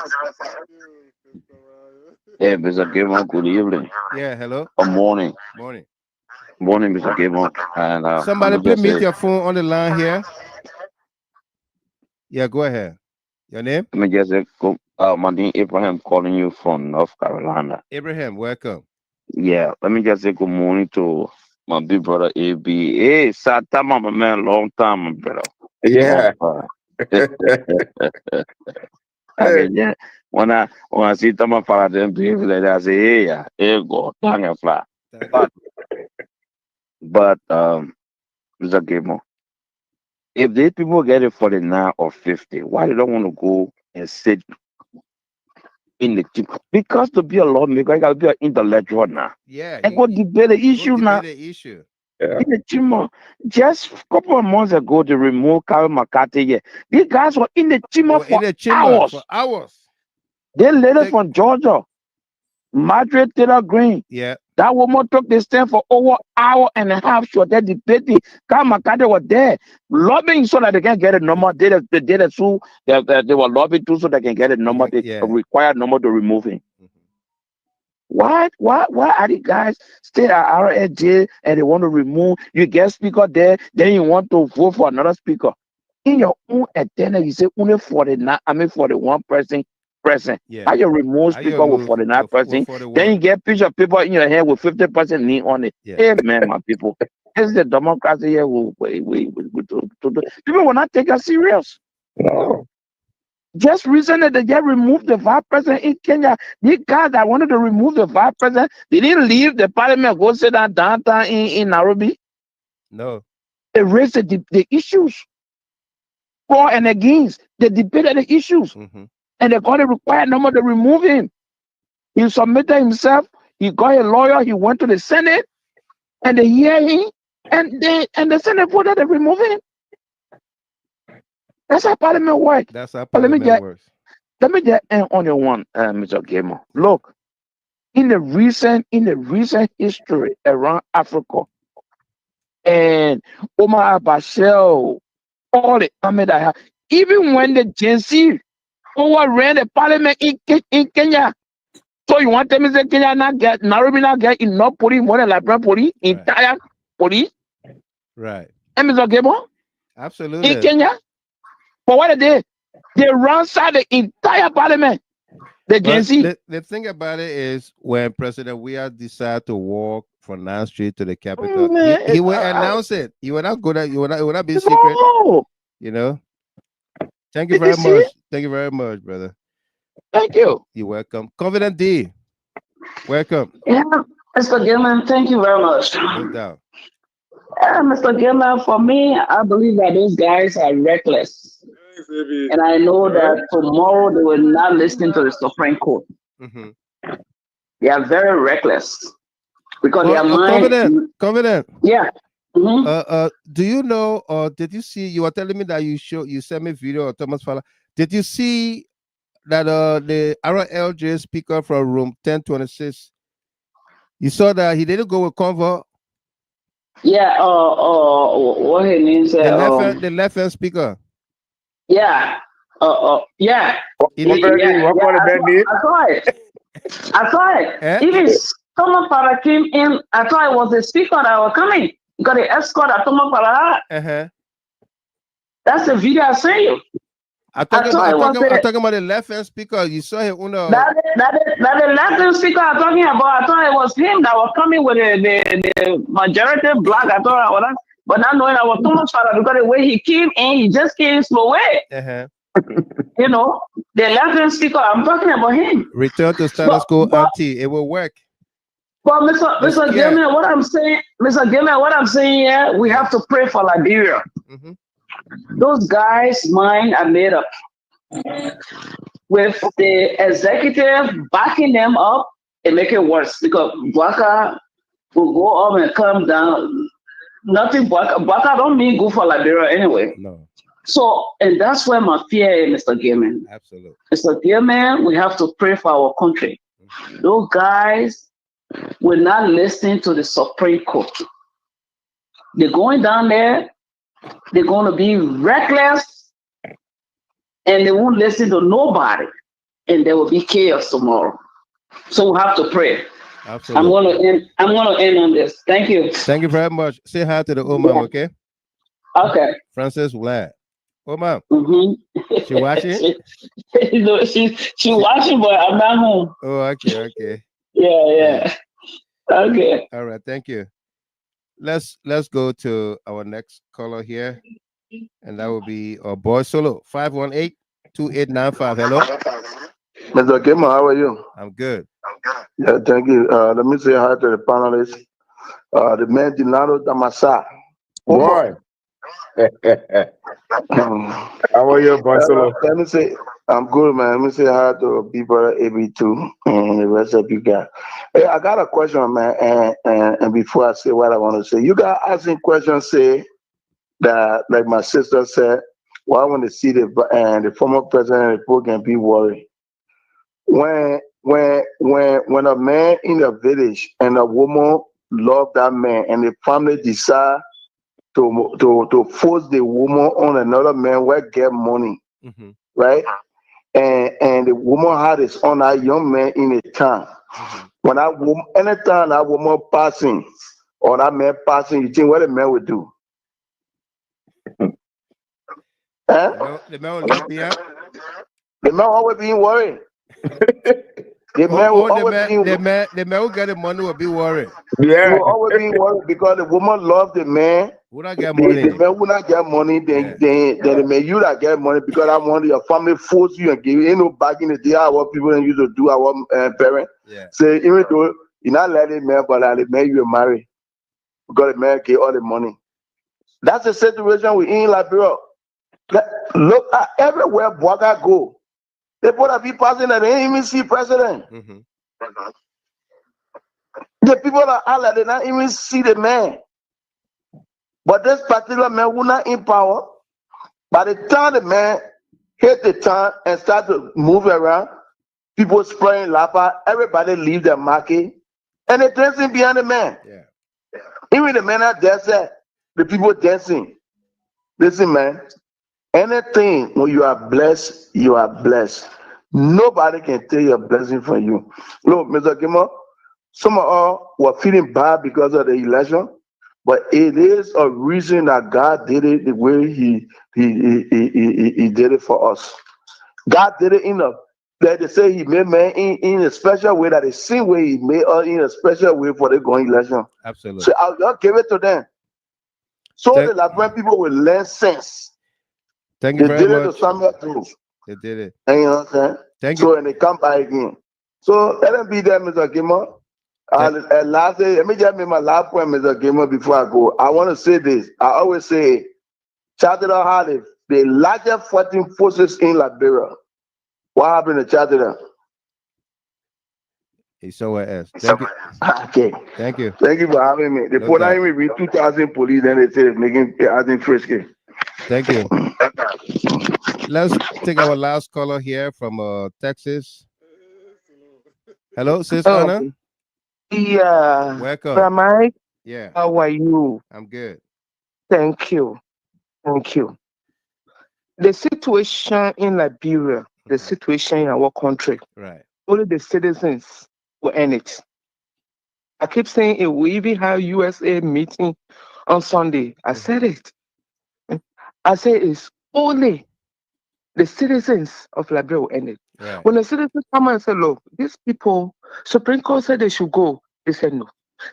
Hey, Mr. Gavon, good evening. Yeah, hello. Good morning. Morning. Morning, Mr. Gavon. And somebody please mute your phone on the line here. Yeah, go ahead. Your name? Let me just say, my name Abraham, calling you from North Carolina. Abraham, welcome. Yeah, let me just say good morning to my big brother AB. Hey, Satama, my man, long time, my brother. Yeah. I mean, yeah. When I see Tama for them people like that, I say, hey, yeah, hey, go, tongue and fly. But Mr. Gamo, if these people get it 49 or 50, why they don't want to go and sit in the team? Because to be a lawmaker, you gotta be an intellectual now. Yeah. And go debate the issue now. The issue. In the team, just a couple of months ago, they removed Kyle McCarthy. Yeah, these guys were in the team for hours. They later from Georgia, Margaret Taylor Greene. Yeah. That woman took the stand for over an hour and a half. She was there debating. Kyle McCarthy was there lobbying so that they can get a number. They were lobbying too so they can get a number. They required number to remove him. Why are the guys stay at RSJ and they want to remove? You get speaker there, then you want to vote for another speaker. In your own attendance, you say only 41 person present. Yeah. How you remove speaker with 49 person? Then you get picture of people in your head with 50% knee on it. Yeah. Hey man, my people. This is the democracy here. People will not take us serious. No. Just recently, they just removed the vice president in Kenya. These guys that wanted to remove the vice president, they didn't leave the parliament, go sit down downtown in Nairobi. No. They raised the issues. For and against. They debated the issues. And they got a required number to remove him. He submitted himself. He got a lawyer. He went to the Senate. And they hear him. And the Senate voted to remove him. That's how parliament works. That's how parliament works. Let me just end on your one, Mr. Gamer. Look, in the recent history around Africa, and Omar Bashir, all the army that have, even when the GNC overran the parliament in Kenya, so you want them to say Kenya not get Nairobi not get enough police, more than Liberia police, entire police, right? And Mr. Gamer, absolutely in Kenya. But what they did, they ransacked the entire parliament. The thing about it is when President Weah decided to walk from 9th Street to the Capitol, he will announce it. He will not go there. He will not be secret. You know. Thank you very much. Thank you very much, brother. Thank you. You're welcome. Confident D, welcome. Yeah, Mr. Gilman, thank you very much. No doubt. Mr. Gilman, for me, I believe that those guys are reckless. And I know that tomorrow they will not listen to the Supreme Court. They are very reckless because their mind. Confident. Yeah. Do you know, or did you see? You were telling me that you sent me video of Thomas Fowler. Did you see that the RLJ speaker from room 1026? You saw that he didn't go with Koffa. Yeah. What his name said? The left hand speaker. Yeah. Yeah. I saw it. Even Thomas Fowler came in. I thought it was the speaker that was coming. You got the escort at Thomas Fowler. That's the video I sent you. I'm talking about the left hand speaker. You saw him. That the left hand speaker I'm talking about. I thought it was him that was coming with the majority black. I thought I was. But not knowing I was Thomas Fowler because the way he came in, he just came slow way. You know, the left-hand speaker, I'm talking about him. Return to status quo ante. It will work. But Mr. Gilman, what I'm saying here, we have to pray for Liberia. Those guys' mind are made up. With the executive backing them up, it make it worse because Bwaka will go up and come down. Nothing Bwaka don't mean good for Liberia anyway. No. So, and that's where my fear is, Mr. Gilman. Absolutely. Mr. Gilman, we have to pray for our country. Those guys will not listen to the Supreme Court. They're going down there, they're going to be reckless, and they won't listen to nobody, and there will be chaos tomorrow. So we have to pray. Absolutely. I'm gonna end on this. Thank you. Thank you very much. Say hi to the old man, okay? Okay. Francis Vlad. Oh, mom. Mm-hmm. She watching? No, she watching, but I'm not home. Oh, okay. Yeah. Okay. All right, thank you. Let's go to our next caller here, and that will be Boy Solo 518-2895. Hello. Mr. Kimo, how are you? I'm good. Yeah, thank you. Let me say hi to the panelists. The man Dinado Damasa. Boy. How are you, Barcelona? Let me say, I'm good, man. Let me say hi to people at AB2 and the rest of you guys. Hey, I got a question, man. And before I say what I want to say, you guys asking questions, say that, like my sister said, well, I want to see the former president of the Republic can be worried. When a man in a village and a woman love that man and the family decide to force the woman on another man where get money, right? And the woman had his on that young man in the town. When that woman, anytime that woman passing or that man passing, you think what the man would do? Huh? The man will not be up. The man always being worried. The man will get the money, will be worried. Yeah. He will always be worried because the woman loves the man. Who not get money? The man will not get money, then the man you not get money because I want your family force you and give you. You know, back in the day, what people used to do, our parents. Yeah. Say, even though you're not letting the man, but the man you marry because the man get all the money. That's the situation we in Liberia. Look at everywhere Boga go. They put a be passing that they ain't even see president. The people that are they not even see the man. But this particular man will not in power. By the time the man hit the town and start to move around, people spraying lapa, everybody leave the market, and they dancing behind the man. Yeah. Even the men are dancing, the people dancing. Listen, man, anything when you are blessed, you are blessed. Nobody can take your blessing from you. Look, Mr. Kimo, some of us were feeling bad because of the election, but it is a reason that God did it the way He did it for us. God did it in a, like they say, He made man in a special way, that the same way He made us in a special way for the going election. Absolutely. So I'll just give it to them. So the Liberian people will learn sense. Thank you very much. They did it to Samuel too. They did it. And you know what I'm saying? Thank you. you. So and they come back again. So let them be there, Mr. Kimo. Let me just make my last point, Mr. Kimo, before I go. I want to say this. I always say, Charter had the largest fighting forces in Liberia. What happened to Charter? He's somewhere else. Thank you. Okay. Thank you. Thank you for having me. They put out me with 2,000 police, then they say they're making adding frisky. Thank you. Let's take our last caller here from Texas. Hello, Sis Anna. Yeah. Welcome. Mike. Yeah. How are you? I'm good. Thank you. Thank you. The situation in Liberia, the situation in our country, right? Only the citizens will end it. I keep saying it. We even have USA meeting on Sunday. I said it. I say it's only the citizens of Liberia will end it. Right. When the citizens come and say, look, these people, Supreme Court said they should go, they said no.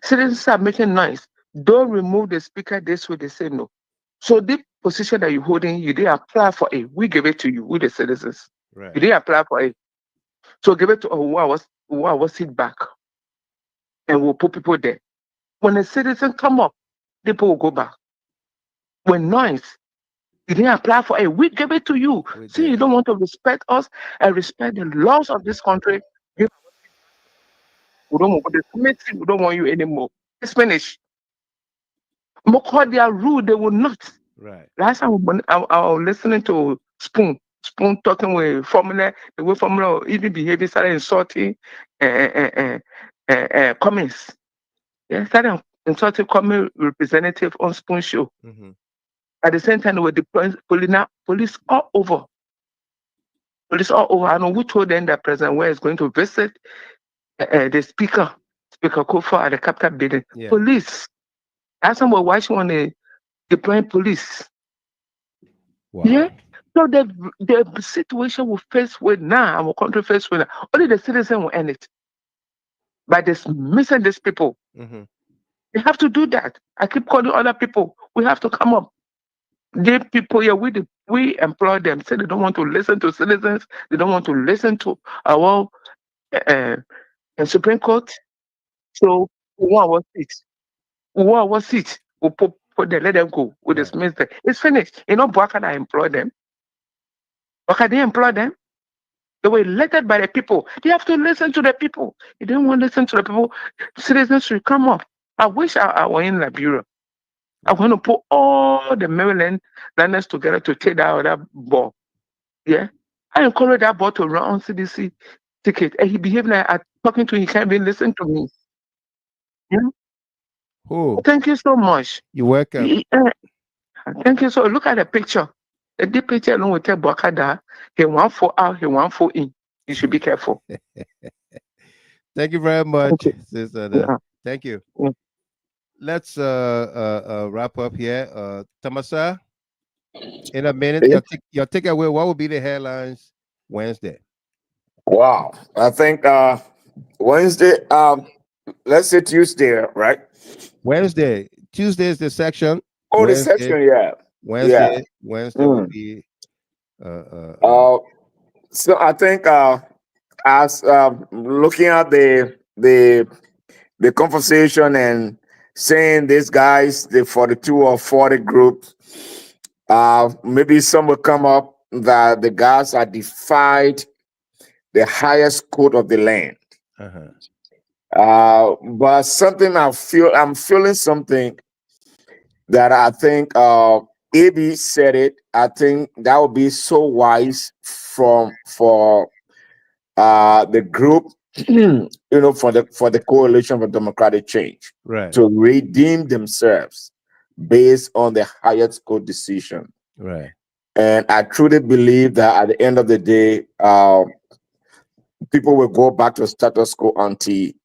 Citizens are making noise. Don't remove the speaker this way, they say no. So the position that you're holding, you didn't apply for it. We give it to you, we the citizens. Right. You didn't apply for it. So give it to who I was sit back. And we'll put people there. When the citizens come up, people will go back. When noise, you didn't apply for it. We give it to you. See, you don't want to respect us and respect the laws of this country. We don't want the committee. We don't want you anymore. It's finished. Because they are rude, they will not. Right. Last time I was listening to Spoon talking with Formula, the way Formula even behaving, started insulting comments. Yeah, started insulting comment representative on Spoon show. At the same time, they were deploying police all over. Police all over. I know who told them that President Weah is going to visit the Speaker Koffa at the Capitol building. Yeah. Police. That's why why she want to deploy police. Wow. Yeah. So the situation we face with now, our country face with now, only the citizen will end it by dismissing these people. Mm-hmm. They have to do that. I keep calling other people. We have to come up. The people here, we employ them. Say they don't want to listen to citizens. They don't want to listen to our Supreme Court. So we want our seat. We want our seat. We put them, let them go. We dismiss them. It's finished. You know, Bwaka employ them. Bwaka they employ them. They were elected by the people. They have to listen to the people. If they don't want to listen to the people, citizens should come up. I wish I were in Liberia. I want to put all the Maryland landers together to take that other ball. Yeah. I encourage that ball to run on CDC ticket. And he behaved like I'm talking to him, he can't even listen to me. Yeah. Oh. Thank you so much. You're welcome. Thank you. So look at the picture. The deep picture alone will tell Bwakada, he want for out, he want for in. You should be careful. Thank you very much, Sister. Yeah. Thank you. Yeah. Let's wrap up here. Tamasa, in a minute, your takeaway, what will be the headlines Wednesday? Wow. I think Wednesday, let's say Tuesday, right? Wednesday. Tuesday is the section. Oh, Wednesday, the section, yeah. Wednesday will be so I think as looking at the conversation and saying these guys, the 42 or 40 group, maybe some will come up that the guys are defied the highest court of the land. But something I'm feeling something that I think AB said it. I think that would be so wise for the group, for the Coalition for Democratic Change, right, to redeem themselves based on the highest court decision. Right. And I truly believe that at the end of the day, people will go back to status quo ante.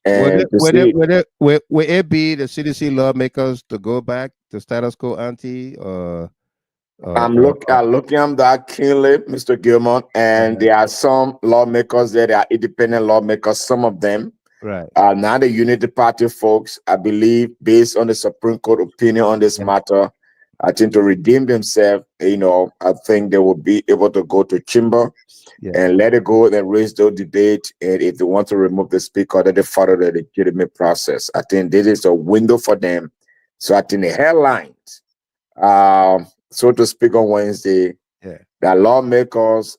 And will it be the CDC lawmakers to go back to status quo ante, or I'm looking at that keenly, Mr. Gilmore, and there are some lawmakers there. They are independent lawmakers, some of them. Right. Now the Unity Party folks, I believe, based on the Supreme Court opinion on this matter, I think to redeem themselves, I think they will be able to go to chamber and let it go and raise the debate. And if they want to remove the speaker, then they follow the legitimate process. I think this is a window for them. So I think the headlines, so to speak, on Wednesday, that lawmakers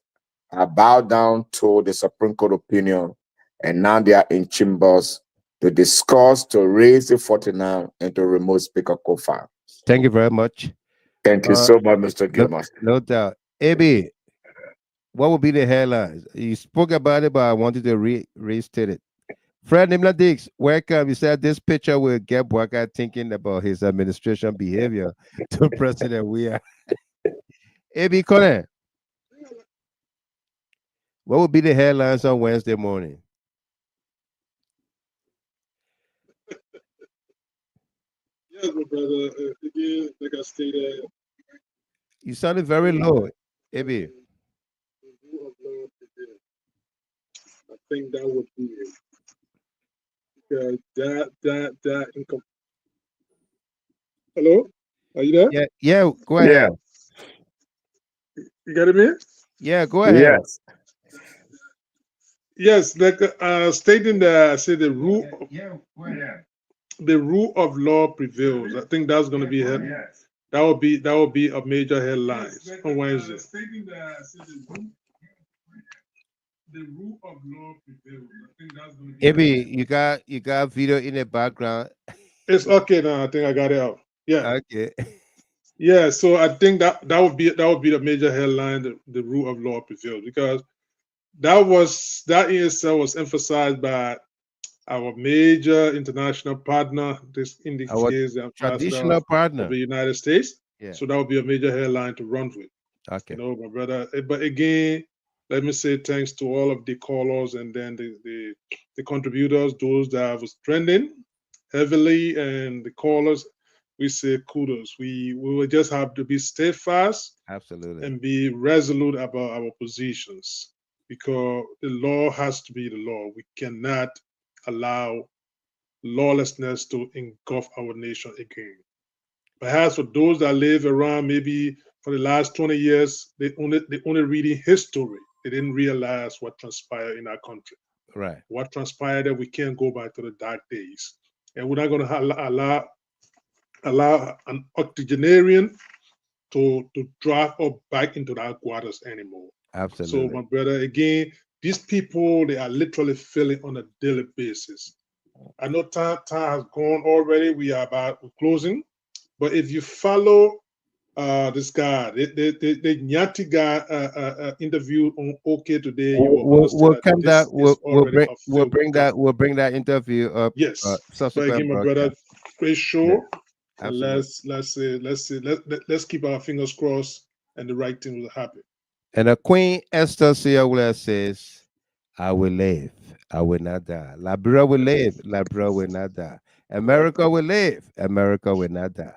are bowed down to the Supreme Court opinion, and now they are in chambers to discuss, to raise the 49 and to remove Speaker Koffa. Thank you very much. Thank you so much, Mr. Gilmore. No doubt. AB, what would be the headlines? You spoke about it, but I wanted to restate it. Fred Nimla Dix, welcome. You said this picture will get Bwaka thinking about his administration behavior to President Weah. AB Colin, what would be the headlines on Wednesday morning? Yes, my brother. Again, like I stated, You sounded very low, AB. I think that would be it. Because that income. Hello? Are you there? Yeah, go ahead. You got it, man? Yeah, go ahead. Yes, like stating that I said the rule of law prevails. I think that's going to be that will be a major headline on Wednesday. Stating that I said the rule of law prevails. I think that's going to be. AB, you got video in the background. It's okay now. I think I got it out. Yeah. Okay. Yeah. So I think that would be the major headline. The rule of law prevails, because that in itself was emphasized by our major international partner. This indicates the traditional partner of the United States. Yeah. So that would be a major headline to run with. Okay. My brother. But again, let me say thanks to all of the callers and then the contributors, those that was trending heavily, and the callers. we say kudos. We will just have to be steadfast, absolutely, and be resolute about our positions, because the law has to be the law. We cannot allow lawlessness to engulf our nation again. Perhaps for those that live around, maybe for the last 20 years, they only reading history. They didn't realize what transpired in our country. Right. What transpired that we can't go back to the dark days. And we're not going to allow an octogenarian to drive us back into our waters anymore. Absolutely. So, my brother, again, these people, they are literally feeling on a daily basis. I know time has gone already. We are about closing. But if you follow this guy, the Nyati guy interviewed on OK Today, We'll bring that interview up. Yes, but again, my brother, great show. Yeah, and let's keep our fingers crossed, and the right thing will happen. And the Queen Esther Siawula says, "I will live, I will not die. Liberia will live, Liberia will not die. America will live, America will not die.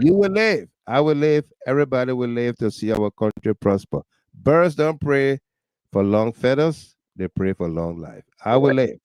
You will live, I will live, everybody will live to see our country prosper. Birds don't pray for long feathers, they pray for long life. I will live."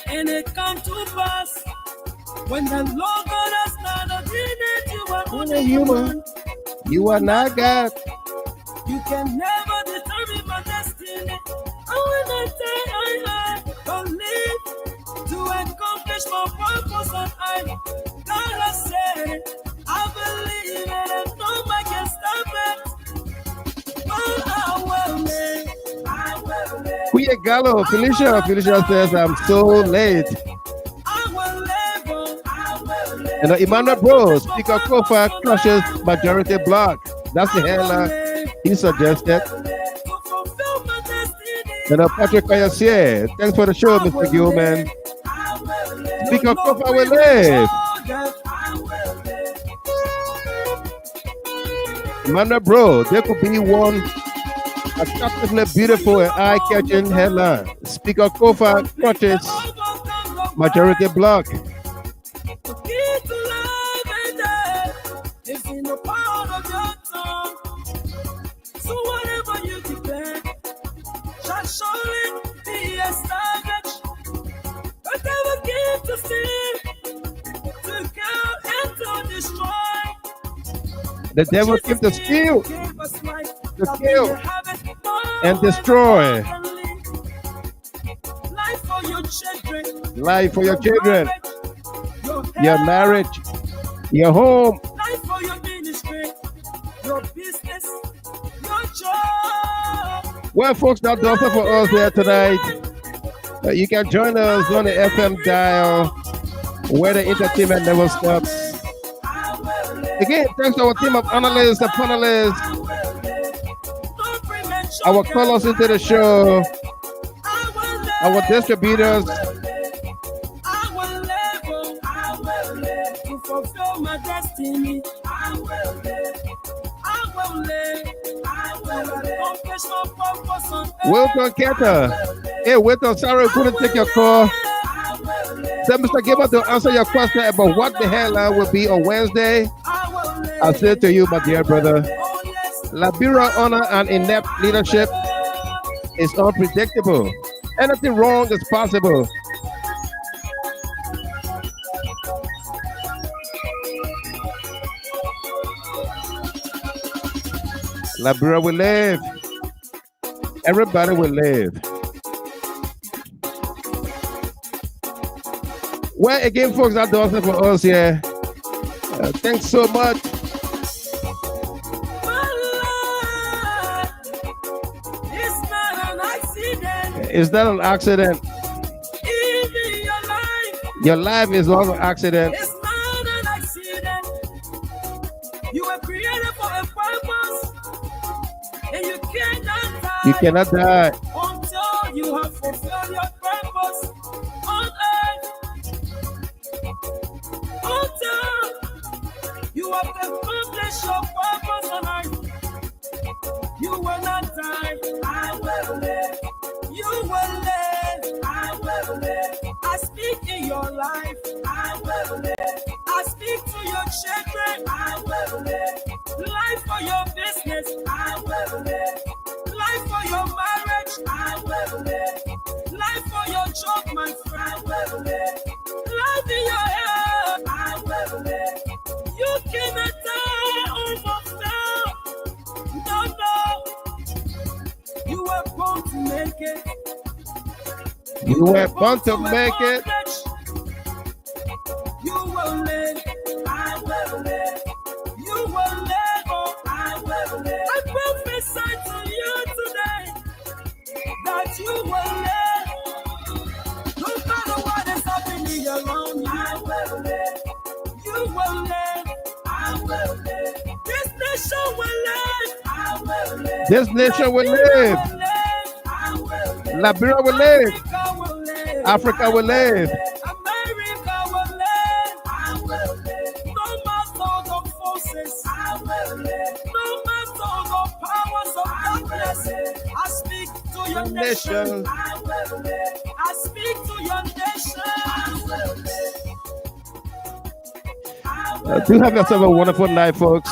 And it come to pass when the Lord God has not ordained you are only human. You are not God. You can never determine my destiny. And when I say I believe to accomplish my purpose on earth, God has said it. I believe it, and nobody can stop it. But I will live. I will live. Kuya Gallo, Felicia says, "I'm so late." And Emmanuel Bros, Speaker Koffa crushes majority block. That's the headline he suggested. And Patrick Kayasier, thanks for the show, Mr. Gilman. Speaker Koffa will live. Emmanuel Bros, there could be one attractively beautiful and eye-catching headline. Speaker Koffa crushes majority block. It's in the power of your tongue. So whatever you declare shall surely be established. The devil came to steal, to kill, and to destroy. The devil came to steal, to kill, and destroy. Life for your children. Life for your children. Your marriage. Your home. Life for your ministry. Your business. Your job. Well, folks, that's all for us here tonight. You can join us on the FM dial where the entertainment never stops. Again, thanks to our team of analysts and panelists, our callers into the show, our distributors. To fulfill my destiny, I will live. I will live. I will accomplish my purpose on earth. Wilton Keta. Hey, Wilton, sorry, couldn't take your call. So, Mr. Gilbert, to answer your question about what the headline will be on Wednesday, I say to you, my dear brother, Liberia honor and inept leadership is unpredictable. Anything wrong is possible. Liberia will live. Everybody will live. Well, again, folks, that's all for us here. Thanks so much. It's not an accident. Your life is not an accident. It's not an accident. You were created for a purpose, and you cannot die. You cannot die Until you have fulfilled have accomplished your purpose on earth. You will not die, I will live. You will live, I will live. I speak in your life, I will live. I speak to your children, I will live. Life for your business, I will live. Life for your marriage, I will live. Life for your job, my friend, I will live. Life in your health, I will live. You cannot die overflow. No, no. You were born to make it. You were born to make it. You will live, I will live. You will live, oh, I will live. I prophesy to you today that you will live. No matter what is happening around you, I will live. You will live, I will live. This nation will live, I will live. This nation will live. Liberia will live. Africa will live. America will live, I will live. No matter the forces, I will live. No matter the powers of darkness, I speak to your nation, I will live. I speak to your nation, I will live. Do have yourself a wonderful night, folks.